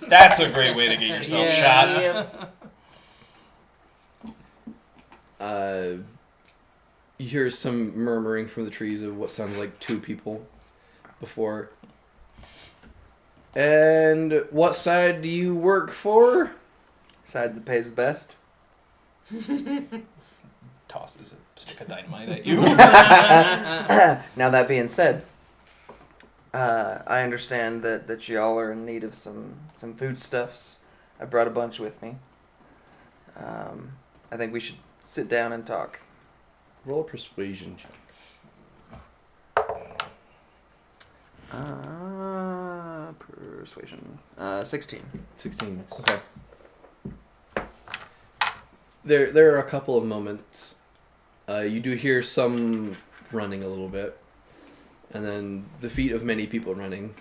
That's a great way to get yourself shot. Yep. You hear some murmuring from the trees of what sounds like 2 people before. And what side do you work for? Side that pays best. Tosses a stick of dynamite at you. Now that being said, I understand that y'all are in need of some foodstuffs. I brought a bunch with me. I think we should sit down and talk. Roll a persuasion check. Persuasion. 16. 16. Okay. There are a couple of moments. You do hear some running a little bit, and then the feet of many people running.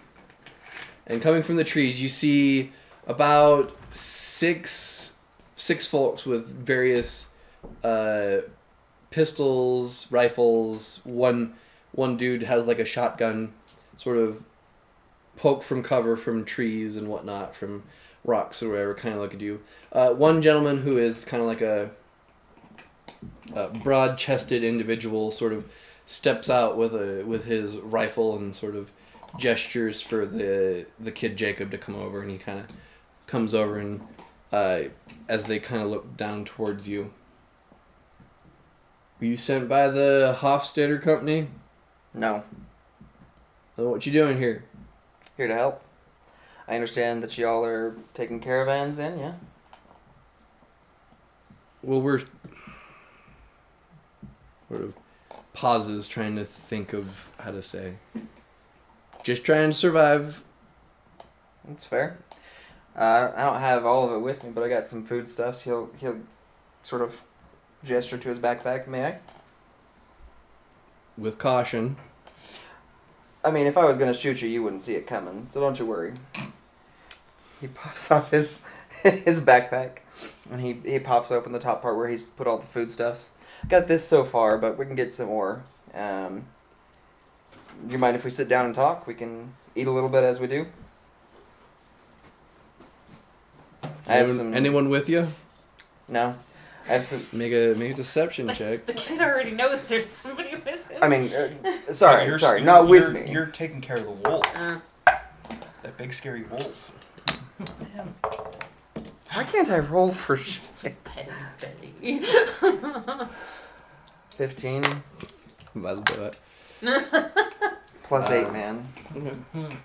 And coming from the trees, you see about six folks with various pistols, rifles. One one dude has like a shotgun, sort of poke from cover from trees and whatnot, from rocks or whatever, kind of look at you. One gentleman who is kind of like a broad-chested individual sort of steps out with his rifle and sort of gestures for the kid Jacob to come over, and he kind of comes over and as they kind of look down towards you. Were you sent by the Hofstadter Company? No. Then what you doing here? Here to help. I understand that y'all are taking caravans in, yeah? Well, we're sort of pauses trying to think of how to say. Just trying to survive. That's fair. I don't have all of it with me, but I got some foodstuffs. He'll sort of gesture to his backpack. May I? With caution. I mean, if I was gonna shoot you, you wouldn't see it coming, so don't you worry. He pops off his backpack, and he pops open the top part where he's put all the foodstuffs. Got this so far, but we can get some more. Do you mind if we sit down and talk? We can eat a little bit as we do. I have some. Anyone with you? No, I have some. Make a deception check. The kid already knows there's somebody with him. I mean, sorry, You're- not with you're- me. You're taking care of the wolf. Uh, That big scary wolf. Why can't I roll for shit? Teddy's Betty. 15 That'll do it. plus 8, man. Okay.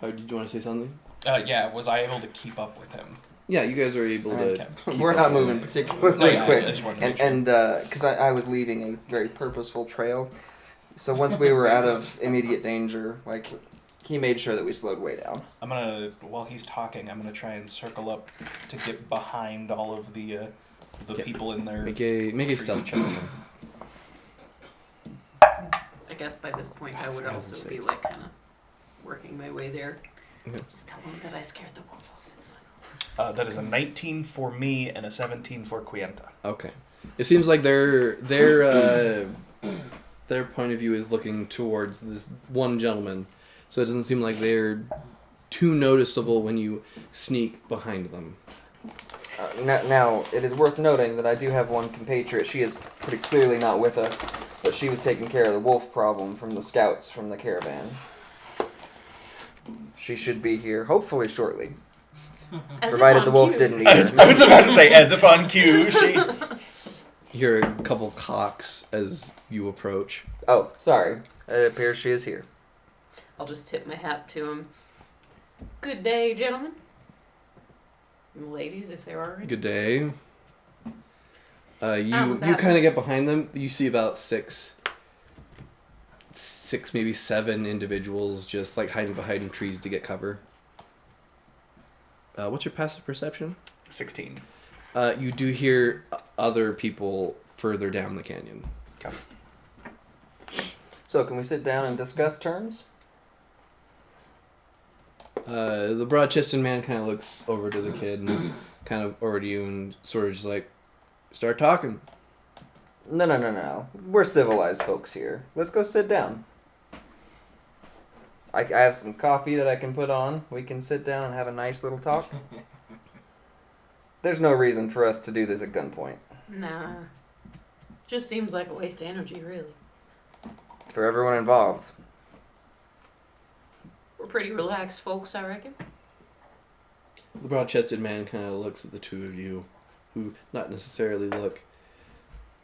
Oh, did you want to say something? Yeah, was I able to keep up with him? Yeah, you guys are able to. Okay. We're not moving particularly No, yeah, quick. I just wanted to make And because I was leaving a very purposeful trail, so once we were out of immediate danger, like he made sure that we slowed way down. I'm gonna, while he's talking, I'm gonna try and circle up to get behind all of the Yep. people in there. Make a stealth check. I guess by this point I would For also heaven's be sakes. like kind of working my way there. Okay. Just tell them that I scared the wolf off. It's fine. That is a 19 for me and a 17 for Quienta. Okay. It seems like their point of view is looking towards this one gentleman, so it doesn't seem like they're too noticeable when you sneak behind them. Now, it is worth noting that I do have one compatriot. She is pretty clearly not with us, but she was taking care of the wolf problem from the scouts from the caravan. She should be here, hopefully shortly, as provided if the on wolf cue. didn't eat I her. was about to say, as if on cue, she. You hear a couple cocks as you approach. Oh, sorry. It appears she is here. I'll just tip my hat to him. Good day, gentlemen. And ladies, if there are any. Good day. You that kind of get behind them. You see about six, maybe 7 individuals just like hiding behind trees to get cover. What's your passive perception? 16. You do hear other people further down the canyon. Okay. So, can we sit down and discuss terms? The broad-chested man kind of looks over to the kid and kind of over to you and sort of just like, start talking. No. We're civilized folks here. Let's go sit down. I have some coffee that I can put on. We can sit down and have a nice little talk. There's no reason for us to do this at gunpoint. Nah. Just seems like a waste of energy, really. For everyone involved. We're pretty relaxed folks, I reckon. The broad-chested man kind of looks at the two of you, who not necessarily look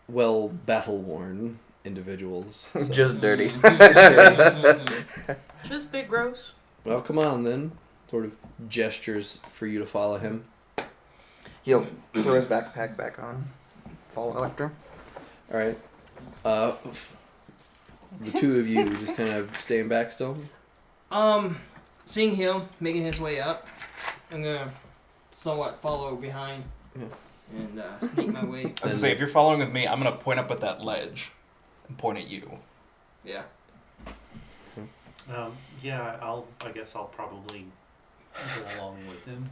well battle-worn individuals. So. Just dirty. Just big gross. Well, come on then. Sort of gestures for you to follow him. He'll throw his backpack back on. Follow after. All right. The two of you just kind of staying back still. Seeing him making his way up, I'm gonna somewhat follow behind and sneak my way. I was gonna say, if you're following with me, I'm gonna point up at that ledge and point at you. Yeah. I guess I'll probably go along with him.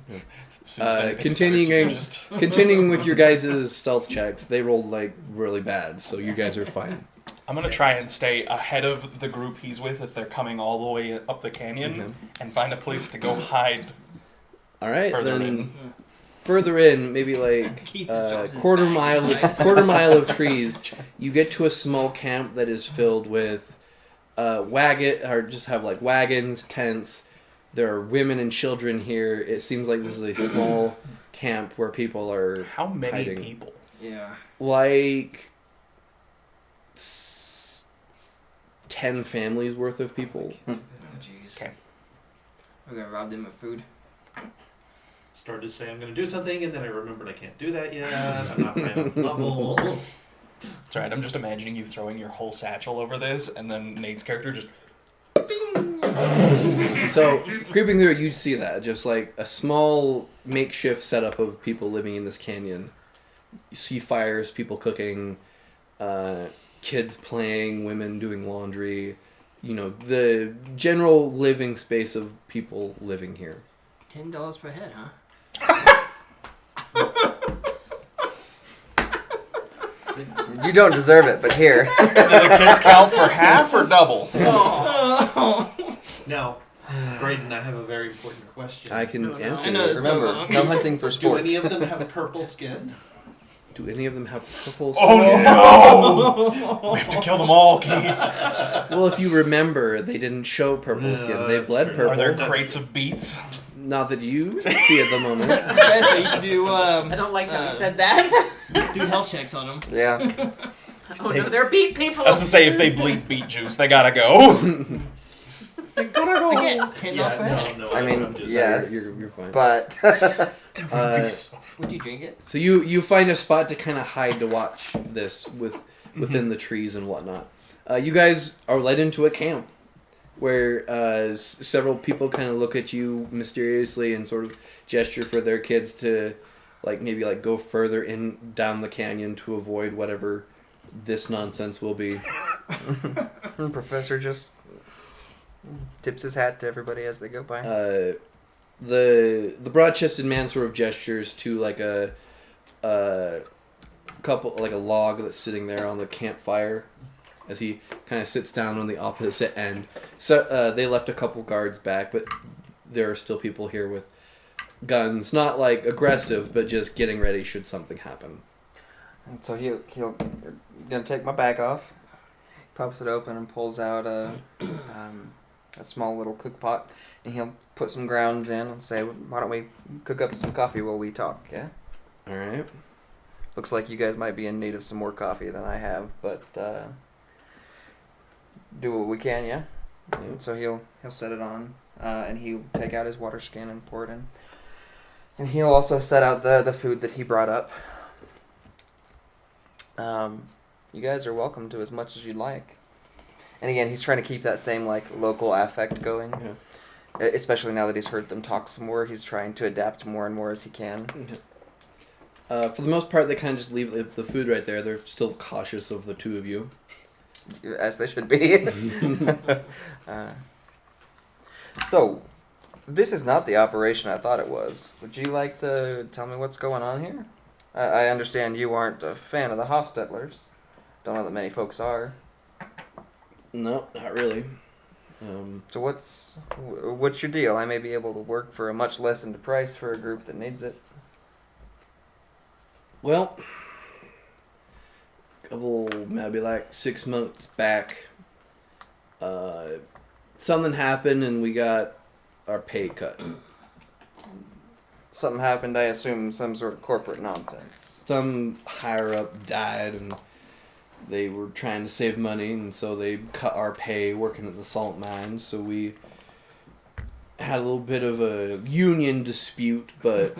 As soon as anything starts, Continuing with your guys' stealth checks, they rolled like really bad, so you guys are fine. I'm gonna try and stay ahead of the group he's with if they're coming all the way up the canyon, Okay. and find a place to go hide All right, further then in. further in, maybe like Keith just drops his quarter bag mile, inside. quarter mile of trees. You get to a small camp that is filled with wagons, tents. There are women and children here. It seems like this is a small camp where people are How many hiding. people? Yeah. Like 10 families worth of people. Oh, jeez. Okay. We're gonna rob them of food. Started to say I'm going to do something, and then I remembered I can't do that yet. I'm not high enough level. That's right. I'm just imagining you throwing your whole satchel over this, and then Nate's character just. So, creeping through, you see that. Just like a small makeshift setup of people living in this canyon. You see fires, people cooking, kids playing, women doing laundry. You know, the general living space of people living here. $10 per head, huh? You don't deserve it, but here. Do the kids count for half or double? Now, Braden, I have a very important question. I can No, answer I know it. it's so Remember, long. no hunting for Do sport. any of them have purple skin? Do any of them have purple Oh skin? no! We have to kill them all, Keith. Well, if you remember, they didn't show purple No, skin. They that's bled true. purple. Are there crates of beets? Not that you see at the moment. Okay, so you can do I don't like how you said that. do health checks on them. Yeah. Oh no, they're beat people. I was to say, if they bleed beet juice, they gotta go. Again, $10 per head. no. I mean, I'm just, yes. You're fine. But Would you drink it? So you find a spot to kind of hide to watch this within the trees and whatnot. You guys are led into a camp where several people kind of look at you mysteriously and sort of gesture for their kids to maybe go further in down the canyon to avoid whatever this nonsense will be. Professor just tips his hat to everybody as they go by. The broad-chested man sort of gestures to a log that's sitting there on the campfire as he kind of sits down on the opposite end. So they left a couple guards back, but there are still people here with guns, not aggressive, but just getting ready should something happen. And so he'll gonna take my bag off, pops it open and pulls out a small little cook pot, and he'll put some grounds in and say, "Why don't we cook up some coffee while we talk?" Yeah. All right. Looks like you guys might be in need of some more coffee than I have, but do what we can, yeah. Yeah. So he'll set it on, and he'll take out his water skin and pour it in, and he'll also set out the food that he brought up. You guys are welcome to as much as you'd like. And again, he's trying to keep that same local affect going. Yeah. Especially now that he's heard them talk some more, he's trying to adapt more and more as he can. For the most part, they kind of just leave the food right there. They're still cautious of the two of you. As they should be. So, this is not the operation I thought it was. Would you like to tell me what's going on here? I understand you aren't a fan of the Hostettlers. Don't know that many folks are. No, not really. So what's your deal? I may be able to work for a much lessened price for a group that needs it. Well, maybe 6 months back, something happened and we got our pay cut. Something happened, I assume some sort of corporate nonsense. Some higher up died and they were trying to save money, and so they cut our pay working at the salt mine. So we had a little bit of a union dispute, but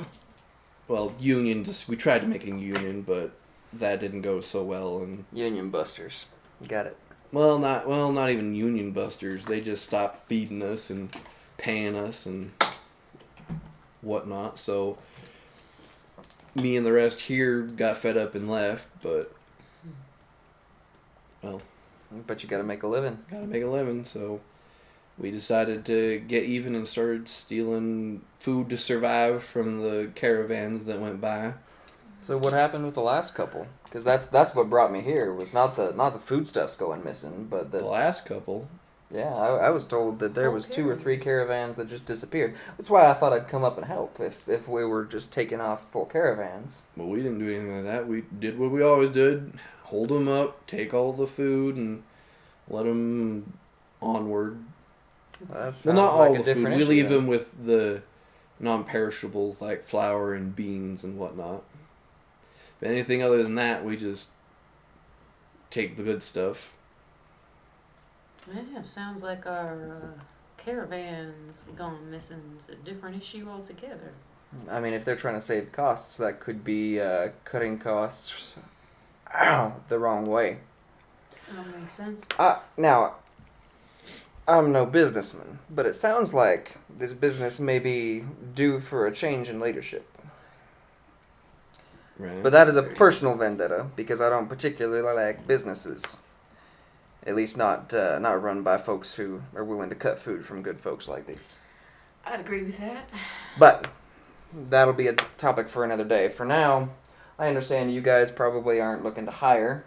we tried to make a union, but that didn't go so well. And Union busters. Got it. not even union busters. They just stopped feeding us and paying us and whatnot. So me and the rest here got fed up and left, but But you gotta make a living. gotta make a living, so we decided to get even and started stealing food to survive from the caravans that went by. So what happened with the last couple? Because that's what brought me here. Was not the foodstuffs going missing, but The last couple. yeah. I was told that there was 2 or Okay. 3 caravans that just disappeared. That's why I thought I'd come up and help if we were just taking off full caravans. Well, we didn't do anything like that. We did what we always did: hold them up, take all the food, and let them onward. That sounds Well, not like all a the food. different We issue leave then. them with the non-perishables like flour and beans and whatnot. But anything other than that, we just take the good stuff. Yeah, sounds like our caravans gone missing is a different issue altogether. I mean, if they're trying to save costs, that could be cutting costs the wrong way. That makes sense. Now, I'm no businessman, but it sounds like this business may be due for a change in leadership. Right. But that is a personal vendetta because I don't particularly like businesses. At least not run by folks who are willing to cut food from good folks like these. I'd agree with that. But that'll be a topic for another day. For now, I understand you guys probably aren't looking to hire.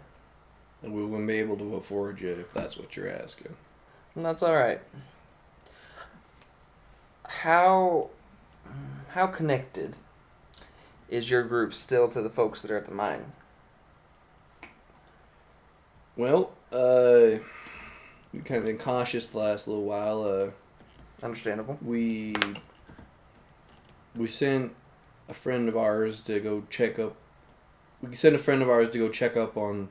And we wouldn't be able to afford you if that's what you're asking. And that's all right. How connected is your group still to the folks that are at the mine? Well, we've kind of been cautious the last little while. Understandable. We sent a friend of ours to go check up. We sent a friend of ours to go check up on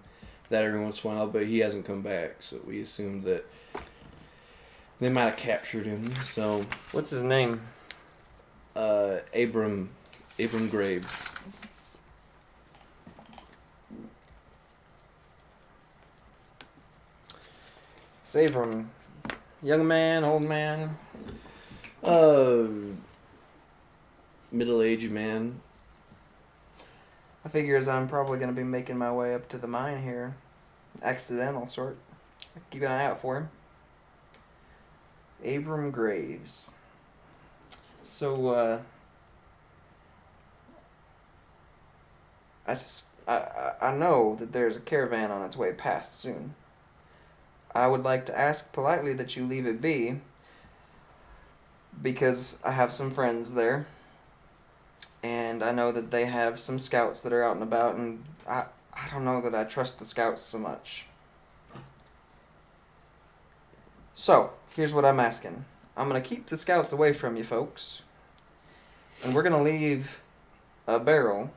that every once in a while, but he hasn't come back. So we assumed that they might have captured him. So What's his name? Abram Graves. Sabram. Young man, old man. Middle-aged man. I figures I'm probably going to be making my way up to the mine here. Accidental sort. Keep an eye out for him. Abram Graves. So, I know that there's a caravan on its way past soon. I would like to ask politely that you leave it be, because I have some friends there, and I know that they have some scouts that are out and about, and I don't know that I trust the scouts so much. So, here's what I'm asking. I'm going to keep the scouts away from you folks, and we're going to leave a barrel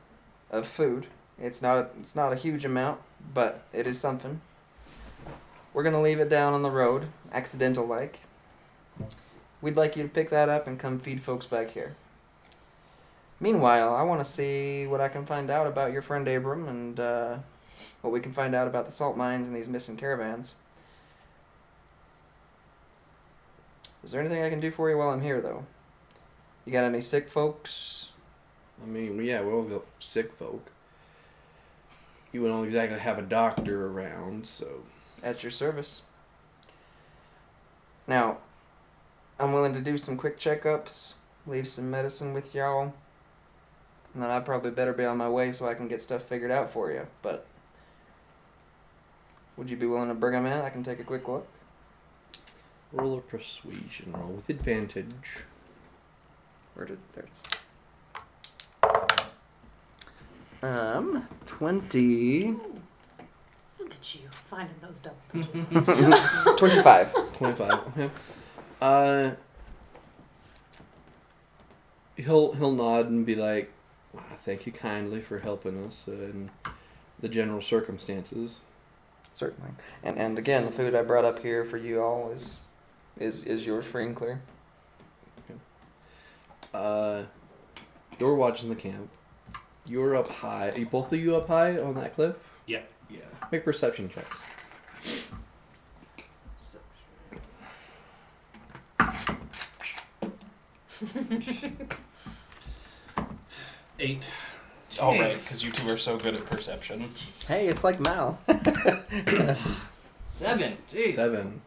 of food. It's not a huge amount, but it is something. We're going to leave it down on the road, accidental-like. We'd like you to pick that up and come feed folks back here. Meanwhile, I want to see what I can find out about your friend Abram and what we can find out about the salt mines and these missing caravans. Is there anything I can do for you while I'm here, though? You got any sick folks? I mean, yeah, we all got sick folk. You wouldn't exactly have a doctor around, so... At your service. Now, I'm willing to do some quick checkups, leave some medicine with y'all, and then I probably better be on my way so I can get stuff figured out for you. But would you be willing to bring them in? I can take a quick look. Roll a persuasion roll with advantage. There it is. 20. Look at you finding those double digits. 25. 25. Okay. He'll nod and be like, "Well, thank you kindly for helping us in the general circumstances." Certainly. And again, the food I brought up here for you all is yours free and clear. You're watching the camp. You're up high. Are both of you up high on that cliff? Yeah. Make perception checks. Eight. All right, because you two are so good at perception. Hey, it's like Mal. 7. Jeez. 7.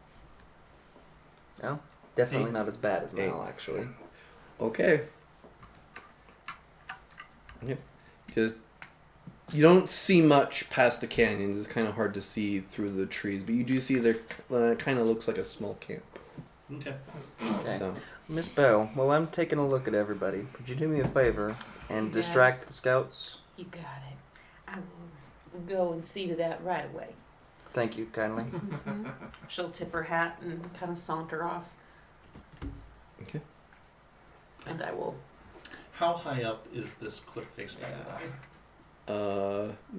No, definitely not as bad as Mal, actually. Okay. Yep. Because You don't see much past the canyons. It's kind of hard to see through the trees, but you do see there kind of looks like a small camp. Okay. Okay. So Miss Bell, while I'm taking a look at everybody, could you do me a favor and Yeah. distract the scouts? You got it. I will go and see to that right away. Thank you kindly. She'll tip her hat and kind of saunter off. Okay. And I will. How high up is this cliff face, by the way?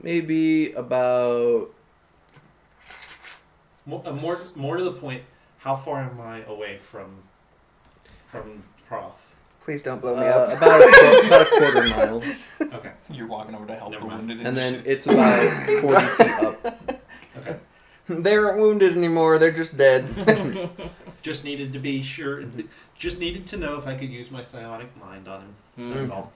maybe about More to the point, how far am I away from Prof? Please don't blow me up. about a quarter mile, Okay. You're walking over to help Never the mind. wounded. and then it's about 40 feet up. Okay. They aren't wounded anymore. They're just dead. Just needed to be sure. Just needed to know if I could use my psionic mind on him. That's all.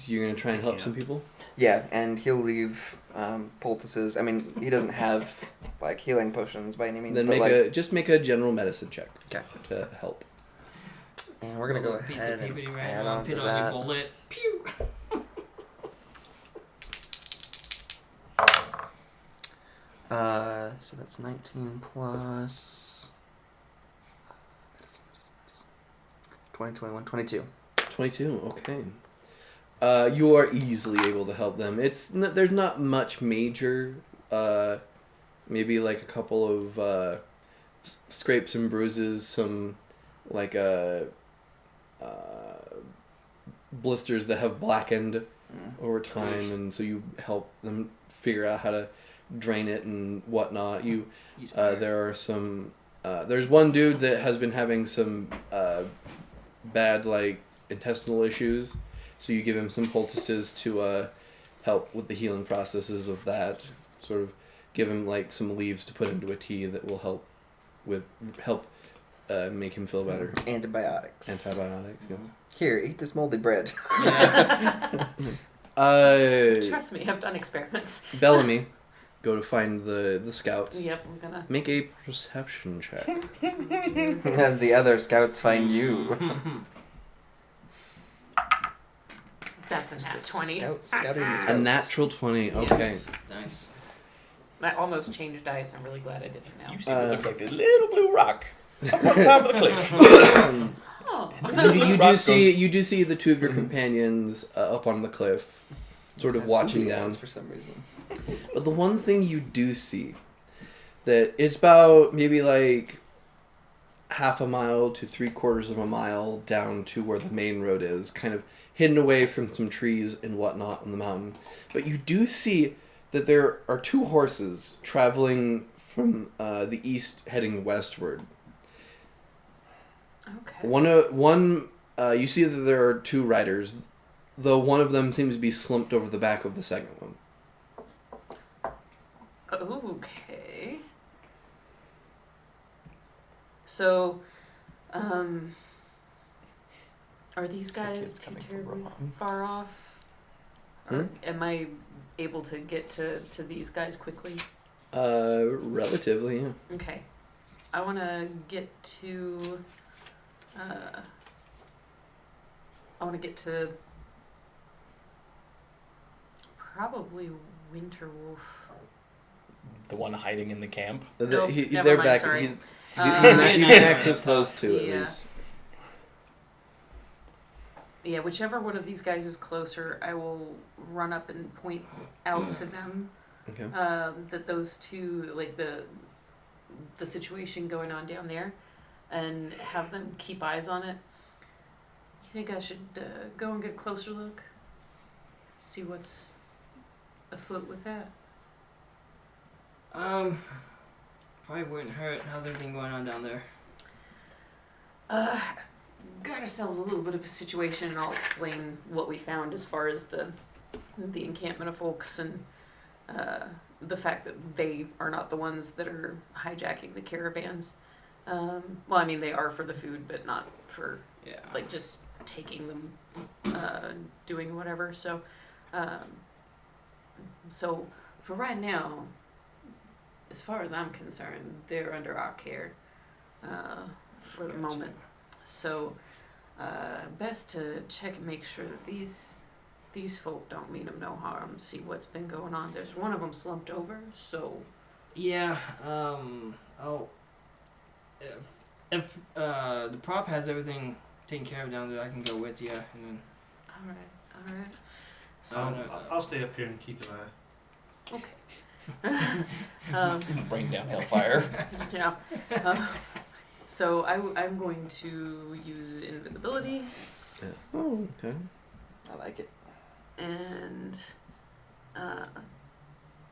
You're gonna try and help some people. Yeah, and he'll leave poultices. I mean, he doesn't have like healing potions by any means. Then but make a general medicine check Okay. to help. And we're gonna go A piece of ahead paper and to write add on, on put to on your that. bullet. Pew! So that's 19 plus 20, 21, 22. 22. Okay. You are easily able to help them. There's not much major. Maybe like a couple of scrapes and bruises, some like blisters that have blackened over time, and so you help them figure out how to drain it and whatnot. There are some. There's one dude that has been having some bad like intestinal issues, so you give him some poultices to help with the healing processes of that. Sort of give him like some leaves to put into a tea that will help make him feel better. Antibiotics. Antibiotics. Yeah. Here, eat this moldy bread. Trust me, I've done experiments. Bellamy, go to find the scouts. Yep, I'm gonna. Make a perception check. As the other scouts find you. That's a nat 20. Scouting the A scouts. natural 20. Okay. Yes. Nice. I almost changed dice. I'm really glad I did it now. You see what looks like a little blue rock up on top of the cliff. Oh. You do see the two of your companions up on the cliff, sort of Has watching booby down. eyes for some reason. But the one thing you do see, that it's about maybe like half a mile to 3/4 of a mile down to where the main road is, kind of hidden away from some trees and whatnot on the mountain. But you do see that there are two horses traveling from the east heading westward. Okay. One you see that there are two riders, though one of them seems to be slumped over the back of the second one. Okay. So, are these It's like guys it's too coming from terribly Rohan. far off? Or am I able to get to these guys quickly? Relatively, yeah. Okay. I want to get to. I want to get to. Probably Winterwolf. The one hiding in the camp. Nope, never They're mind, back. sorry. You Uh, can access those two Yeah. at least. Yeah, whichever one of these guys is closer, I will run up and point out to them Okay. that those two, like the situation going on down there, and have them keep eyes on it. You think I should go and get a closer look? See what's afoot with that? Probably wouldn't hurt. How's everything going on down there? Got ourselves a little bit of a situation, and I'll explain what we found as far as the encampment of folks and the fact that they are not the ones that are hijacking the caravans. Well, I mean, they are for the food, but not for Yeah. like just taking them, doing whatever. So, so for right now, as far as I'm concerned, they're under our care for the moment. So, best to check and make sure that these these folk don't mean them no harm. See what's been going on. There's one of them slumped over, so Yeah. Oh. If the prof has everything taken care of down there, I can go with you, and then. all right. So I'll stay up here and keep an eye. okay. Rain down hellfire. Yeah. So I'm going to use invisibility Yeah. Oh, okay. I like it. and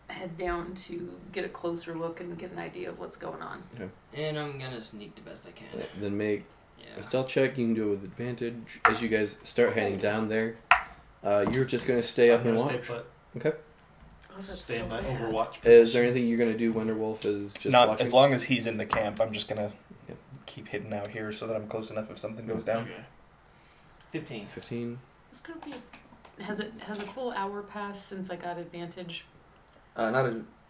head down to get a closer look and get an idea of what's going on. And I'm gonna sneak the best I can. Then make Yeah. a stealth check. You can do it with advantage. As you guys start heading down there, you're just gonna stay up I'm and gonna watch. Stay put. Okay. Oh, that's Stay so in my bad. Overwatch. Is there anything you're gonna do, Wonderwolf? Is just Not watching? as long as he's in the camp. I'm just gonna Yep. keep hidden out here so that I'm close enough if something goes down. Okay. 15. 15. It's gonna be. Has a full hour passed since I got advantage? Yes.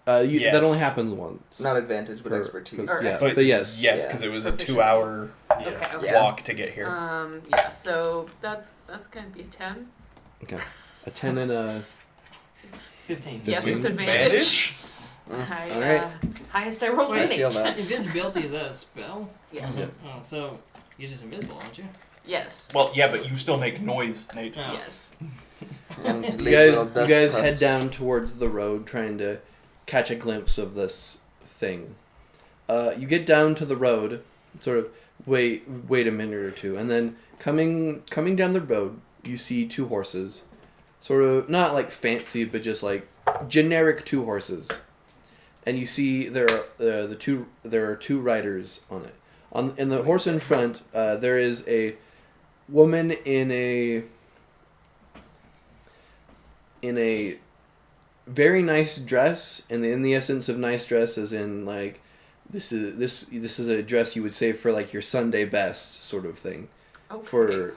That only happens once. Not advantage, but For- expertise. Or yeah, So but yes. Yes, because it was a Proficiency. 2-hour Yeah. Okay. Yeah. walk to get here. Yeah. So that's gonna be a 10. A 10 and a 15. Yes, 15. with advantage. Mm. Alright. Highest I rolled was I an feel 8. that. Invisibility is that a spell? Yes. Yep. Oh, so you're just invisible, aren't you? Yes. Well, yeah, but you still make noise, Nate. Oh. Yes. And You leave guys, little you dust guys puffs. head down towards the road, trying to catch a glimpse of this thing. You get down to the road, sort of wait a minute or two, and then coming down the road, you see 2 horses, sort of not like fancy, but just like generic 2 horses, and you see there are 2 riders on it. In the horse in front, there is a woman in a very nice dress, and in the essence of nice dress, as in like this is a dress you would say for like your Sunday best sort of thing. Okay.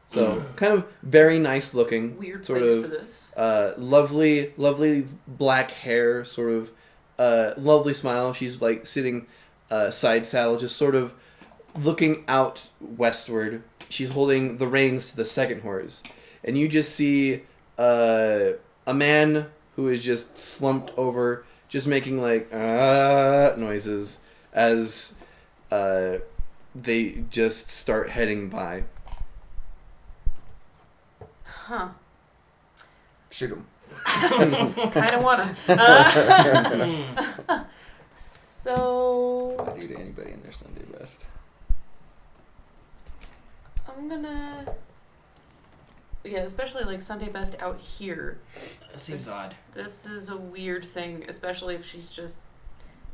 So kind of very nice looking, Weird sort place of for this. lovely black hair, sort of lovely smile. She's like sitting side saddle, just sort of looking out westward. She's holding the reins to the second horse, and you just see a man who is just slumped over, just making like noises as they just start heading by. Huh. Shoot him. Kind of wanna. That's So what I do to anybody in their Sunday best. I'm gonna. Yeah, especially like Sunday best out here. Seems This- odd. This is a weird thing, especially if she's just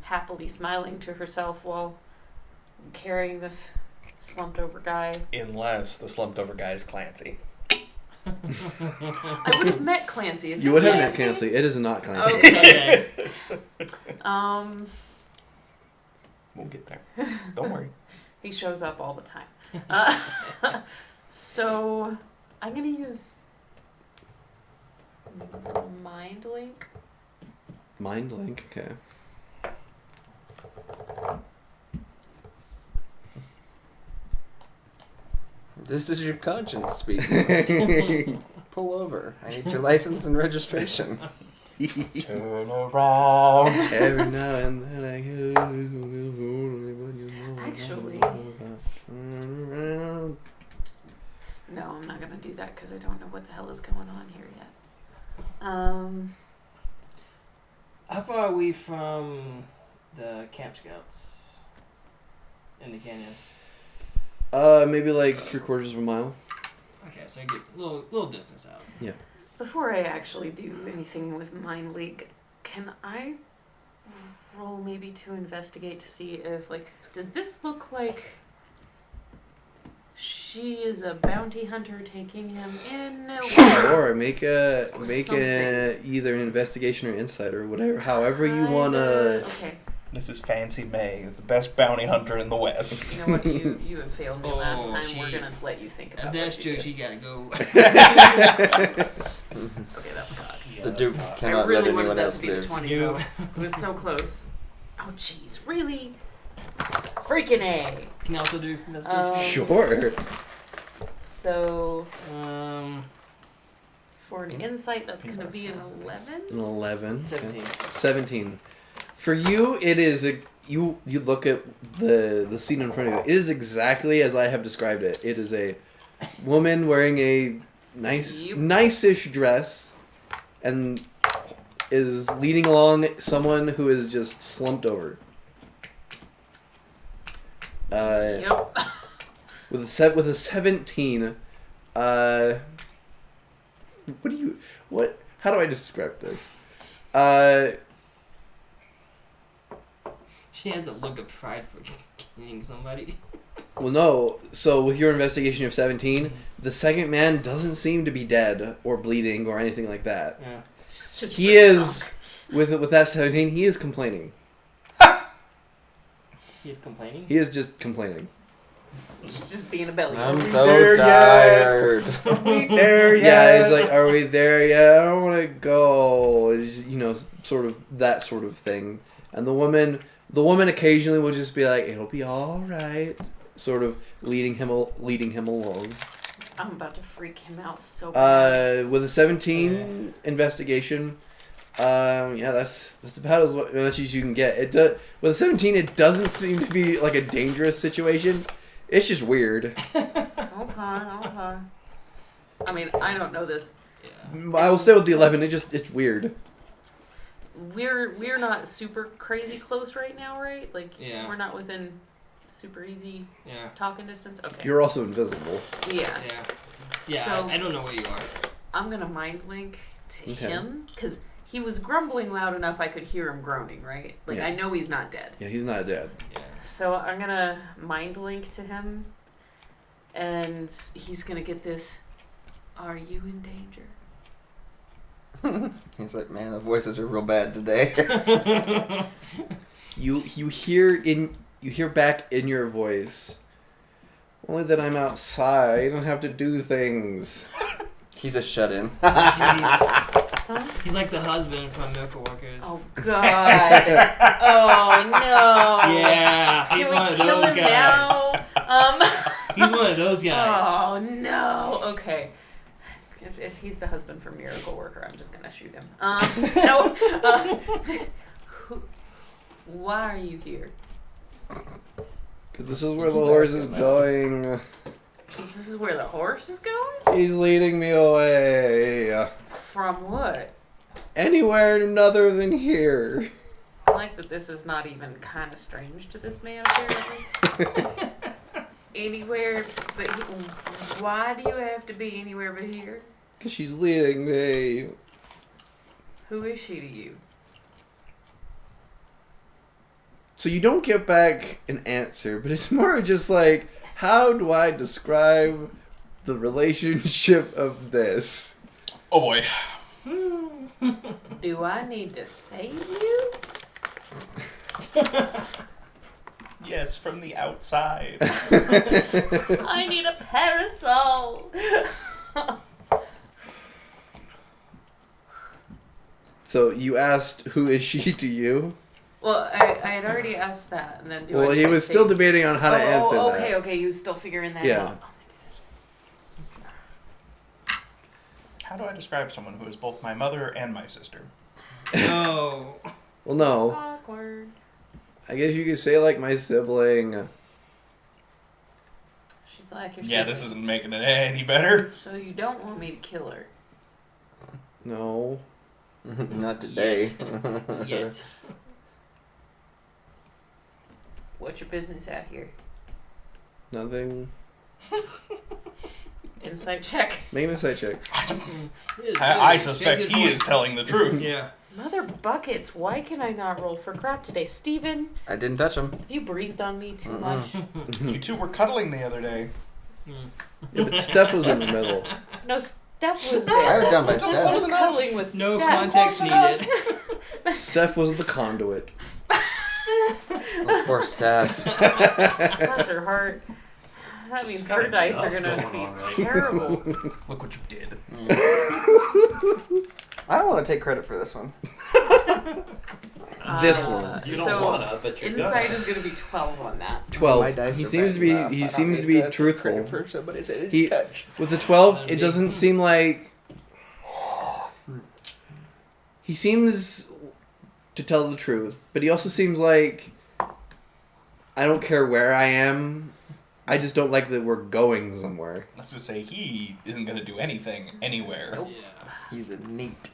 happily smiling to herself while carrying this slumped over guy. Unless the slumped over guy is Clancy. I would have met Clancy. Is You this would have met Clancy? Clancy. It is not Clancy. Okay. Okay. We'll get there. Don't worry. He shows up all the time. So I'm gonna use Mind Link. Mind link. Okay. This is your conscience speaking. Pull over. I need your license and registration. Turn around. Every now and then I Actually- turn around. No, I'm not gonna do that because I don't know what the hell is going on here yet. How far are we from the Camp Scouts in the canyon? Maybe like 3/4 of a mile. Okay, so I get a little distance out. Before I actually do anything with Mind Leak, can I roll maybe to investigate to see if, like, does this look like she is a bounty hunter taking him in? Sure, make a Or either an investigation or insight or whatever, however you Kinda- wanna. Okay. This is Fancy May, the best bounty hunter in the West. You know what? You have failed me last Oh, time. she- We're gonna let you think If about that's what true, you she did. gotta go. Okay, that's cocked. Yeah, The that's Duke hot. cannot I really let wanted anyone that else to be the live. 20 You- roll. It was so close. Oh, jeez, really? Freaking A. Can you also do investigation? Sure. So, For an insight, that's going to be an 11. An 11. 17. 17. For you, it is you look at the scene in front of you. It is exactly as I have described it. It is a woman wearing a nice-ish dress and is leading along someone who is just slumped over. Yep. With a 17, how do I describe this? She has a look of pride for killing somebody. Well, no. So with your investigation of 17, the second man doesn't seem to be dead or bleeding or anything like that. Yeah. Just He is, with that 17, he is complaining. He's complaining? He is just complaining. He's just being a belly. I'm There so yet. tired. Are we there yet? Yeah, he's like, are we there yet? I don't want to go. It's, sort of that sort of thing. And the woman occasionally will just be like, it'll be all right. Sort of leading him along. I'm about to freak him out so bad. With a 17 investigation, that's about as much as you can get. With a 17, it doesn't seem to be like a dangerous situation. It's just weird. Okay. I mean, I don't know this. Yeah. I will say with the 11, it's weird. We're not super crazy close right now, right? Like, Yeah. we're not within super easy Yeah. talking distance. Okay. You're also invisible. Yeah. Yeah. Yeah, So- I don't know where you are. I'm gonna mind link to Okay. him because he was grumbling loud enough I could hear him groaning. Right? Like Yeah. I know he's not dead. Yeah, he's not dead. Yeah. So I'm gonna mind link to him, and he's gonna get this. Are you in danger? He's like, man, the voices are real bad today. You hear back in your voice. Only that I'm outside. I don't have to do things. He's a shut-in. Jeez. He's like the husband from Miracle Workers. Oh God! Oh no! Yeah, he's Can one we of kill those him guys. now? He's one of those guys. Oh no! Okay. If he's the husband for Miracle Worker, I'm just gonna shoot him. No. Why are you here? Because this is where the horse is going. This is where the horse is going? He's leading me away. From what? Anywhere other than here. I like that this is not even kind of strange to this man, apparently. Anywhere but here. Why do you have to be anywhere but here? Because she's leading me. Who is she to you? So you don't get back an answer, but it's more just like, how do I describe the relationship of this? Oh boy. Do I need to save you? Yes, from the outside. I need a parasol. So you asked, who is she to you? Well, I had already asked that, and then Well, he was still debating on how to answer okay, that. okay, he was still figuring that Yeah. out. How do I describe someone who is both my mother and my sister? No. Well, no. Awkward. I guess you could say like my sibling. She's like, Yeah, this isn't making it any better. So you don't want me to kill her? No. Not today. Yet. What's your business out here? Nothing. Insight check. Make an insight check. I suspect he is telling the truth. Yeah. Mother buckets, why can I not roll for crap today? Steven, I didn't touch him. have you breathed on me too much? You two were cuddling the other day. Yeah, but Steph was in the middle. No, Steph was I there. was done by Steph was Steph. cuddling with No Steph. context needed. Steph was the conduit. Oh, poor Steph. Bless her heart. That means She's got her dice are enough gonna going be on. terrible. Look what you did. I don't want to take credit for this one. This one. You don't so wanna, but you're insight gonna. is gonna be 12 on that. 12. My dice He are seems bad to be. enough. I He don't seems need to be take truthful. credit for somebody said He- touch. With the 12, it doesn't seem like he seems to tell the truth, but he also seems like I don't care where I am. I just don't like that we're going somewhere. Let's just say he isn't going to do anything anywhere. Nope. Yeah. He's a neat.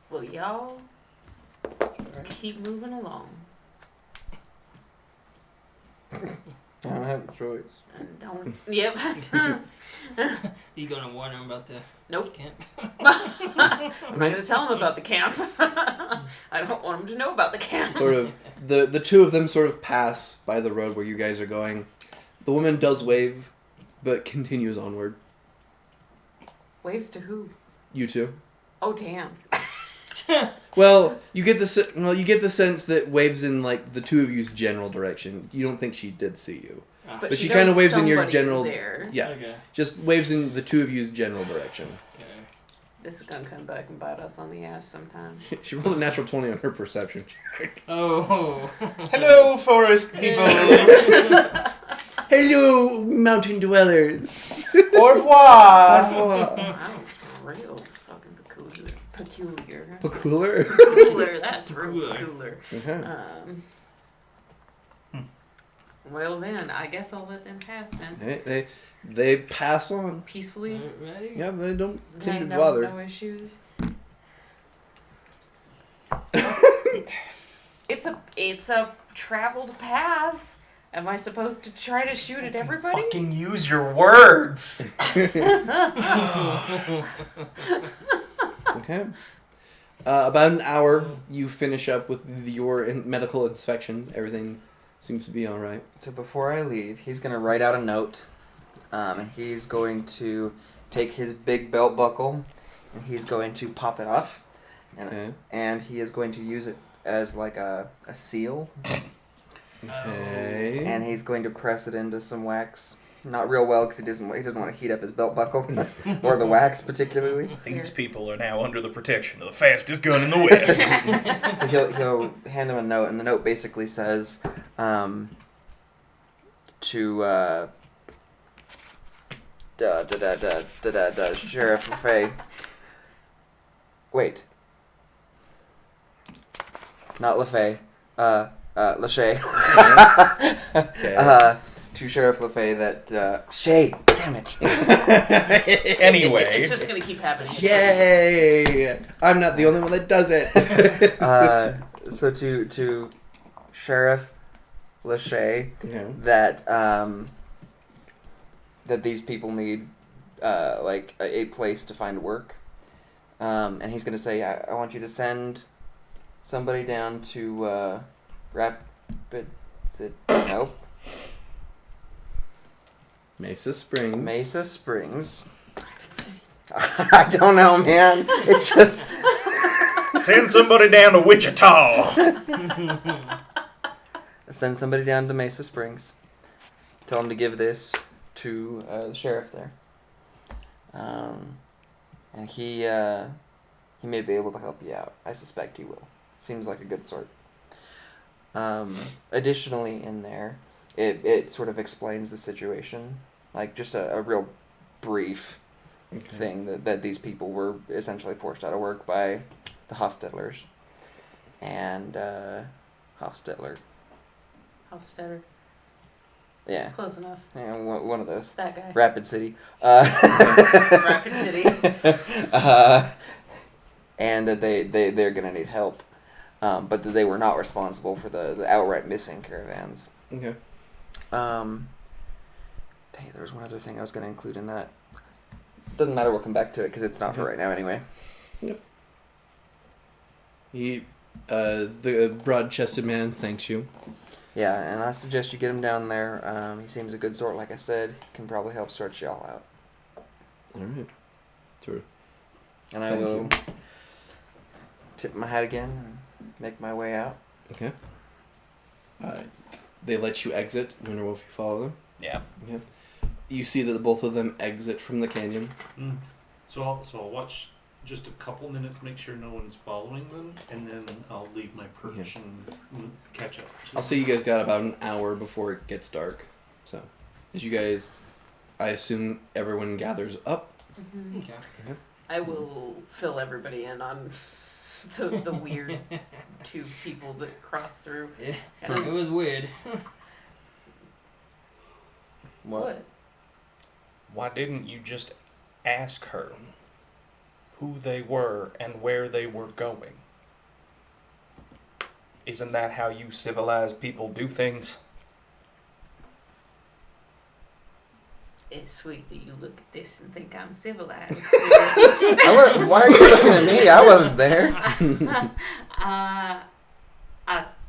Well, y'all keep moving along. I don't have a choice. And don't. Yep. You gonna warn him about the Nope. camp? I'm not gonna tell him about the camp. I don't want him to know about the camp. Sort of, the two of them sort of pass by the road where you guys are going. The woman does wave, but continues onward. Waves to who? You two. Oh damn. Well, you get the sense that waves in like the two of you's general direction. You don't think she did see you. But she knows kinda waves in your somebody is general- There. Yeah, Okay. just waves in the two of you's general direction. Okay. This is gonna come back and bite us on the ass sometime. She rolled a natural 20 on her perception. Oh. Hello, forest people. Hello, mountain dwellers. Au revoir. That was real fucking peculiar. Peculiar. Peculiar. That's real Peculiar. peculiar. Well then, I guess I'll let them pass then. They pass on. Peacefully. Ready? Yeah, they don't seem to no, bother. no issues. It's a traveled path. Am I supposed to try to shoot at everybody? Fucking use your words. Okay. About an hour, you finish up with your medical inspections. Everything seems to be all right. So before I leave, he's gonna write out a note, and he's going to take his big belt buckle, and he's going to pop it off, Okay. and he is going to use it as like a seal, Okay. and he's going to press it into some wax. Not real well because he doesn't want to heat up his belt buckle or the wax particularly. These people are now under the protection of the fastest gun in the West. So he'll hand him a note, and the note basically says to Sheriff Lefay. Wait. Not Lefay. Lachey. Okay. To Sheriff Lefay that Shay, damn it. Anyway. It's just gonna keep happening. Yay! I'm not the only one that does it. So to Sheriff Lachey Yeah. that that these people need like a place to find work, and he's gonna say, I want you to send somebody down to nope. Mesa Springs. Mesa Springs. I don't know, man. It's just Send somebody down to Wichita. send somebody down to Mesa Springs. Tell him to give this to the sheriff there. And he may be able to help you out. I suspect he will. Seems like a good sort. Additionally, in there, it sort of explains the situation, like just a real brief thing that these people were essentially forced out of work by the Hostettlers. And Hostetler, Hofstadter. yeah, Close enough. yeah, one of those. That guy. Rapid City. Rapid City. And that they're gonna need help, but that they were not responsible for the outright missing caravans. Okay. Dang, there was one other thing I was gonna include in that. Doesn't matter. We'll come back to it because it's not for right now anyway. He, the broad-chested man, thanks you. Yeah, and I suggest you get him down there. He seems a good sort, like I said. Can probably help sort y'all out. All right. Through. And I Thank will you. tip my hat again and make my way out. Okay. They let you exit. Winterwolf, you follow them. Yeah. Okay. You see that both of them exit from the canyon. So I'll watch just a couple minutes, make sure no one's following them, and then I'll leave my perch and catch up. I'll say you guys got about an hour before it gets dark. So, as you guys, I assume everyone gathers up. Mm-hmm. Okay. I will fill everybody in on the weird two people that cross through. Yeah, And it was weird. what? Why didn't you just ask her who they were and where they were going? Isn't that how you civilized people do things? It's sweet that you look at this and think I'm civilized. Why are you looking at me? I wasn't there. I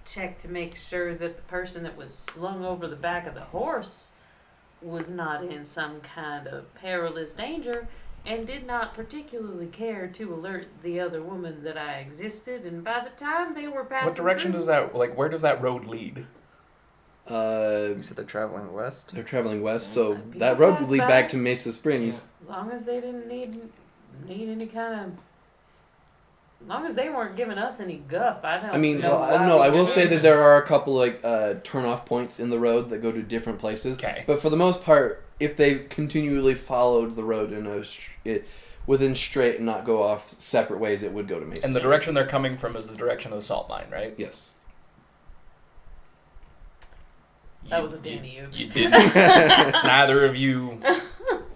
checked to make sure that the person that was slung over the back of the horse was not in some kind of perilous danger and did not particularly care to alert the other woman that I existed. And by the time they were passing What direction through, does that, like, where does that road lead? You said they're traveling west? They're traveling west, so People that road would pass lead by. back to Mesa Springs. as long as they didn't need any kind of, as long as they weren't giving us any guff, I don't I mean, know. why no, we I will did say it. that there are a couple like turn-off points in the road that go to different places. Okay. But for the most part, if they continually followed the road in within straight and not go off separate ways, it would go to Mesa. And the Springs. direction they're coming from is the direction of the salt mine, right? Yes. That was a Danny You oops. didn't. Neither of you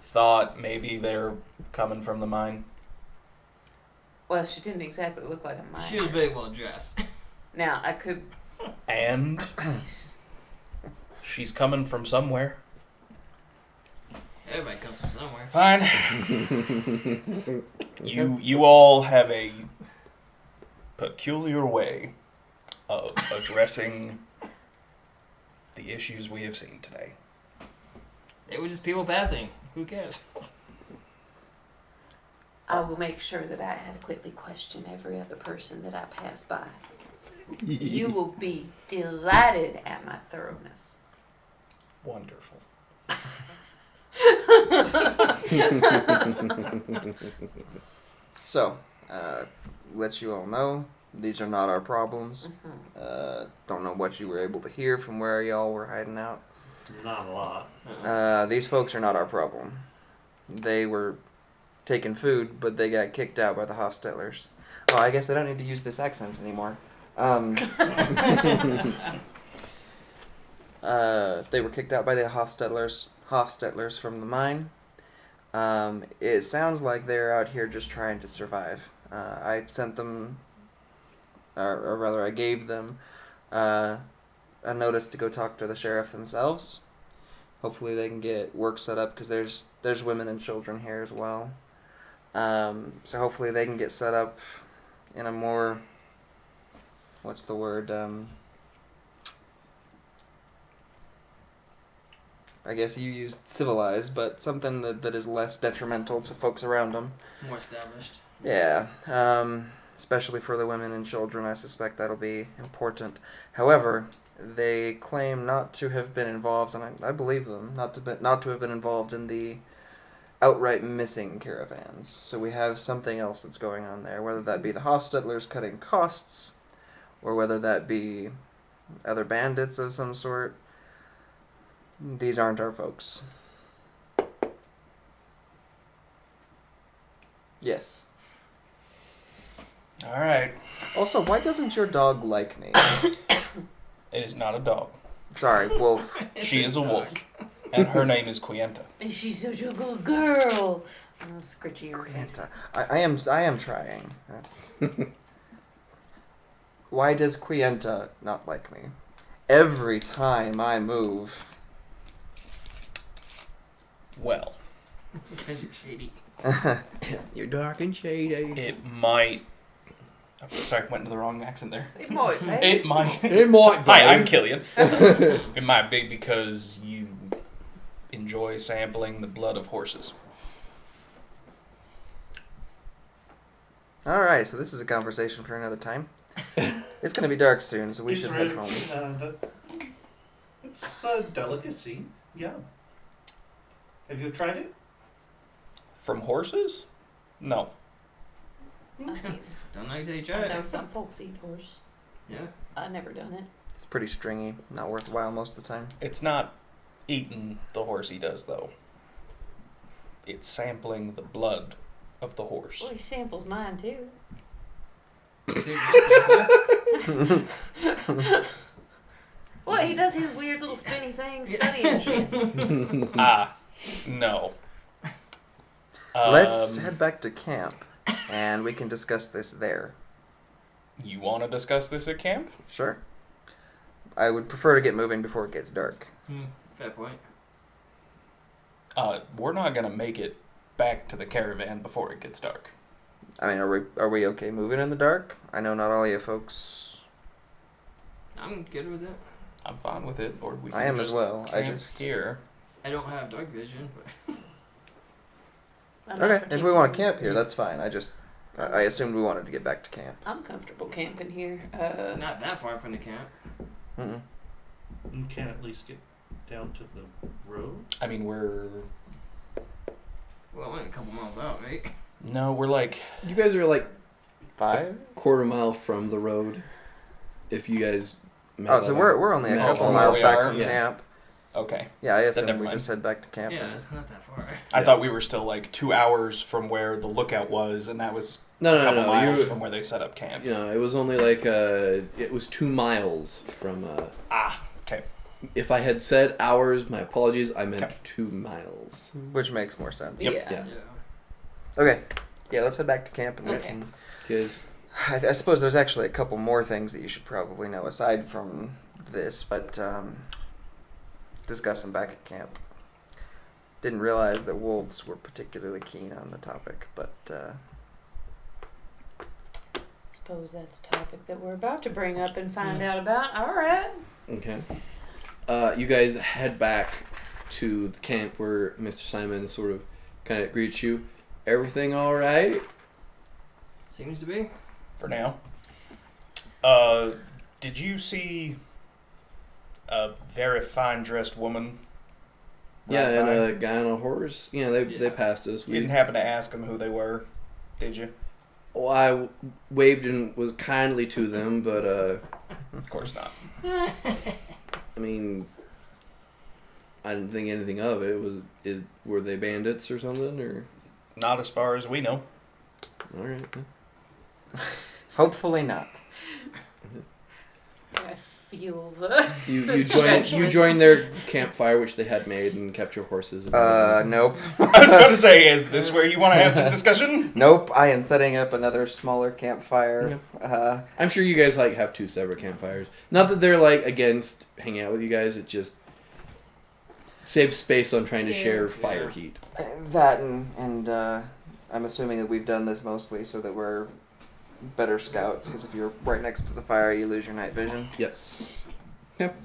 thought maybe they're coming from the mine. Well, she didn't exactly look like a miner. She was very well dressed. Now, I could. And she's coming from somewhere. Everybody comes from somewhere. Fine. You all have a peculiar way of addressing the issues we have seen today. They were just people passing. Who cares? I will make sure that I adequately question every other person that I pass by. You will be delighted at my thoroughness. Wonderful. So, let you all know, these are not our problems. Mhm. Don't know what you were able to hear from where y'all were hiding out. Not a lot. These folks are not our problem. They were taking food, but they got kicked out by the Hofstettlers. Oh, I guess I don't need to use this accent anymore. They were kicked out by the Hofstettlers from the mine. It sounds like they're out here just trying to survive. I sent them, or rather, I gave them a notice to go talk to the sheriff themselves. Hopefully, they can get work set up because there's women and children here as well. So hopefully, they can get set up in a more, what's the word? I guess you used civilized, but something that is less detrimental to folks around them. More established. Yeah, especially for the women and children, I suspect that'll be important. However, they claim not to have been involved, and I believe them, not to have been involved in the outright missing caravans. So we have something else that's going on there, whether that be the Hofstettlers cutting costs, or whether that be other bandits of some sort. These aren't our folks. Yes. All right. Also, why doesn't your dog like me? It is not a dog. Sorry, wolf. She is a wolf. And her name is Quienta. And she's such a good girl. Oh, scritchy your face. I am trying. That's. Why does Quienta not like me? Every time I move. Well, Because you're shady. You're dark and shady. it might... I'm sorry, went into the wrong accent there. It might be. It might... It might be. Hi, I'm Killian. It might be because you enjoy sampling the blood of horses. Alright, so this is a conversation for another time. It's gonna be dark soon, so we It's should head really- home. It's a delicacy, yeah. Have you tried it? From horses? No. I mean, Don't know until you I try know it. some folks eat horse. Yeah. I've never done it. It's pretty stringy, not worthwhile most of the time. It's not eating the horse he does, though. It's sampling the blood of the horse. Well, he samples mine too. What? He does his weird little spinny things, studying shit. No. Let's head back to camp, and we can discuss this there. You want to discuss this at camp? Sure. I would prefer to get moving before it gets dark. Fair point. We're not gonna make it back to the caravan before it gets dark. I mean, are we okay moving in the dark? I know not all you folks. I'm good with it. I'm fine with it, or we can I am just as well. I camp just here. I don't have dark vision, but I'm not okay. If we want to particularly- camp here, that's fine. I assumed we wanted to get back to camp. I'm comfortable camping here. not that far from the camp. Mm-mm. You can at least get down to the road. I mean, we're Well, only a couple miles out, right? we're like You guys are like 5? quarter mile from the road. If you guys. Oh, so we're only a No, couple from miles where we back are? from Yeah. camp. okay. Yeah, I assumed never we mind. just head back to camp. Yeah, it's not that far. I Yeah. thought we were still like 2 hours from where the lookout was, and that was No, a couple miles You, from where they set up camp. you know, it was only like it was 2 miles from. Okay. If I had said hours, my apologies. I meant Okay. 2 miles. Which makes more sense. Yep. Yeah. Yeah. Okay. Yeah, let's head back to camp and we Okay. can. Because I suppose there's actually a couple more things that you should probably know aside from this, but discuss them back at camp. Didn't realize that wolves were particularly keen on the topic, but Suppose that's a topic that we're about to bring up and find out about. All right. okay, you guys head back to the camp where Mr. Simon sort of kind of greets you. Everything all right? Seems to be. For now. Did you see a very fine dressed woman? Yeah, ride and by? a guy on a horse. Yeah, they Yeah. passed us. You didn't happen to ask them who they were, did you? Well, I waved and was kindly to them, but Of course not. I mean, I didn't think anything of it. Were they bandits or something? Or Not as far as we know. all right. hopefully not. I feel the. You judgment. joined their campfire, which they had made, and kept your horses. And Nope. I was about to say, is this where you want to have this discussion? Nope, I am setting up another smaller campfire. I'm sure you guys have 2 separate campfires. Not that they're against hanging out with you guys. It just saves space on trying to share fire Yeah. heat. That and I'm assuming that we've done this mostly so that we're better scouts, because if you're right next to the fire, you lose your night vision. Yes. Yep.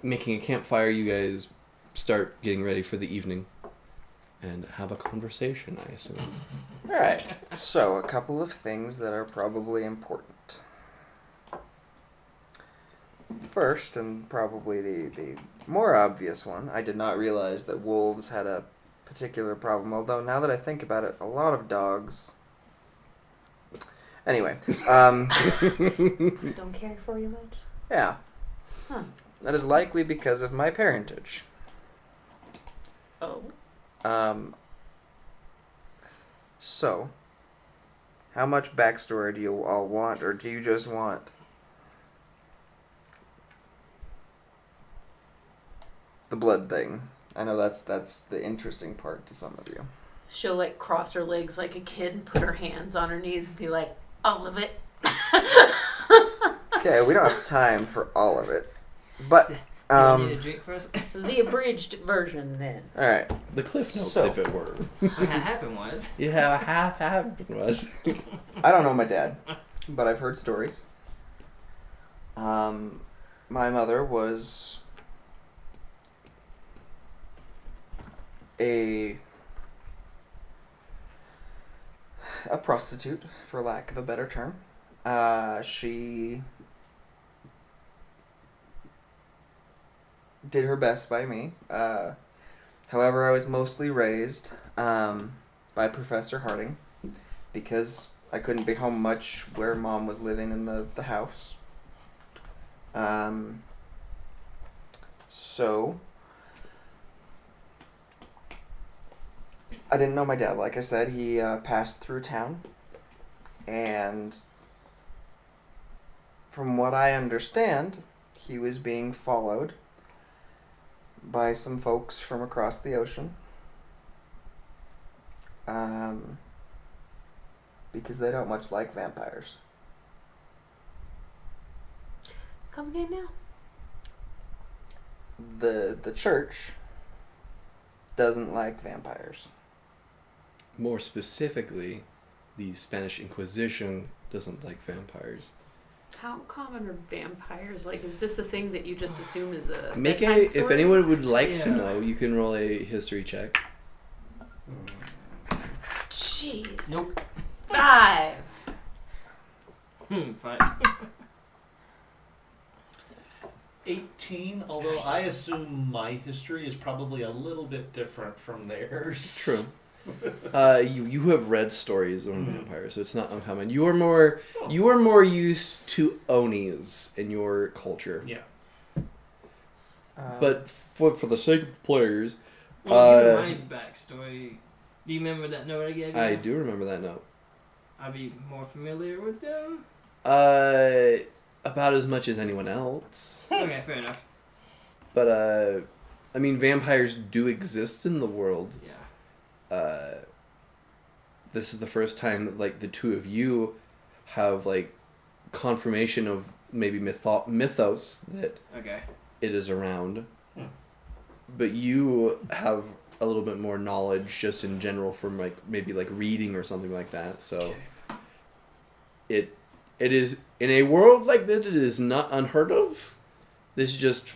Making a campfire, you guys start getting ready for the evening and have a conversation, I assume. Alright, so a couple of things that are probably important. First, and probably the more obvious one, I did not realize that wolves had a particular problem, although now that I think about it, a lot of dogs. Anyway, Don't care for you much. yeah. Huh. That is likely because of my parentage. Oh. So, how much backstory do you all want, or do you just want the blood thing? I know that's the interesting part to some of you. She'll like cross her legs like a kid and put her hands on her knees and be like, all of it. Okay, we don't have time for all of it, but Do I need a drink first? The abridged version then. all right. The cliff notes, So- if it were. What happened was. Yeah, half was. I don't know my dad, but I've heard stories. My mother was a prostitute, for lack of a better term. She did her best by me. However, I was mostly raised by Professor Harding because I couldn't be home much where Mom was living in the house. So I didn't know my dad. Like I said, he passed through town, and from what I understand, he was being followed by some folks from across the ocean. Because they don't much like vampires. Come again now? The church doesn't like vampires. More specifically, the Spanish Inquisition doesn't like vampires. How common are vampires? Like, is this a thing that you just assume is a Make bedtime a, story? if anyone would like to Yeah. know, you can roll a history check. Jeez. Nope. 5. 5. 18, although I assume my history is probably a little bit different from theirs. True. You have read stories on vampires, so it's not uncommon. You are more used to onis in your culture. Yeah. But for the sake of the players, Well, you know my backstory. Do you remember that note I gave you? I do remember that note. I'd be more familiar with them. About as much as anyone else. Okay, fair enough. But I mean, vampires do exist in the world. Yeah. This is the first time that, like, the two of you have, like, confirmation of maybe mythos that Okay. it is around. Hmm. But you have a little bit more knowledge just in general from, like, maybe, like, reading or something like that. So it is, in a world like that, it is not unheard of. This is just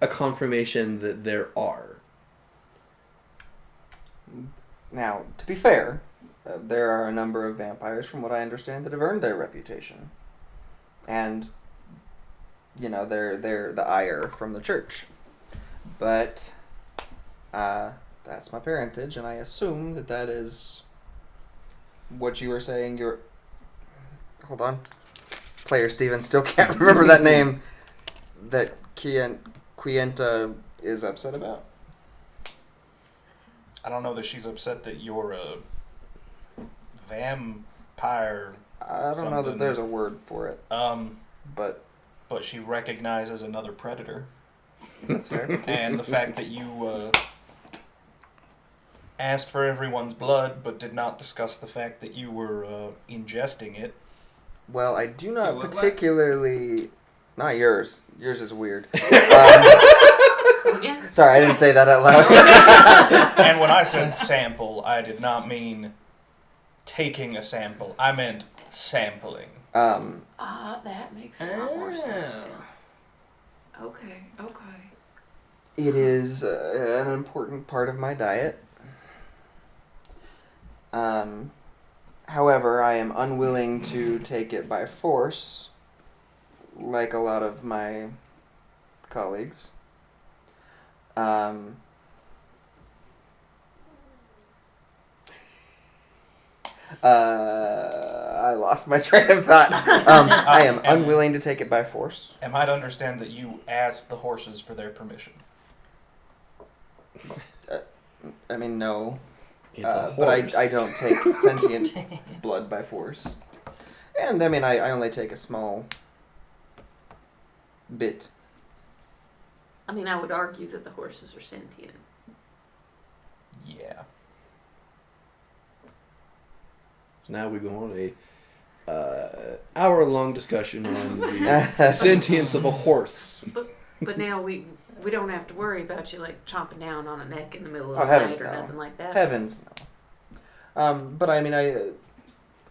a confirmation that there are. Now, to be fair, there are a number of vampires, from what I understand, that have earned their reputation. And, you know, they're the ire from the church. But, that's my parentage, and I assume that is what you were saying. Hold on. Player Steven still can't remember that name that Quienta is upset about. I don't know that she's upset that you're a vampire. I don't know that Something. there's a word for it, but But she recognizes another predator. that's fair. And the fact that you asked for everyone's blood, but did not discuss the fact that you were ingesting it. Well, I do not What? particularly... Not yours. Yours is weird. Again? Sorry, I didn't say that out loud. And when I said sample, I did not mean taking a sample. I meant sampling. That makes a lot more sense Oh. now. Okay. It is an important part of my diet. However, I am unwilling to take it by force, like a lot of my colleagues. I lost my train of thought. I am unwilling to take it by force. Am I to understand that you asked the horses for their permission? I mean, no. It's a But horse. I don't take sentient blood by force. And, I mean, I only take a small bit. I mean, I would argue that the horses are sentient. Yeah. Now we go on a hour-long discussion on the sentience of a horse. But now we don't have to worry about you like chomping down on a neck in the middle of Oh, the night heavens or no. nothing like that. Heavens, no. But I mean,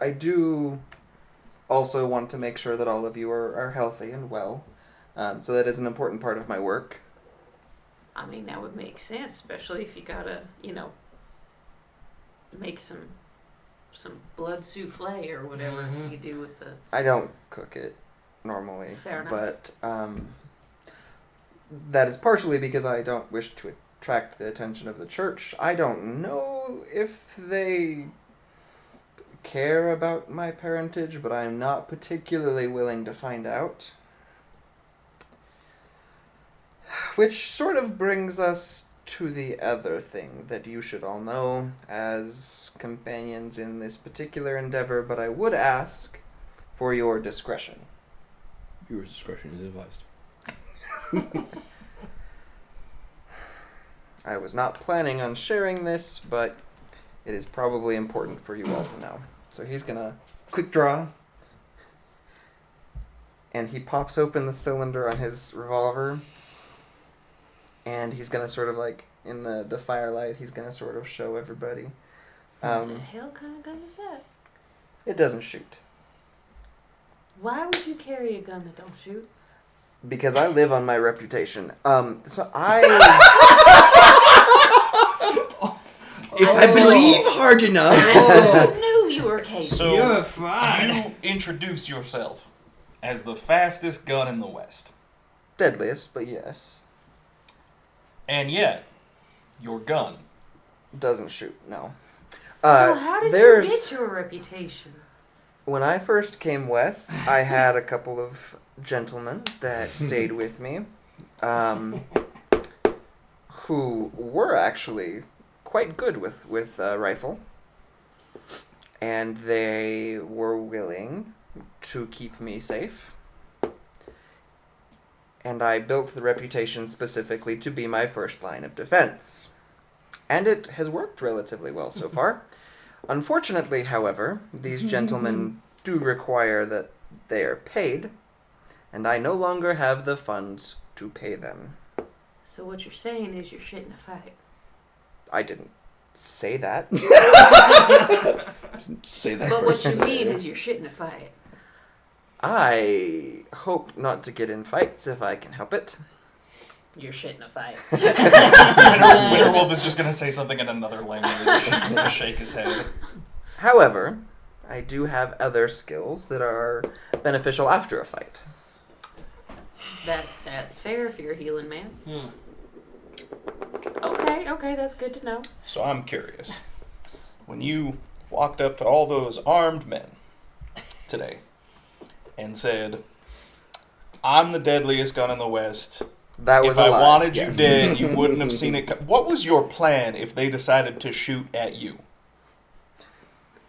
I do also want to make sure that all of you are healthy and well. So that is an important part of my work. I mean, that would make sense, especially if you gotta, make some blood souffle or whatever Mhm. you do with the. I don't cook it normally. Fair enough. But that is partially because I don't wish to attract the attention of the church. I don't know if they care about my parentage, but I'm not particularly willing to find out. Which sort of brings us to the other thing that you should all know as companions in this particular endeavor, but I would ask for your discretion. Your discretion is advised. I was not planning on sharing this, but it is probably important for you all to know. So he's gonna quick draw, and he pops open the cylinder on his revolver, and he's gonna sort of like, in the firelight, he's gonna sort of show everybody. What the hell kind of gun is that? It doesn't shoot. Why would you carry a gun that don't shoot? Because I live on my reputation. So I... If I believe hard enough. I knew you were capable. So You're fine. you introduce yourself as the fastest gun in the West. Deadliest, but yes. And yet, your gun. Doesn't shoot, no. So how did you there's- get your reputation? When I first came west, I had a couple of gentlemen that stayed with me, who were actually quite good with rifle, and they were willing to keep me safe. And I built the reputation specifically to be my first line of defense. And it has worked relatively well so far. Unfortunately, however, these gentlemen do require that they are paid, and I no longer have the funds to pay them. So what you're saying is you're shitting a fight. I didn't say that. Say that. But what you personally. mean is you're shitting a fight. I hope not to get in fights if I can help it. You're shitting a fight. Winterwolf is just going to say something in another language and shake his head. However, I do have other skills that are beneficial after a fight. That's fair if you're a healing man. Hmm. Okay, that's good to know. So I'm curious. When you walked up to all those armed men today and said, I'm the deadliest gun in the West. That was If a I lie. wanted Yes. you dead, you wouldn't have seen it. What was your plan if they decided to shoot at you?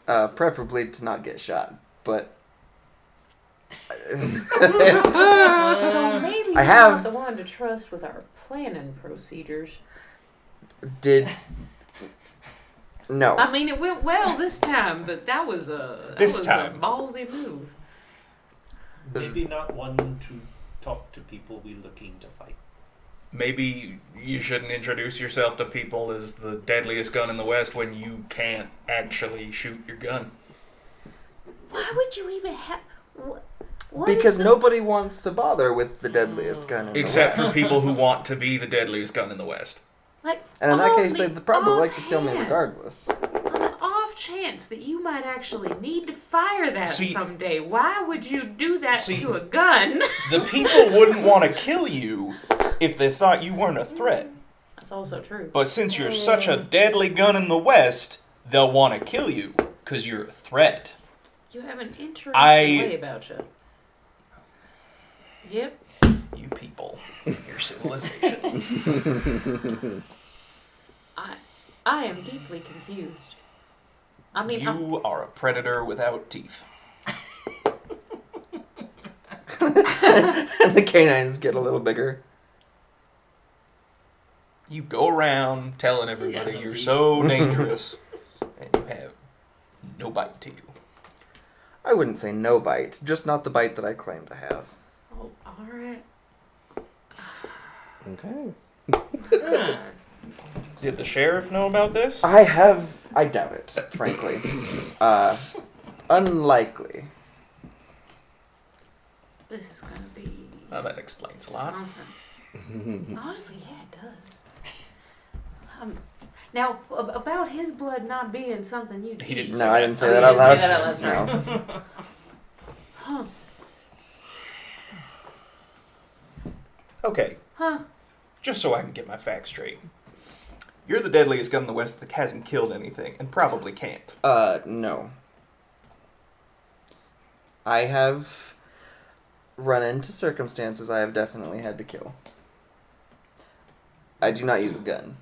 Preferably to not get shot, but... So maybe I you're have- not the one to trust with our planning procedures. Did... No. I mean, it went well this time, but that was a This time. ballsy move. Maybe not one to talk to people we looking to fight. Maybe you shouldn't introduce yourself to people as the deadliest gun in the West when you can't actually shoot your gun. Why would you even have? What Because is the- nobody wants to bother with the deadliest gun in the Except West. for people who want to be the deadliest gun in the West. like, And in that on case, the they'd probably like to kill me offhand, regardless. On the off chance that you might actually need to fire that See- someday, why would you do that See- to a gun? The people wouldn't want to kill you if they thought you weren't a threat. That's also true. But since you're such a deadly gun in the West, they'll want to kill you because you're a threat. You have an interesting I- way about you. Yep. You people, your civilization. I am deeply confused. I mean, I'm- You are a predator without teeth. And the canines get a little bigger. You go around telling everybody some you're teeth. so dangerous, and you have no bite to you. I wouldn't say no bite, just not the bite that I claim to have. oh, all right. Okay. Did the sheriff know about this? I doubt it, frankly. Unlikely. This is gonna be Well, that explains a lot. something. Honestly, yeah, it does. Now, about his blood not being something you He didn't eat. No, I didn't say Oh, that you out didn't loud. say that out loud, sorry. No. Huh. Okay, Huh. just so I can get my facts straight. You're the deadliest gun in the West that hasn't killed anything, and probably can't. No. I have run into circumstances I have definitely had to kill. I do not use a gun.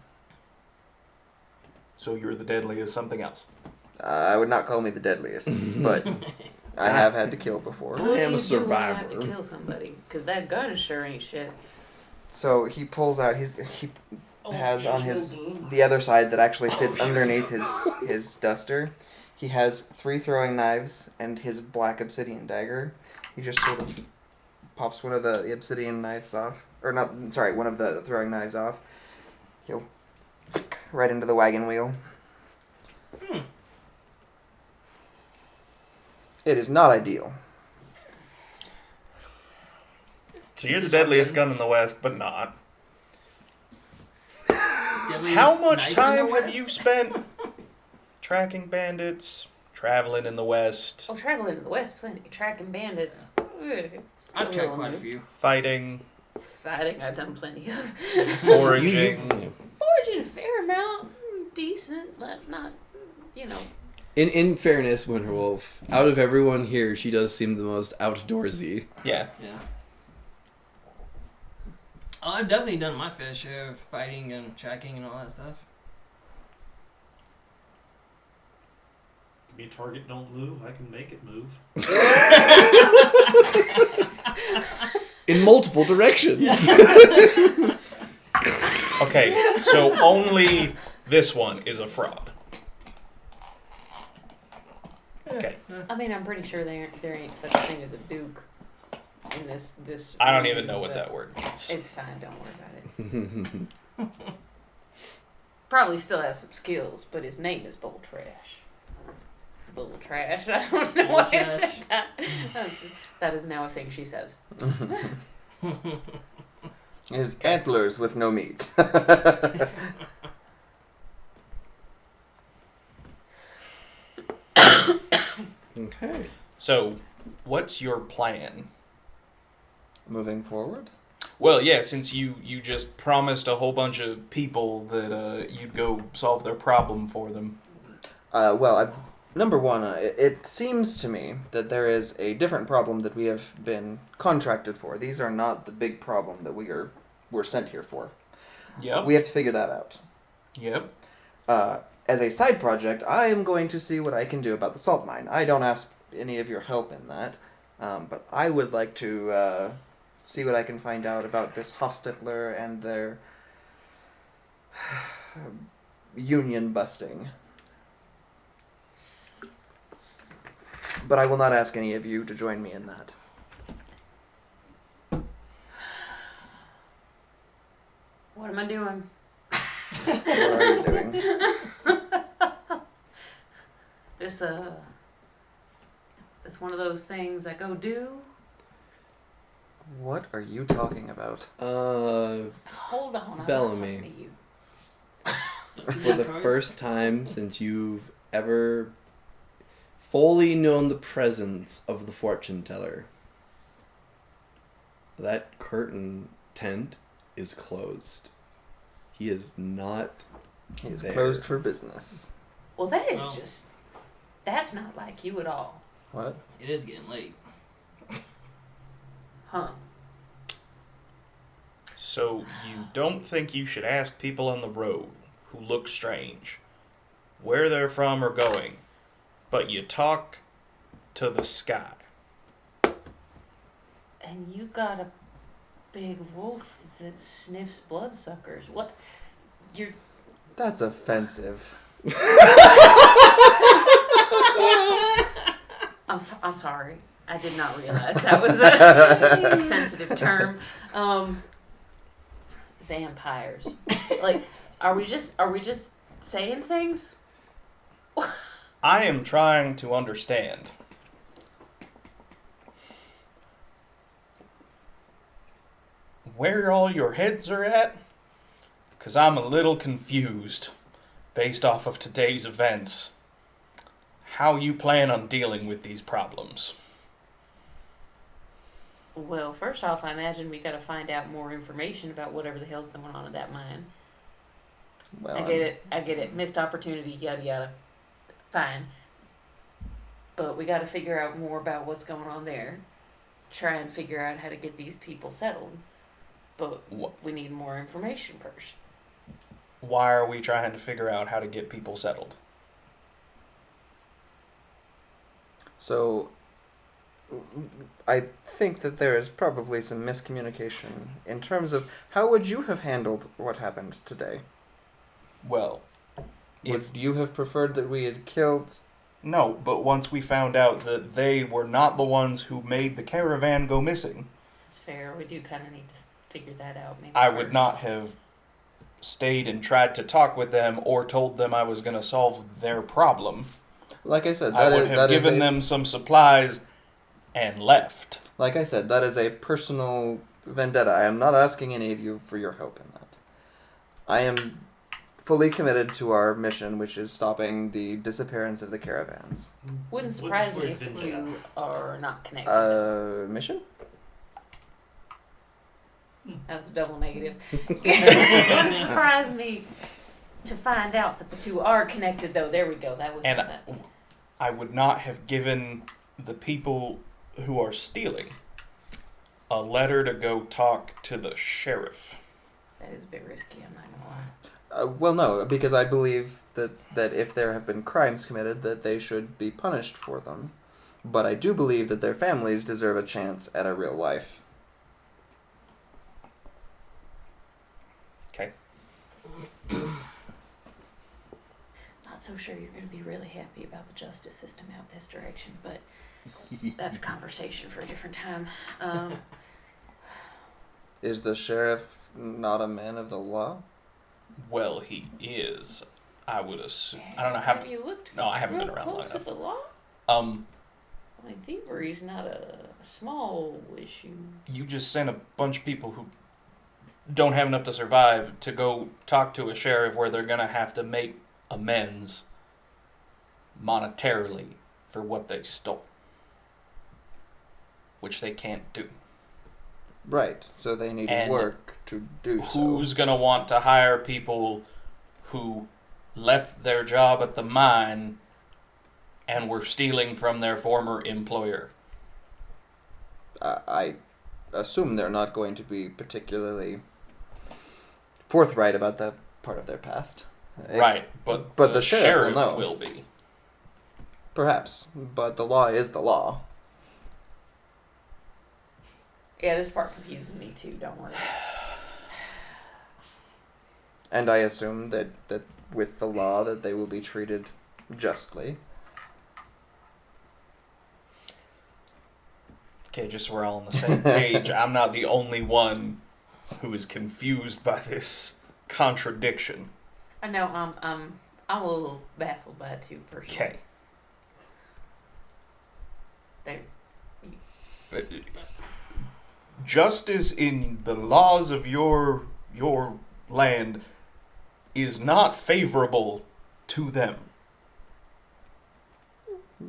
So you're the deadliest something else. I would not call me the deadliest, but I have had to kill before. I am a You do when you have survivor. to kill somebody, because that gun sure ain't shit. So he pulls out. He has on the other side that actually sits underneath his duster. He has 3 throwing knives and his black obsidian dagger. He just sort of pops one of the obsidian knives off, or not. Sorry, one of the throwing knives off. He'll right into the wagon wheel. It is not ideal. So you're the deadliest gun in the West, but not. Deadliest How much knife in time the have West? you spent tracking bandits, traveling in the West, Oh, traveling in the West, plenty. Tracking bandits. Still I've a tried little quite a new. few. fighting, Fighting, I've done plenty of. foraging? Foraging, a fair amount. Decent, but not, you know. In fairness, Winterwolf, out of everyone here, she does seem the most outdoorsy. Yeah. Yeah. Oh, I've definitely done my fair share of fighting and tracking and all that stuff. Give me a target, don't move. I can make it move. In multiple directions. Okay, so only this one is a fraud. Okay. I mean, I'm pretty sure there ain't such a thing as a duke in this. I don't even know what but that word means. It's fine. Don't worry about it. Probably still has some skills, but his name is Bull Trash. Bull Trash. I don't know Bull why I Trash. said that. That is now a thing she says. His antlers with no meat. Okay. So, what's your plan? Moving forward. Well, yeah, since you just promised a whole bunch of people that you'd go solve their problem for them. Number one, it seems to me that there is a different problem that we have been contracted for. These are not the big problem that we're sent here for. Yep. We have to figure that out. Yep. As a side project, I am going to see what I can do about the salt mine. I don't ask any of your help in that, but I would like to see what I can find out about this Hofstetler and their union busting. But I will not ask any of you to join me in that. What am I doing? What are you doing? That's one of those things I go do. What are you talking about? Hold on, I'm Bellamy. not talking to you. For the first time since you've ever fully known the presence of the fortune teller, that curtain tent is closed. He is not He is there. closed for business. Well, that is Well. that's not like you at all, What? It is getting late. huh? So, you don't think you should ask people on the road who look strange where they're from or going, but you talk to the sky. And you got a big wolf that sniffs bloodsuckers. What? You're That's offensive. I'm sorry. I did not realize that was a sensitive term. Vampires. Like, are we just saying things? I am trying to understand. Where all your heads are at? 'Cause I'm a little confused, based off of today's events, how you plan on dealing with these problems. Well, first off, I imagine we gotta find out more information about whatever the hell's going on at that mine. Well, I get it. Missed opportunity, yada yada. Fine. But we gotta figure out more about what's going on there. Try and figure out how to get these people settled. But Wh- we need more information first. why are we trying to figure out how to get people settled? So, I think that there is probably some miscommunication in terms of how would you have handled what happened today? Well, Would you have preferred that we had killed? no, but once we found out that they were not the ones who made the caravan go missing, It's fair. We do kind of need to figure that out. Maybe I would first. not have stayed and tried to talk with them or told them I was going to solve their problem. Like I said, I would have given is them some supplies and left. Like I said, that is a personal vendetta. I am not asking any of you for your help in that. I am fully committed to our mission, which is stopping the disappearance of the caravans. Wouldn't surprise me Word if the vendetta. two are not connected. Mission? That was a double negative. Wouldn't surprise me to find out that the two are connected, though. There we go. That was And that. I would not have given the people who are stealing a letter to go talk to the sheriff. That is a bit risky. I'm not gonna lie. Well, no, because I believe that if there have been crimes committed, that they should be punished for them. But I do believe that their families deserve a chance at a real life. Okay. Not so sure you're going to be really happy about the justice system out this direction, but that's a conversation for a different time. Is the sheriff not a man of the law? Well, he is. I would assume. I don't know. Have you looked? No, I haven't real been around long close enough. at the law? I mean, thievery is not a small issue. You just sent a bunch of people who don't have enough to survive to go talk to a sheriff where they're going to have to make amends monetarily for what they stole, which they can't do. Right, so they need And work to do so. Who's going to want to hire people who left their job at the mine and were stealing from their former employer? I assume they're not going to be particularly forthright about that part of their past. Right, but the sheriff will know. will be. Perhaps, but the law is the law. Yeah, this part confuses me too, don't worry. And I assume that with the law that they will be treated justly. Okay, just so we're all on the same page, I'm not the only one who is confused by this contradiction. I know, I'm a little baffled by it too, personally. Okay. There. Justice in the laws of your land is not favorable to them.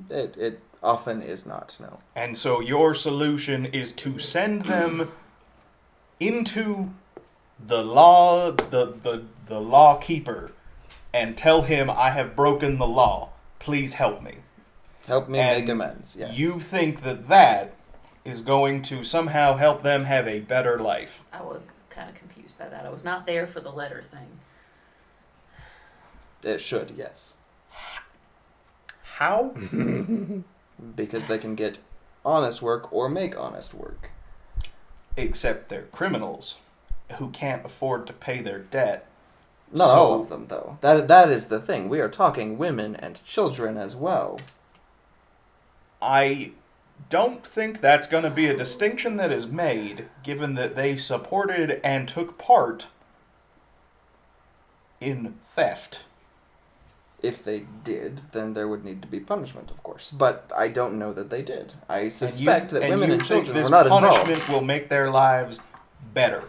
It often is not, no. And so your solution is to send them into the law, the law keeper, and tell him, I have broken the law. Please help me. Help me And make amends, yes. You think that is going to somehow help them have a better life. I was kind of confused by that. I was not there for the letter thing. It should, yes. How? Because they can get honest work or make honest work. Except they're criminals who can't afford to pay their debt. Not So- all of them, though. That is the thing. We are talking women and children as well. I don't think that's going to be a distinction that is made, given that they supported and took part in theft. If they did, then there would need to be punishment, of course. But I don't know that they did. I suspect that women and children were not punishment involved. will make their lives better.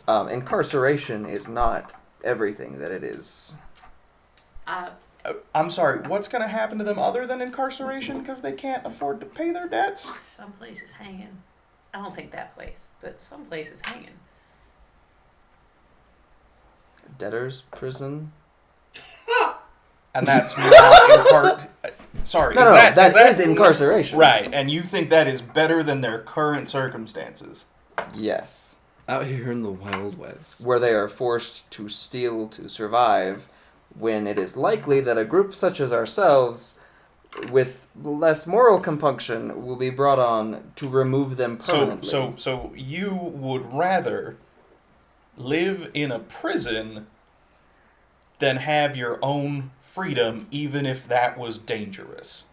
Incarceration is not everything that it is. I'm sorry, what's going to happen to them other than incarceration because they can't afford to pay their debts? Some places hanging. I don't think that place, but some places hanging. Debtor's prison. And that's not in part. Sorry, No, that is incarceration. Right, and you think that is better than their current circumstances? Yes. Out here in the Wild West. where they are forced to steal to survive, when it is likely that a group such as ourselves, with less moral compunction, will be brought on to remove them permanently. So you would rather live in a prison than have your own freedom, even if that was dangerous.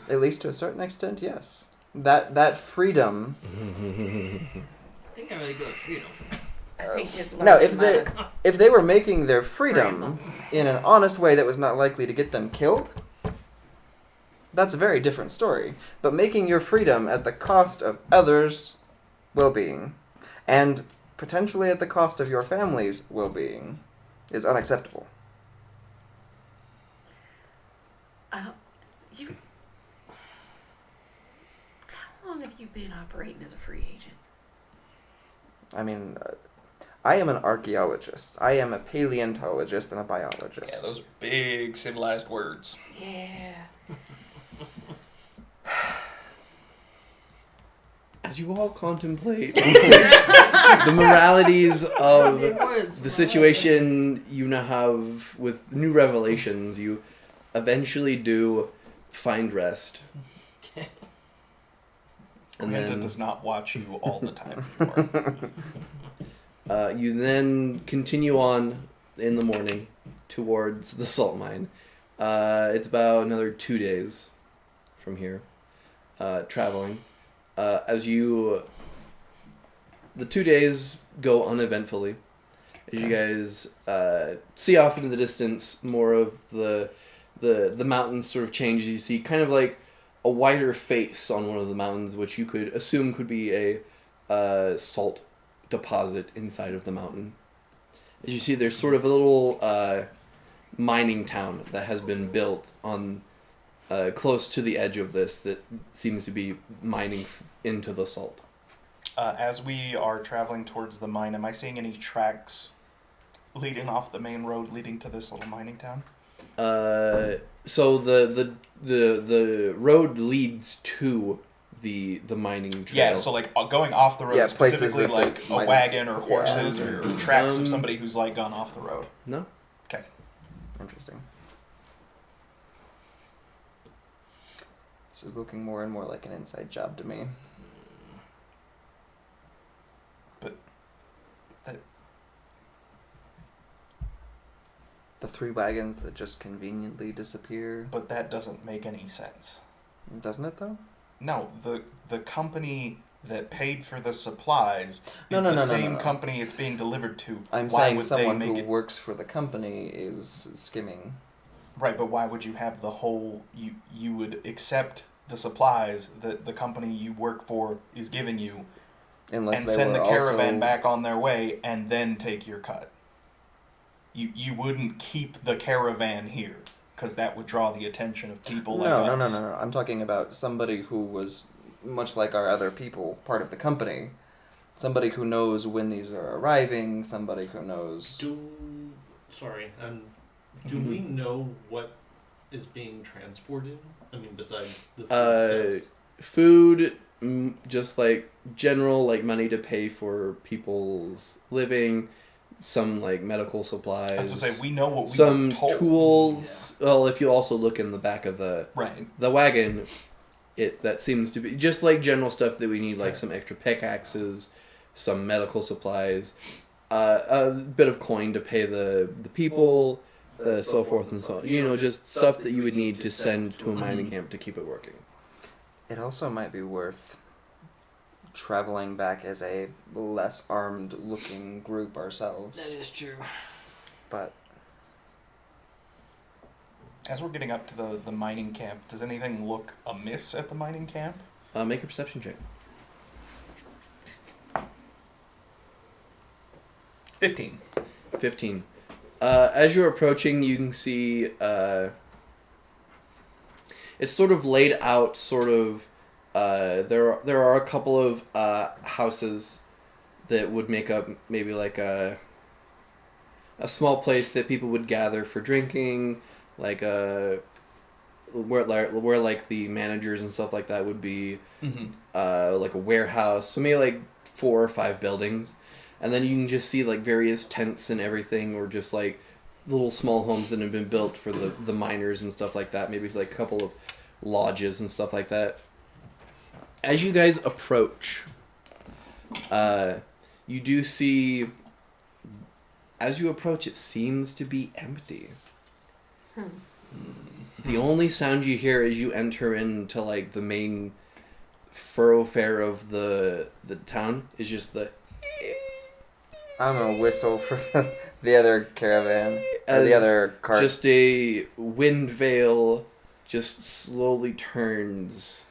At least to a certain extent, yes. That freedom. I think I really go with freedom. I think his No, life if they were making their freedom Scrambles. in an honest way that was not likely to get them killed, that's a very different story. But making your freedom at the cost of others' well-being, and potentially at the cost of your family's well-being, is unacceptable. You. How long have you been operating as a free agent? I mean, I am an archaeologist. I am a paleontologist and a biologist. Yeah, those are big civilized words. Yeah. As you all contemplate the moralities of the situation you now have with new revelations, you eventually do find rest. And Amanda then does not watch you all the time anymore. you then continue on in the morning towards the salt mine. It's about another 2 days from here, traveling. The 2 days go uneventfully. As you guys see off into the distance, more of the mountains sort of changes. You see kind of like a wider face on one of the mountains, which you could assume could be a salt deposit inside of the mountain. As you see, there's sort of a little mining town that has been built on close to the edge of this that seems to be mining into the salt. As we are traveling towards the mine, am I seeing any tracks leading off the main road leading to this little mining town? So the road leads to the mining trail. Yeah, so like going off the road, Yeah, places specifically that like they a might wagon or horses Yeah. or tracks of somebody who's like gone off the road. No. Okay. Interesting. This is looking more and more like an inside job to me. But that The 3 wagons that just conveniently disappear. but that doesn't make any sense. Doesn't it, though? No, the company that paid for the supplies No, is no, the no, no, same no, no. company it's being delivered to. I'm Why saying would someone they who make it works for the company is skimming. right? But why would you have the whole? You would accept the supplies that the company you work for is giving you, Unless and they send were the caravan also... back on their way, and then take your cut. You wouldn't keep the caravan here because that would draw the attention of people like No, us. no. I'm talking about somebody who was, much like our other people, part of the company. Somebody who knows when these are arriving, somebody who knows... Do we know what is being transported? I mean, besides the food stuff? Food, just like general like money to pay for people's living, some like medical supplies. I was to say we know what we some were told. tools. Well, if you also look in the back of the Right. wagon, that seems to be just like general stuff that we need, like Okay. some extra pickaxes, some medical supplies, a bit of coin to pay the people, so forth and so on. You know, just stuff that you would need to send to a mining camp to keep it working. It also might be worth traveling back as a less armed looking group ourselves. That is true. But As we're getting up to the mining camp, does anything look amiss at the mining camp? Make a perception check. 15. 15. As you're approaching, you can see it's sort of laid out. Sort of there are a couple of houses that would make up maybe like a small place that people would gather for drinking, like where like the managers and stuff like that would be, Mm-hmm. like a warehouse. So maybe like 4 or 5 buildings, and then you can just see like various tents and everything, or just like little small homes that have been built for the miners and stuff like that. Maybe like a couple of lodges and stuff like that. As you guys approach, you do see. As you approach, it seems to be empty. The only sound you hear as you enter into like the main thoroughfare of the town is just the. I'm gonna whistle for the other caravan or As the other carts. just a wind veil just slowly turns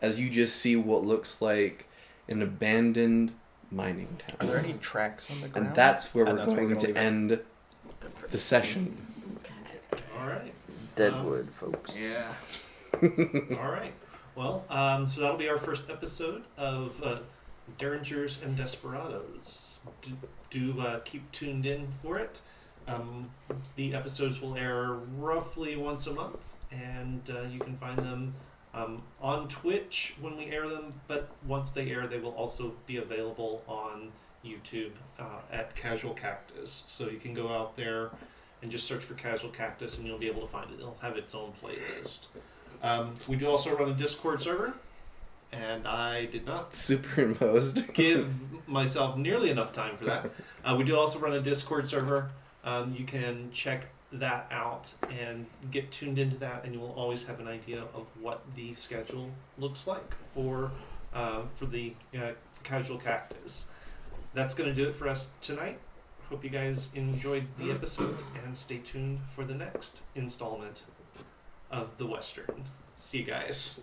as you just see what looks like an abandoned mining town. Are there any tracks on the ground? And that's where And we're that's where going we're to gonna leave end the session. All right. Deadwood, folks. Yeah. All right. Well, so that'll be our first episode of Derringers and Desperados. Do keep tuned in for it. The episodes will air roughly once a month, and you can find them on Twitch when we air them, but once they air, they will also be available on YouTube at Casual Cactus. So you can go out there and just search for Casual Cactus, and you'll be able to find it. It'll have its own playlist. We do also run a Discord server, and I did not Superimposed. give myself nearly enough time for that. We do also run a Discord server. You can check that out and get tuned into that, and you will always have an idea of what the schedule looks like for Casual Cactus. That's going to do it for us tonight. Hope you guys enjoyed the episode, and stay tuned for the next installment of The Western. See you guys.